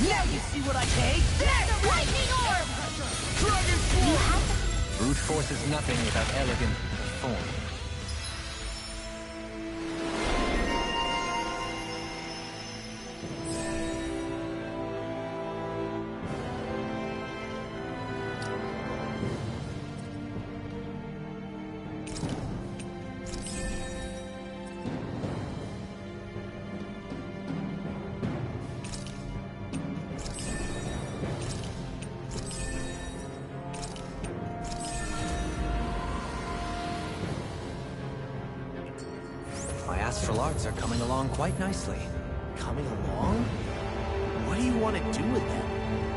Now you see what I take? There's a lightning orb! Dragon Force! Brute force is nothing without elegant form. martial arts are coming along quite nicely. Coming along? What do you want to do with them?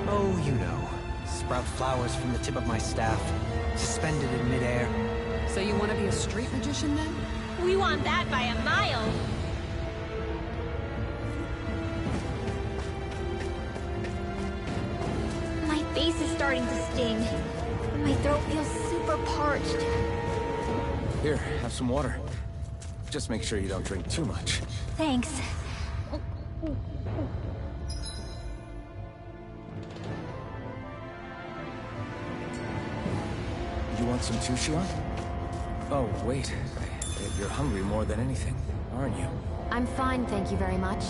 Oh, you know. Sprout flowers from the tip of my staff, suspended in midair. So you want to be a street magician then? We want that by a mile. My face is starting to sting. My throat feels super parched. Here, have some water. Just make sure you don't drink too much. Thanks. You want some too, Shion? Oh, wait. You're hungry more than anything, aren't you? I'm fine, thank you very much.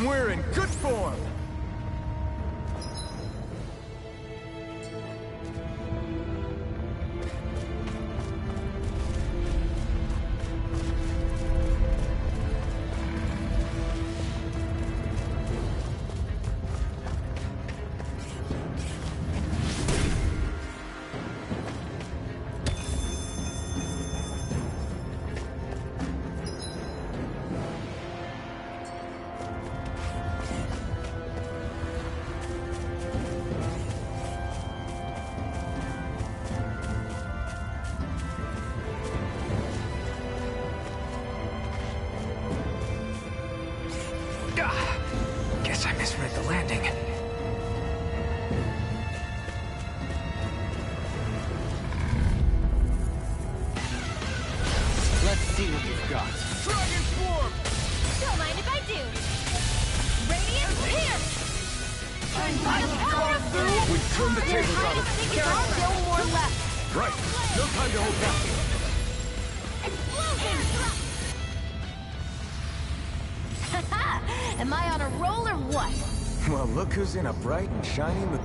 We're in good form! Guess I misread the landing. Let's see what you've got. Dragon Swarm! Don't mind if I do. Radiant here! We turned the tables on them. There are still more left. Right. No time to hold back. Explosion! Am I on a roll or what? Well, look who's in a bright and shiny mood.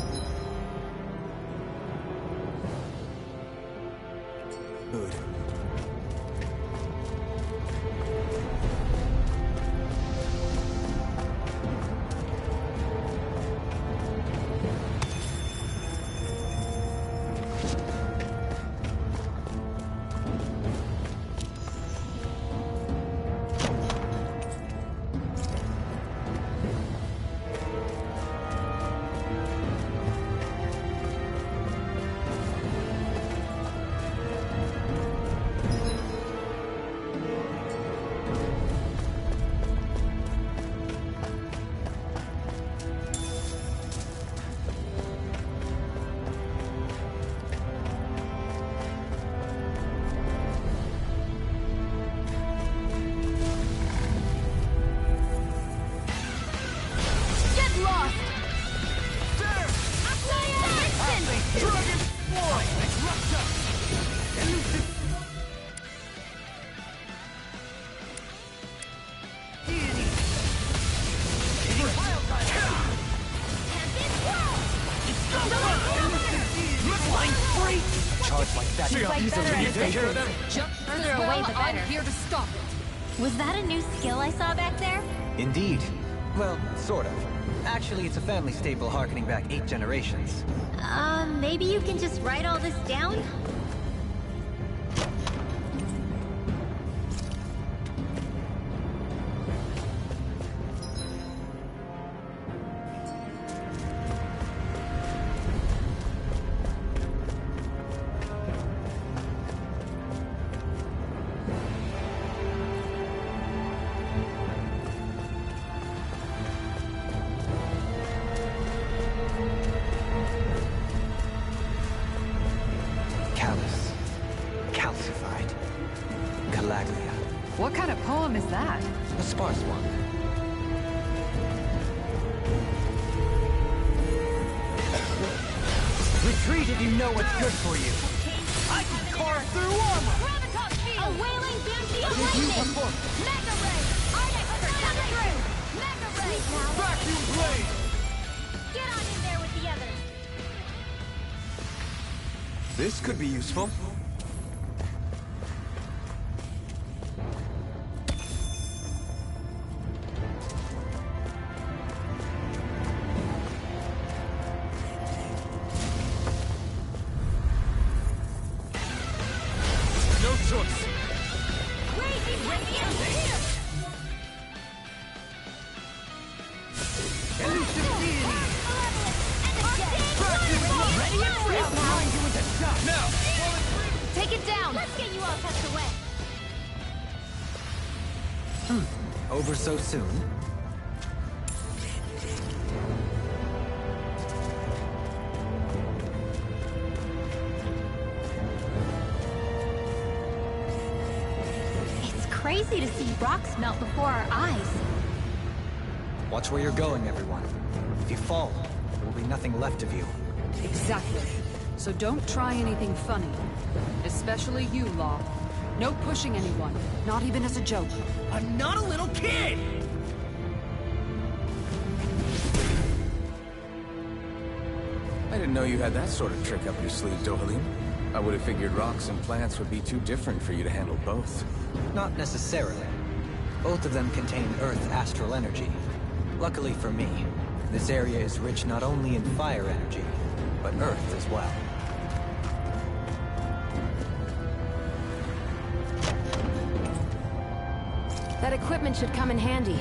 Charge like that. Can you take care of them? Jump Further away, the better. I'm here to stop it. Was that a new skill I saw back there? Indeed. Well, sort of. Actually, it's a family staple harkening back 8 generations. Maybe you can just write all this down? Callous. Calcified. Calaglia. What kind of poem is that? A sparse one. Retreat if you know what's good for you. I can carve through armor! Graviton field! A wailing bounty of lightning! Mega ray! Arctic come through! Mega ray! Vacuum blade! Get on in there with the others! This could be useful. No choice. Raging Radiant here! Now! Take it down! Let's get you all tucked away! Over so soon? It's crazy to see rocks melt before our eyes. Watch where you're going, everyone. If you fall, there will be nothing left of you. Exactly. So don't try anything funny. Especially you, Law. No pushing anyone, not even as a joke. I'm not a little kid! I didn't know you had that sort of trick up your sleeve, Dohalim. I would have figured rocks and plants would be too different for you to handle both. Not necessarily. Both of them contain Earth astral energy. Luckily for me, this area is rich not only in fire energy, but Earth as well. That equipment should come in handy.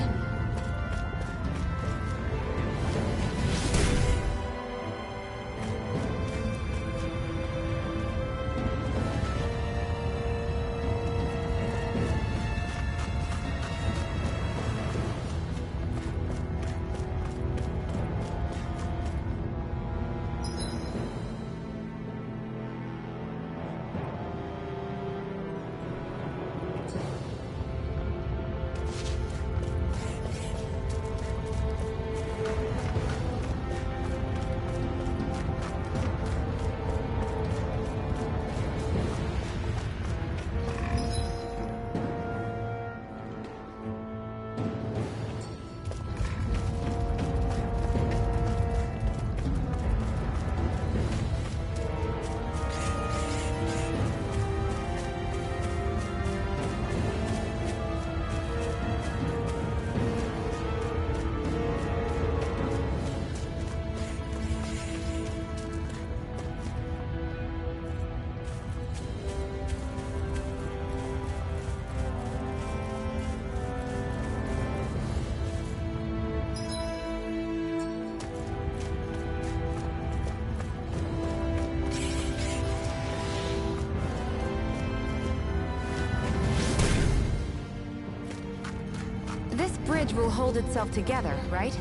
This bridge will hold itself together, right?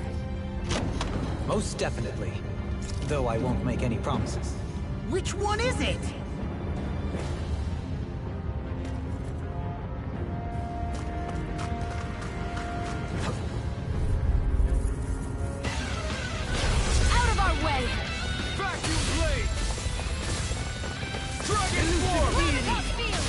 Most definitely. Though I won't make any promises. Which one is it? Out of our way! Vacuum blade! Dragon form! Graviton field!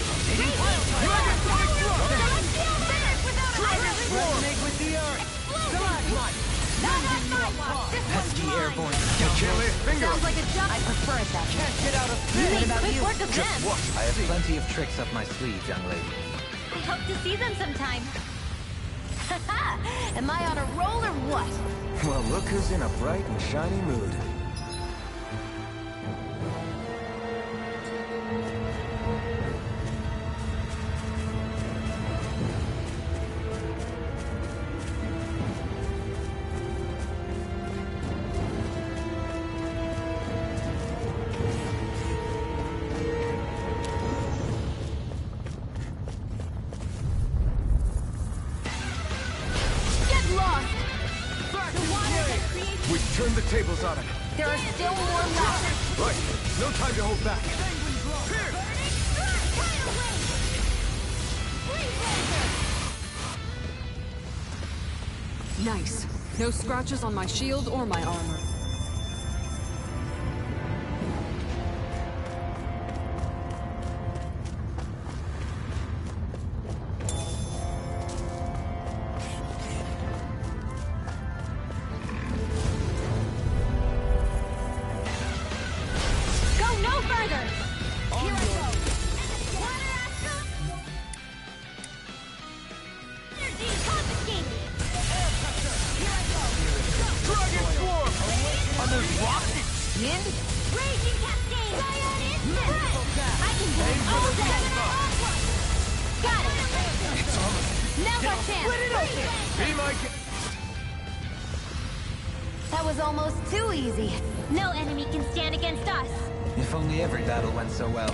Dragon flight thrust! Celestial finish without a Dragon form! with the Earth! Explosive! Not on my watch! This one's Pesky mine! airborne Can't lay a finger Sounds on like a jump! I prefer it that way. Can't get out of You bed! need quick work of them! I have plenty of tricks up my sleeve, young lady. I hope to see them sometime. Am I on a roll or what? Well, look who's in a bright and shiny mood. Get lost! The water that creates... We've turned the tables on him. There are still more left! Right, no time to hold back. Nice. No scratches on my shield or my armor. Yin? Raging Cascade! Cyan Instant! I can do it all day! Got it! Now's our chance! Split it open! Be my... That was almost too easy. No enemy can stand against us. If only every battle went so well.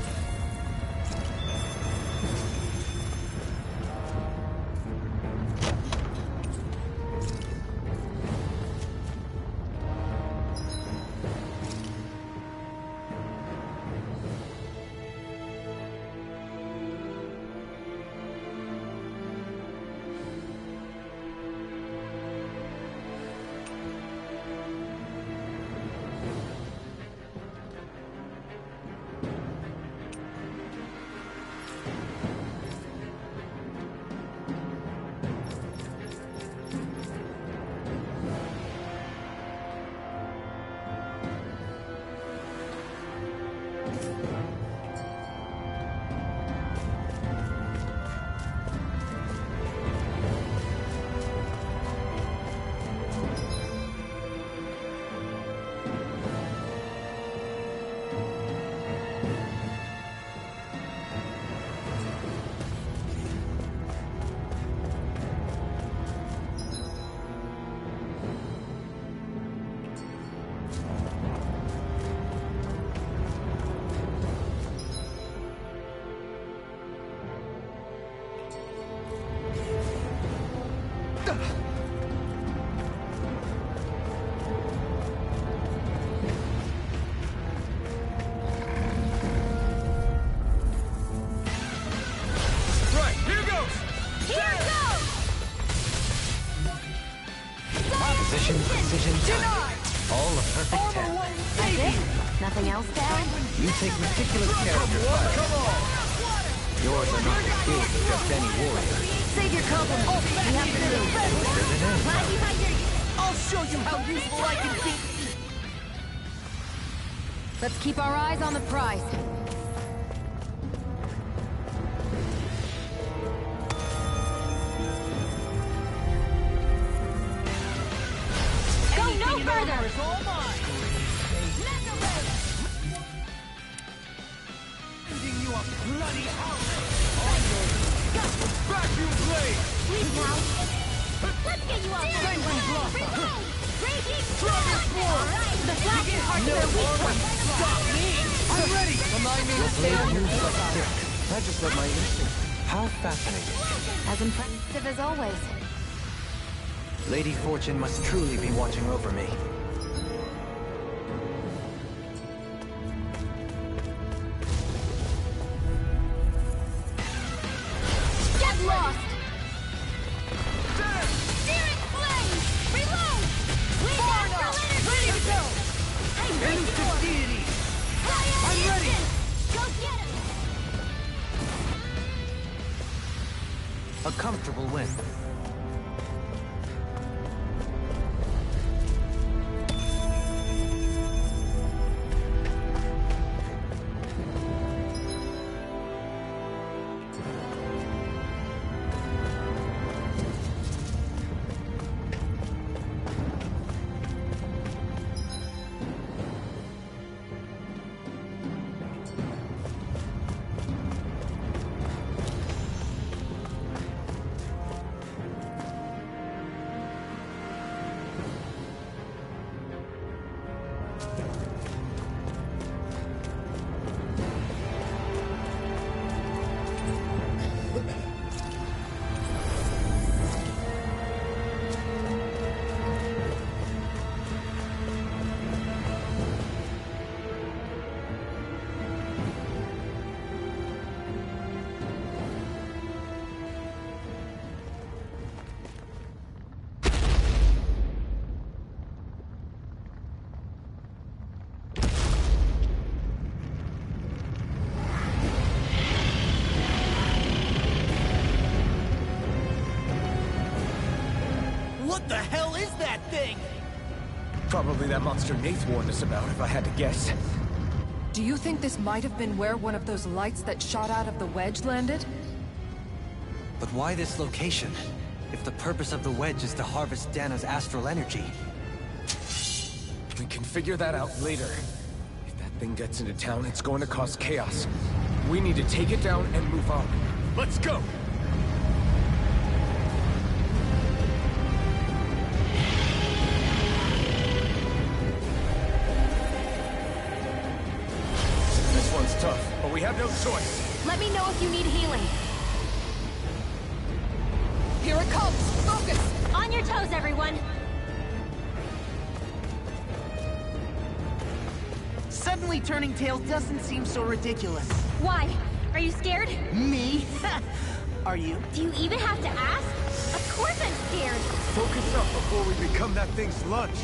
Precision, timing. All a perfect 10. That's it? Nothing else to add? You take meticulous care of your fire. Yours are not the skills of just any warrior. Save your compliments. We have to move. Quicker than any. Right behind your... I'll show you how useful I can be! Let's keep our eyes on the prize. Go no further! Vacuum blade! Please now. Let's get you up! Reload! Raging Dragon Force! The flash is hard to their weak point! Stop me! I'm ready! Remind me to stay on your stick. I just let my instinct. How fascinating. As impressive as always. Lady Fortune must truly be watching over me. Get lost! Searing flames! Reload! We astral energy! Ready to go! I'm ready to deity! I'm ready! Go get him! A comfortable win. What the hell is that thing? Probably that monster Nath warned us about, if I had to guess. Do you think this might have been where one of those lights that shot out of the wedge landed? But why this location? If the purpose of the wedge is to harvest Dana's astral energy. We can figure that out later. If that thing gets into town, it's going to cause chaos. We need to take it down and move on. Let's go! This one's tough, but we have no choice. Let me know if you need healing. Here it comes! Focus! On your toes, everyone! Suddenly turning tails doesn't seem so ridiculous. Why? Are you scared? Me? Are you? Do you even have to ask? Of course I'm scared! Focus up before we become that thing's lunch.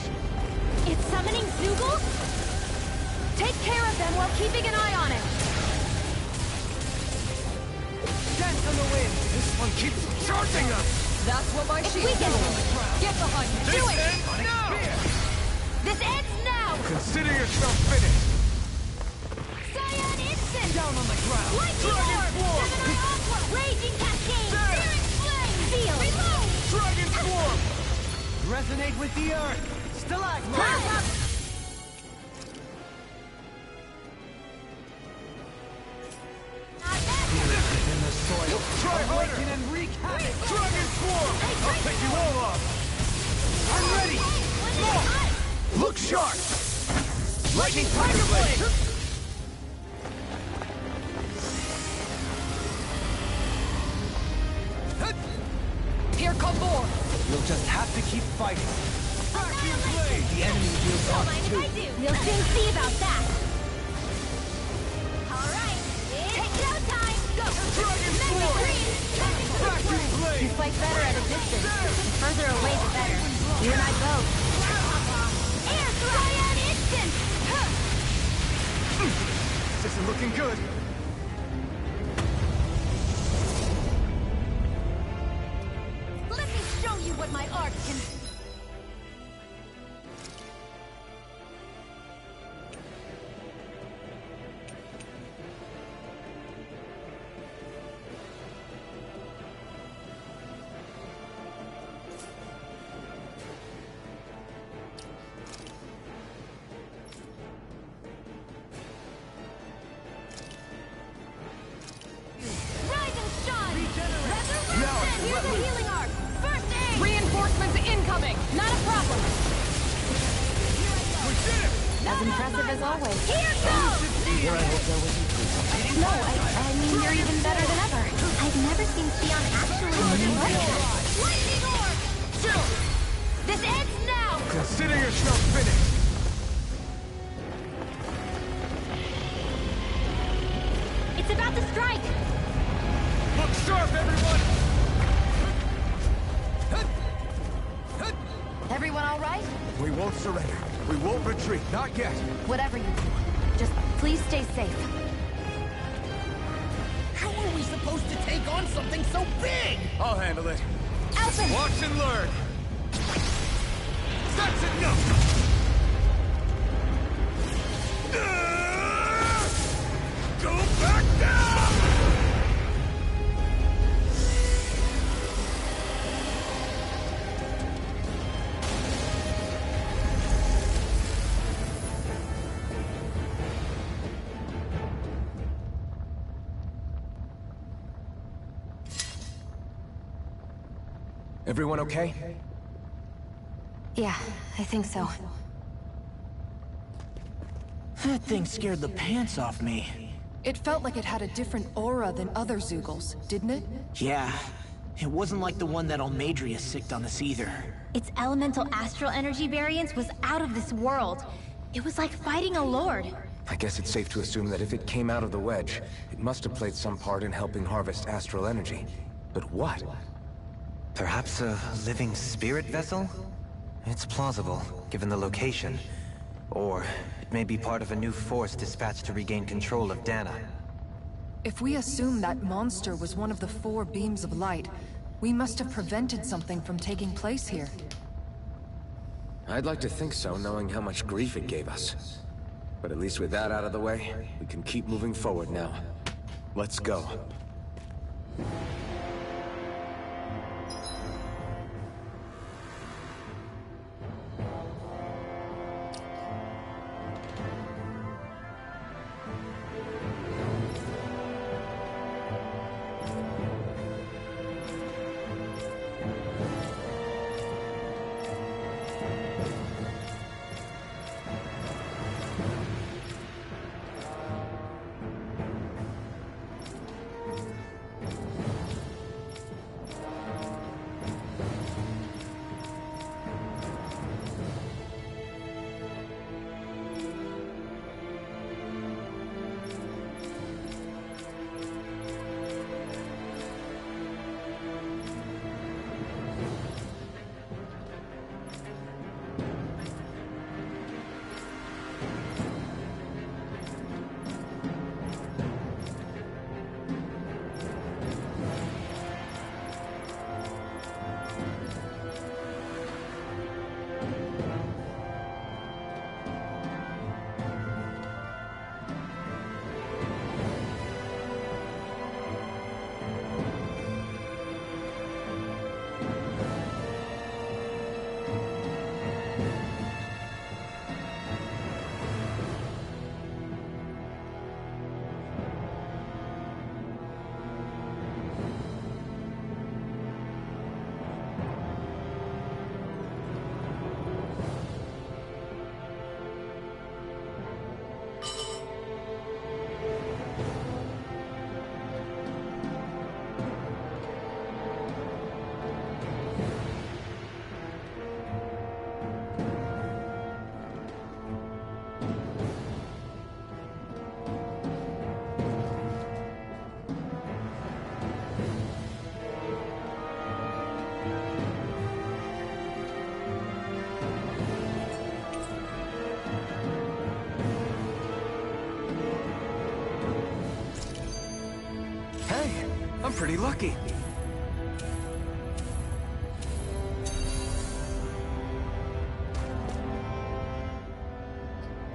It's summoning Zeugles? Take care of them while keeping an eye on it. Dance in the wind! This one keeps charging us! That's what my shield weakened. does! Get behind me! Do it! Ends now! This ends now! Consider yourself finished! Cyan Instant! Down on the ground! Lightning Dragon Orb! Swarm! Gemini Aqua! Raging Cascade! Searing Flame! Field! Reload! Dragon Swarm! Resonate with the earth! Stalagmite! In the soil. Try harder! Awaken and wreak havoc! Dragon Swarm! I'll take you all off! I'm ready! Look sharp! Lightning Tiger Blade! Here come more! You'll just have to keep fighting. Vacuum Blade! The enemy deals Don't us mind if too. I do. We'll soon see about that. All right, it's showtime. Go. Dragon Mega Swarm! Green. Vacuum You Blade! fight better at a distance. The further away, the better. You and I both. Air Cyan Instant. This isn't looking good. Let me show you what my art can... Rise and shine! Resurrection! Here's a healing arc! First aid! Reinforcements incoming! Not a problem! We did it! As impressive as always. Here goes. No, I mean, you're even better than ever. I've never seen Theon actually look like this. Lightning orb! This ends now. Consider yourself finished! It's about to strike. Look sharp, everyone! Everyone all right? We won't surrender. We won't retreat. Not yet. Whatever you do, just please stay safe. How are we supposed to take on something so big? I'll handle it. Alphen! Watch and learn. That's enough! Go back down! Everyone okay? Yeah, I think so. That thing scared the pants off me. It felt like it had a different aura than other Zeugles, didn't it? Yeah, it wasn't like the one that Almadria sicked on us either. Its elemental astral energy variance was out of this world. It was like fighting a lord. I guess it's safe to assume that if it came out of the wedge, it must have played some part in helping harvest astral energy. But what? Perhaps a living spirit vessel? It's plausible, given the location. Or it may be part of a new force dispatched to regain control of Dana. If we assume that monster was one of the 4 beams of light, we must have prevented something from taking place here. I'd like to think so, knowing how much grief it gave us. But at least with that out of the way, we can keep moving forward now. Let's go. pretty lucky.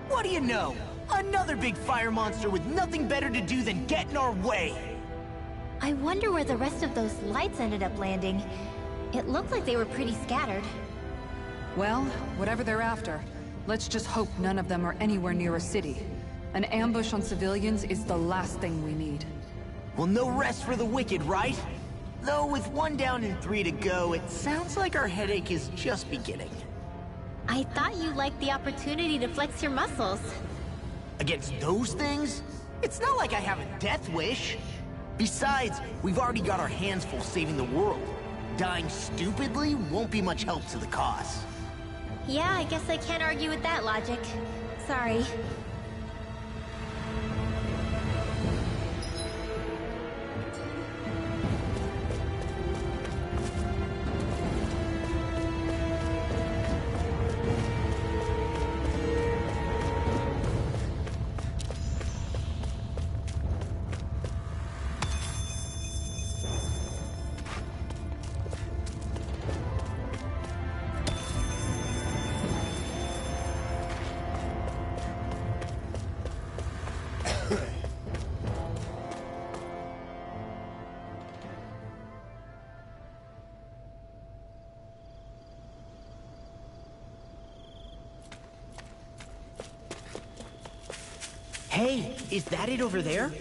What do you know? Another big fire monster with nothing better to do than get in our way! I wonder where the rest of those lights ended up landing. It looked like they were pretty scattered. Well, whatever they're after, let's just hope none of them are anywhere near a city. An ambush on civilians is the last thing we need. Well, no rest for the wicked, right? Though with 1 down and 3 to go, it sounds like our headache is just beginning. I thought you liked the opportunity to flex your muscles. Against those things? It's not like I have a death wish. Besides, we've already got our hands full saving the world. Dying stupidly won't be much help to the cause. Yeah, I guess I can't argue with that logic. Sorry. Hey, is that it over there?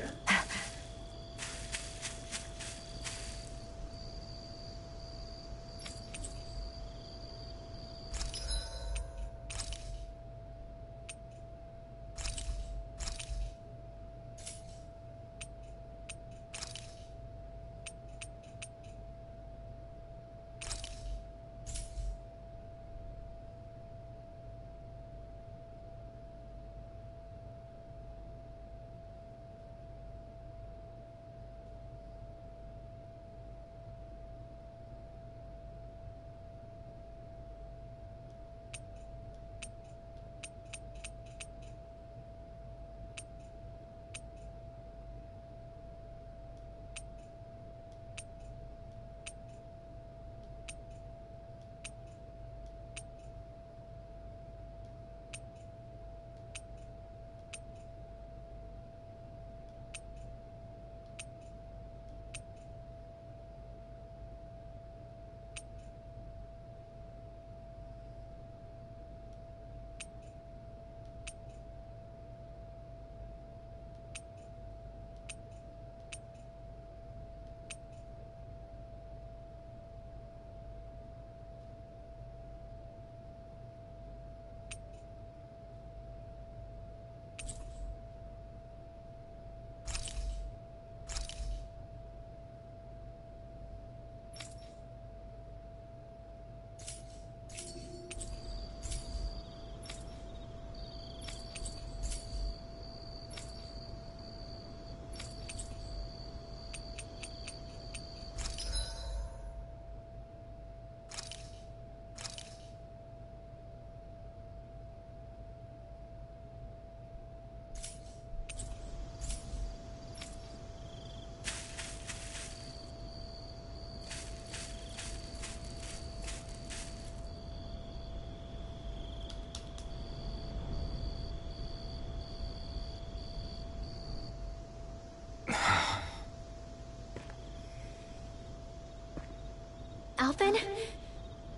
Alphen?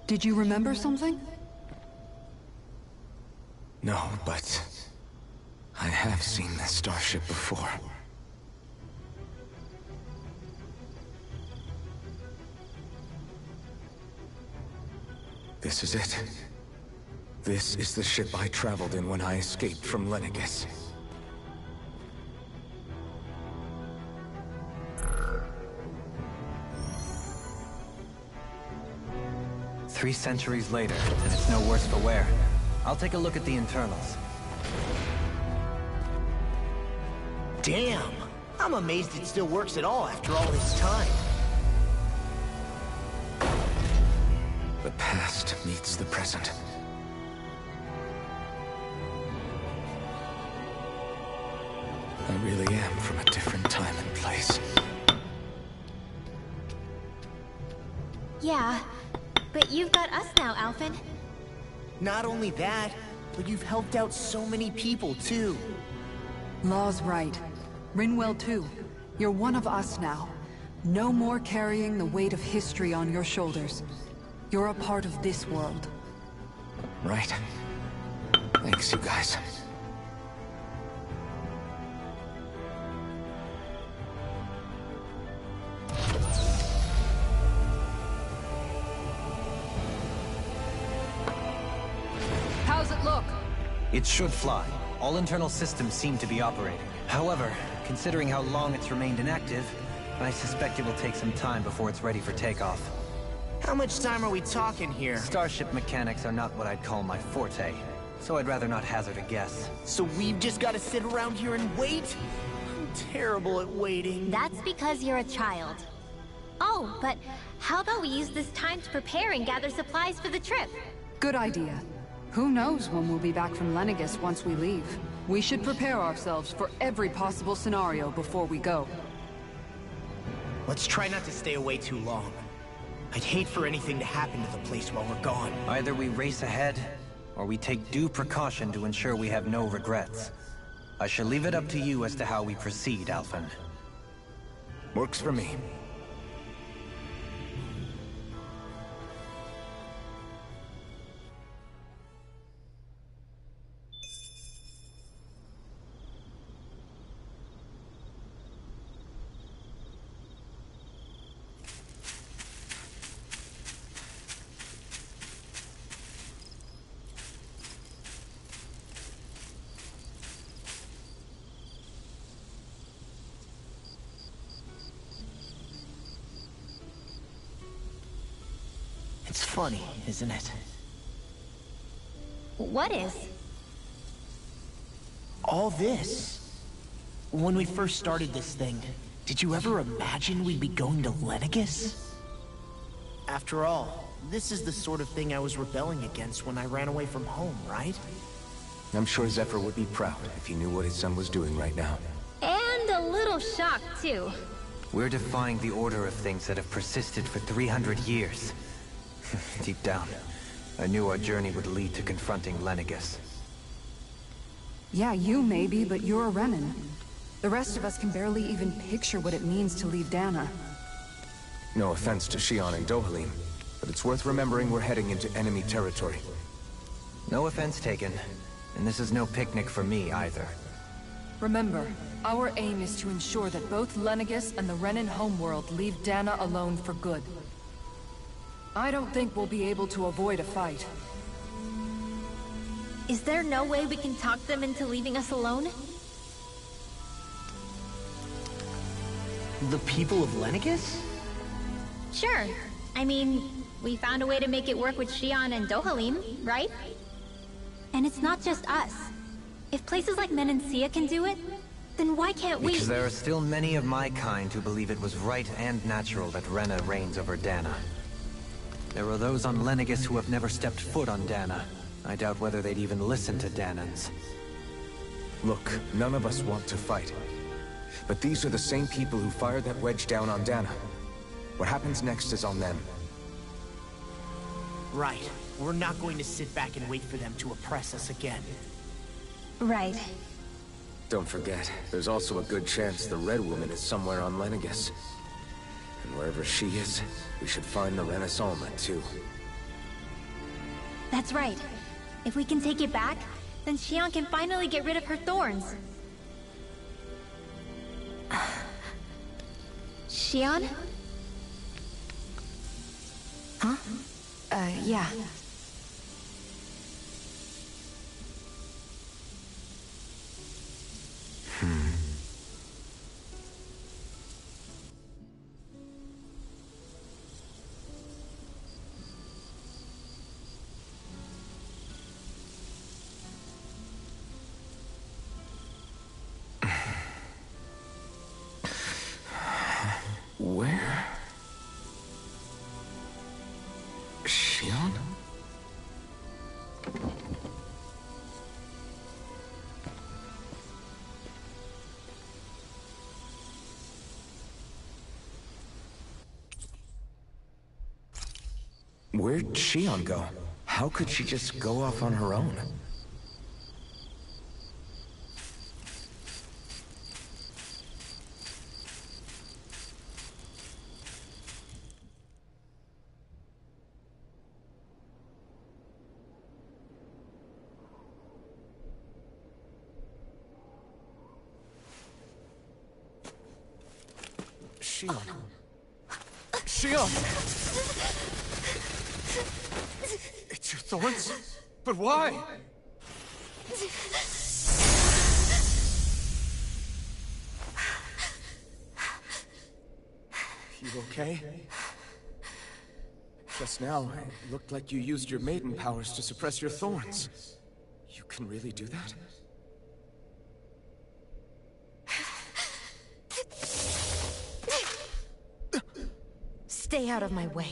Did you remember something? No, but I have seen this starship before. This is it. This is the ship I traveled in when I escaped from Lenegis. Three centuries later, and it's no worse for wear. I'll take a look at the internals. Damn! I'm amazed it still works at all after all this time. The past meets the present. I really am from a different time and place. Yeah, but you've got us now, Alphen. Not only that, but you've helped out so many people, too. Law's right. Rinwell too. You're one of us now. No more carrying the weight of history on your shoulders. You're a part of this world. Right. Thanks, you guys. How's it look? It should fly. All internal systems seem to be operating. However, considering how long it's remained inactive, I suspect it will take some time before it's ready for takeoff. How much time are we talking here? Starship mechanics are not what I'd call my forte, so I'd rather not hazard a guess. So we've just got to sit around here and wait? I'm terrible at waiting. That's because you're a child. Oh, but how about we use this time to prepare and gather supplies for the trip? Good idea. Who knows when we'll be back from Lenegis once we leave. We should prepare ourselves for every possible scenario before we go. Let's try not to stay away too long. I'd hate for anything to happen to the place while we're gone. Either we race ahead, or we take due precaution to ensure we have no regrets. I shall leave it up to you as to how we proceed, Alphen. Works for me. It's funny, isn't it? What is? All this. When we first started this thing, did you ever imagine we'd be going to Lenegis? After all, this is the sort of thing I was rebelling against when I ran away from home, right? I'm sure Zephyr would be proud if he knew what his son was doing right now. And a little shocked, too. We're defying the order of things that have persisted for 300 years. Deep down, I knew our journey would lead to confronting Lenegis. Yeah, you maybe, but you're a Renan. The rest of us can barely even picture what it means to leave Dana. No offense to Xion and Dohalim, but it's worth remembering we're heading into enemy territory. No offense taken, and this is no picnic for me either. Remember, our aim is to ensure that both Lenegis and the Renan homeworld leave Dana alone for good. I don't think we'll be able to avoid a fight. Is there no way we can talk them into leaving us alone? The people of Lenegis? Sure. I mean, we found a way to make it work with Xion and Dohalim, right? And it's not just us. If places like Menancia can do it, then why can't we? Because there are still many of my kind who believe it was right and natural that Rena reigns over Dana. There are those on Lenegis who have never stepped foot on Dana. I doubt whether they'd even listen to Danans. Look, none of us want to fight. But these are the same people who fired that wedge down on Dana. What happens next is on them. Right. We're not going to sit back and wait for them to oppress us again. Right. Don't forget, there's also a good chance the Red Woman is somewhere on Lenegis. And wherever she is, we should find the Renaissance too. That's right. If we can take it back, then Xion can finally get rid of her thorns. Xion? Huh? Yeah. Where? Xion? Where'd Shion go? How could she just go off on her own? Shion. Shion! It's your thorns? But why? You okay? Just now, it looked like you used your maiden powers to suppress your thorns. You can really do that? Stay out of my way.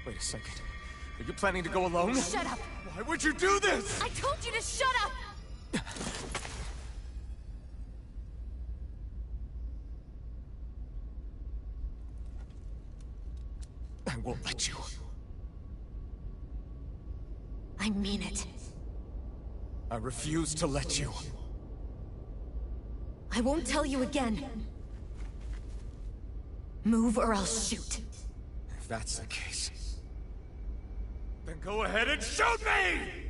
Wait a second. Are you planning to go alone? Shut up! Why would you do this? I told you to shut up! I won't let you. I mean it. I refuse to let you. I won't tell you again. Move or I'll shoot. If that's the case, then go ahead and shoot me!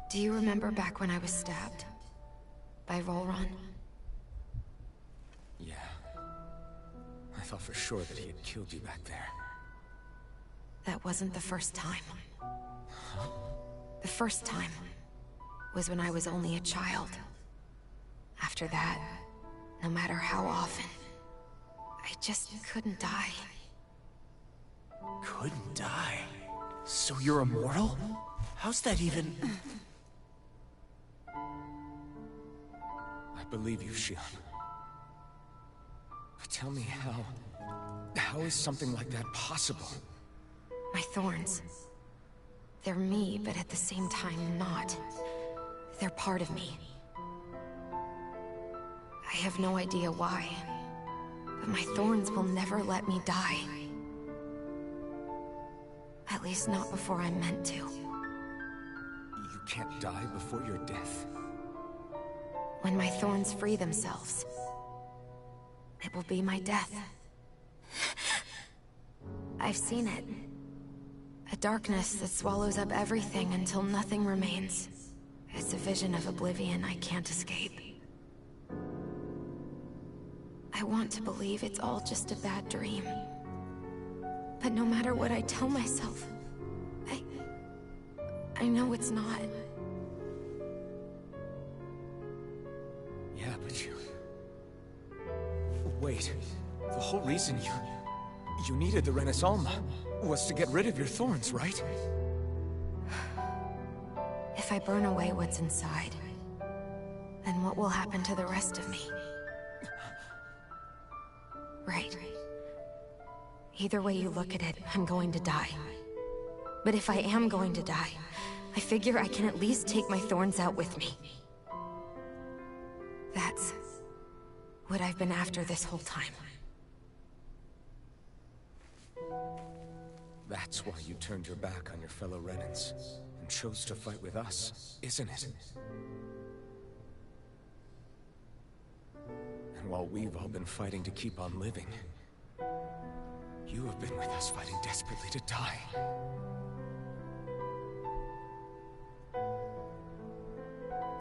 Do you remember back when I was stabbed? By Volron? Yeah. I thought for sure that he had killed you back there. That wasn't the first time. The first time was when I was only a child. After that, no matter how often, I just couldn't die. Couldn't die? So you're immortal? How's that even... I believe you, Shion. But tell me how is something like that possible? My thorns. They're me, but at the same time not. They're part of me. I have no idea why, but my thorns will never let me die. At least not before I'm meant to. You can't die before your death? When my thorns free themselves, it will be my death. I've seen it. A darkness that swallows up everything until nothing remains. It's a vision of oblivion I can't escape. I want to believe it's all just a bad dream. But no matter what I tell myself, I know it's not. Yeah, but you... Wait. The whole reason you needed the Renaissance was to get rid of your thorns, right? If I burn away what's inside, then what will happen to the rest of me? Right. Either way you look at it, I'm going to die. But if I am going to die, I figure I can at least take my thorns out with me. That's what I've been after this whole time. That's why you turned your back on your fellow Renans and chose to fight with us, isn't it? And while we've all been fighting to keep on living, you have been with us fighting desperately to die.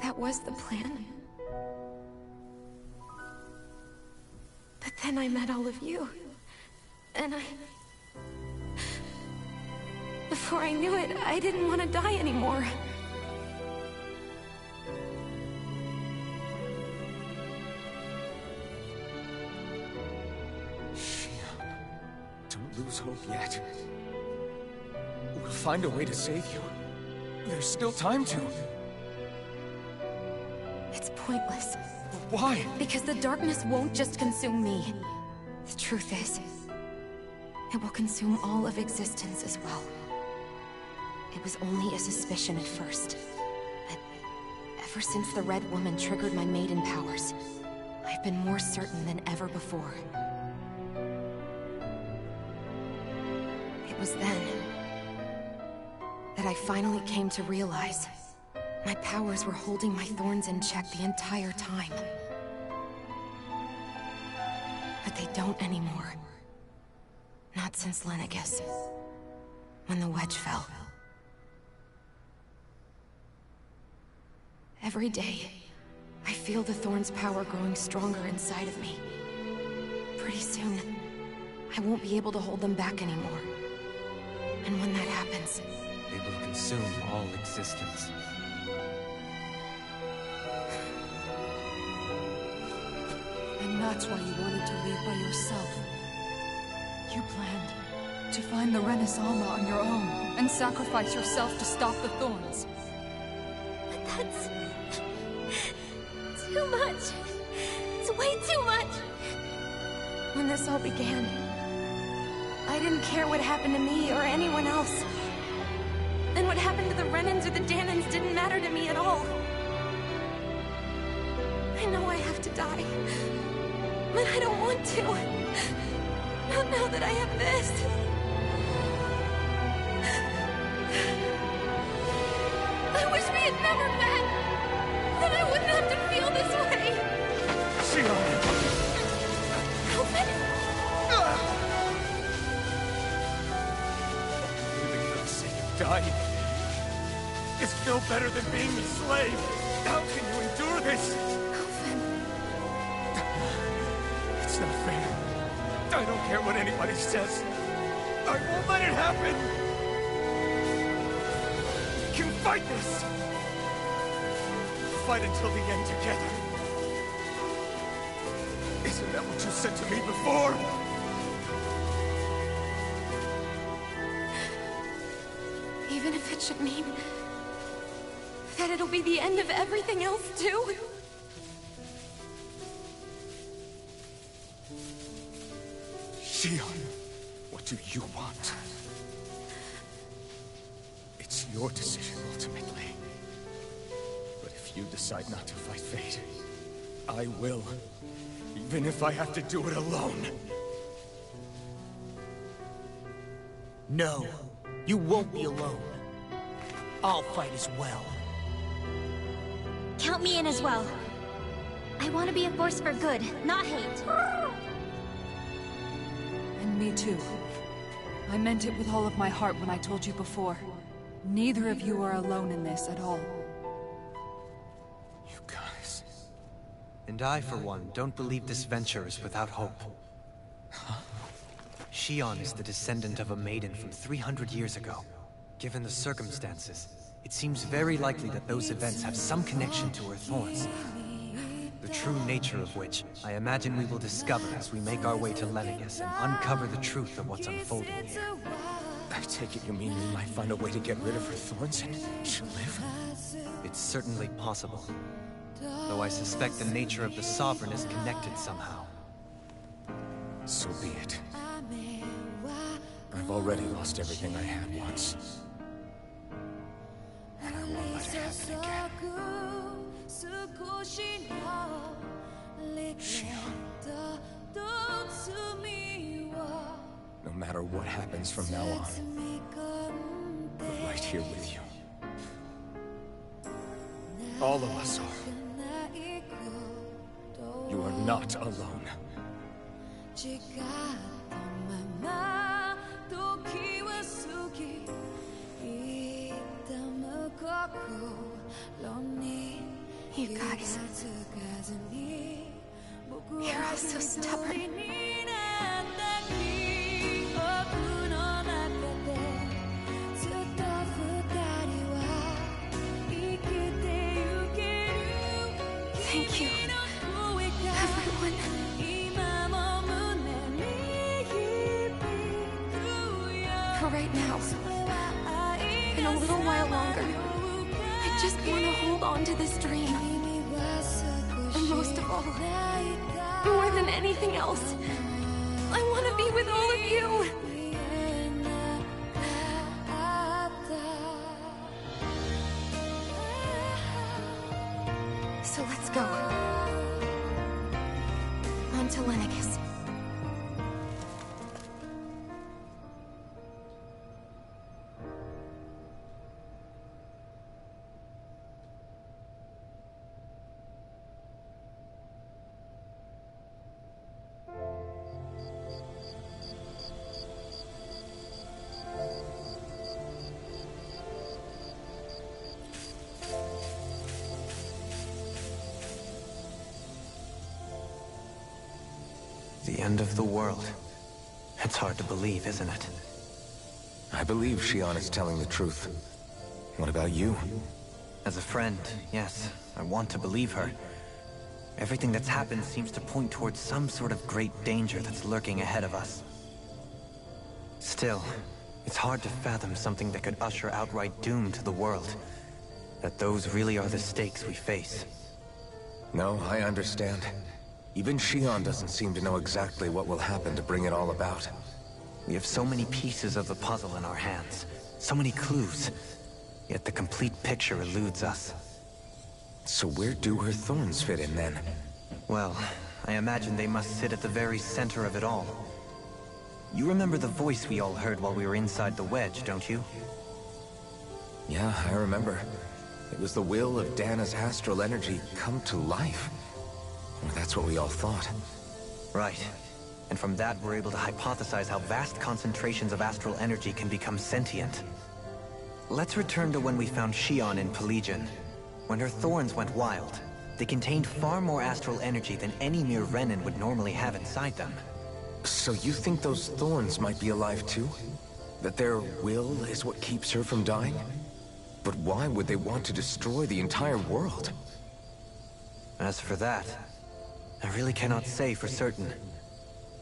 That was the plan. But then I met all of you. And before Before I knew it, I didn't want to die anymore. Don't lose hope yet. We'll find a way to save you. There's still time to. It's pointless. Why? Because the darkness won't just consume me. The truth is, it will consume all of existence as well. It was only a suspicion at first. But ever since the Red Woman triggered my maiden powers, I've been more certain than ever before. It was then that I finally came to realize my powers were holding my thorns in check the entire time. But they don't anymore. Not since Lenegis, when the wedge fell. Every day, I feel the thorn's power growing stronger inside of me. Pretty soon, I won't be able to hold them back anymore. And when that happens, They will consume all existence. And that's why you wanted to leave by yourself. You planned to find the Renaissance on your own and sacrifice yourself to stop the thorns. But that's... too much. It's way too much. when this all began, I didn't care what happened to me or anyone else. And what happened to the Renans or the Danans didn't matter to me at all. I know I have to die, but I don't want to. Not now that I have this. I wish we had never met. Then I wouldn't have to feel this way. Shionne! Alvin? Living for the sake of dying is no better than being a slave. How can you endure this? Alvin. It's not fair. I don't care what anybody says. I won't let it happen. We can fight this. Fight until the end together. Isn't that what you said to me before? Even if it should mean that it'll be the end of everything else, too? Shionne, what do you want? It's your decision, ultimately. But if you decide not to fight fate, I will. Even if I have to do it alone. No, you won't be alone. I'll fight as well. Count me in as well. I want to be a force for good, not hate. And me too. I meant it with all of my heart when I told you before. Neither of you are alone in this at all. You guys... And I, for one, don't believe this venture is without hope. Shionne is the descendant of a maiden from 300 years ago. Given the circumstances, it seems very likely that those events have some connection to her thorns. The true nature of which, I imagine we will discover as we make our way to Lenegis and uncover the truth of what's unfolding here. I take it you mean we might find a way to get rid of her thorns and she'll live? It's certainly possible. Though I suspect the nature of the Sovereign is connected somehow. So be it. I've already lost everything I had once. And I won't let it happen again. Shionne. No matter what happens from now on, we're right here with you. All of us are. You are not alone. You guys... You're all so stubborn. Thank you, everyone. For right now, and a little while longer, I just want to hold on to this dream. And most of all, more than anything else, I want to be with all of you. So let's go. On to Lenegis. The end of the world. It's hard to believe, isn't it? I believe Shion is telling the truth. What about you? As a friend, yes, I want to believe her. Everything that's happened seems to point towards some sort of great danger that's lurking ahead of us. Still, it's hard to fathom something that could usher outright doom to the world. That those really are the stakes we face. No, I understand. Even Shion doesn't seem to know exactly what will happen to bring it all about. We have so many pieces of the puzzle in our hands, so many clues, yet the complete picture eludes us. So where do her thorns fit in then? Well, I imagine they must sit at the very center of it all. You remember the voice we all heard while we were inside the wedge, don't you? Yeah, I remember. It was the will of Dana's astral energy come to life. Or that's what we all thought. Right. And from that, we're able to hypothesize how vast concentrations of astral energy can become sentient. Let's return to when we found Shion in Pelegion. When her thorns went wild, they contained far more astral energy than any mere Renin would normally have inside them. So you think those thorns might be alive too? That their will is what keeps her from dying? But why would they want to destroy the entire world? As for that, I really cannot say for certain.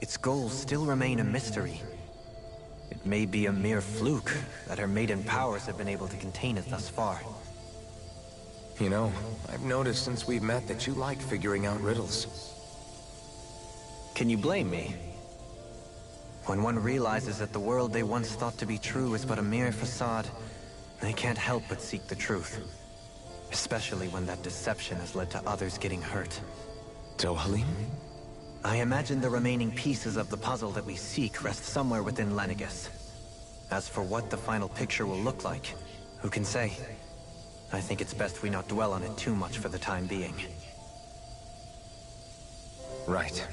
Its goals still remain a mystery. It may be a mere fluke that her maiden powers have been able to contain it thus far. You know, I've noticed since we've met that you like figuring out riddles. Can you blame me? When one realizes that the world they once thought to be true is but a mere facade, they can't help but seek the truth. Especially when that deception has led to others getting hurt. Dohalim? I imagine the remaining pieces of the puzzle that we seek rest somewhere within Lenegis. As for what the final picture will look like, who can say? I think it's best we not dwell on it too much for the time being. Right.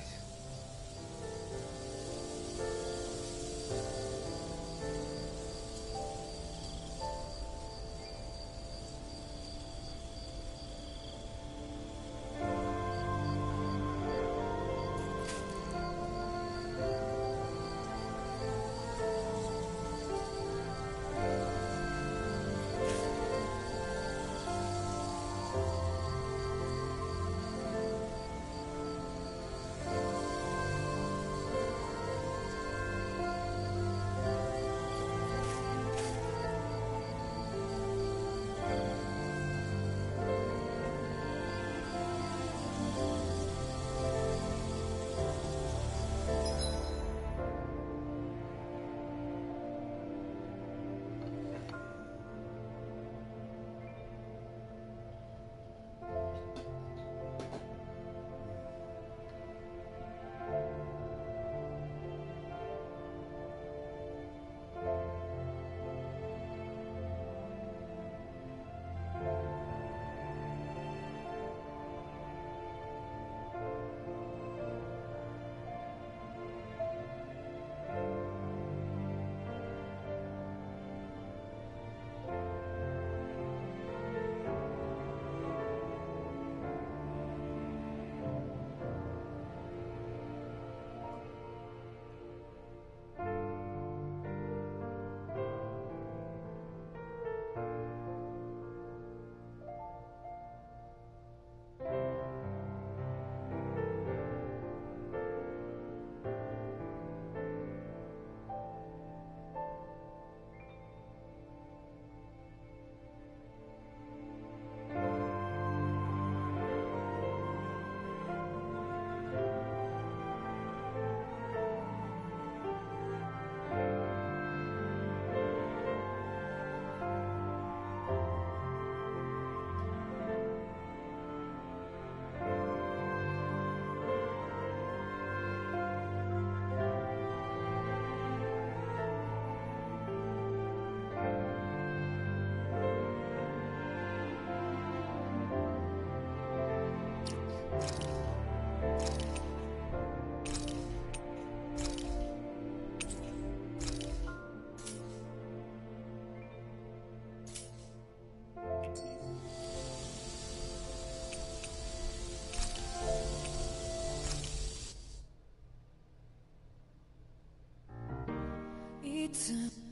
いつ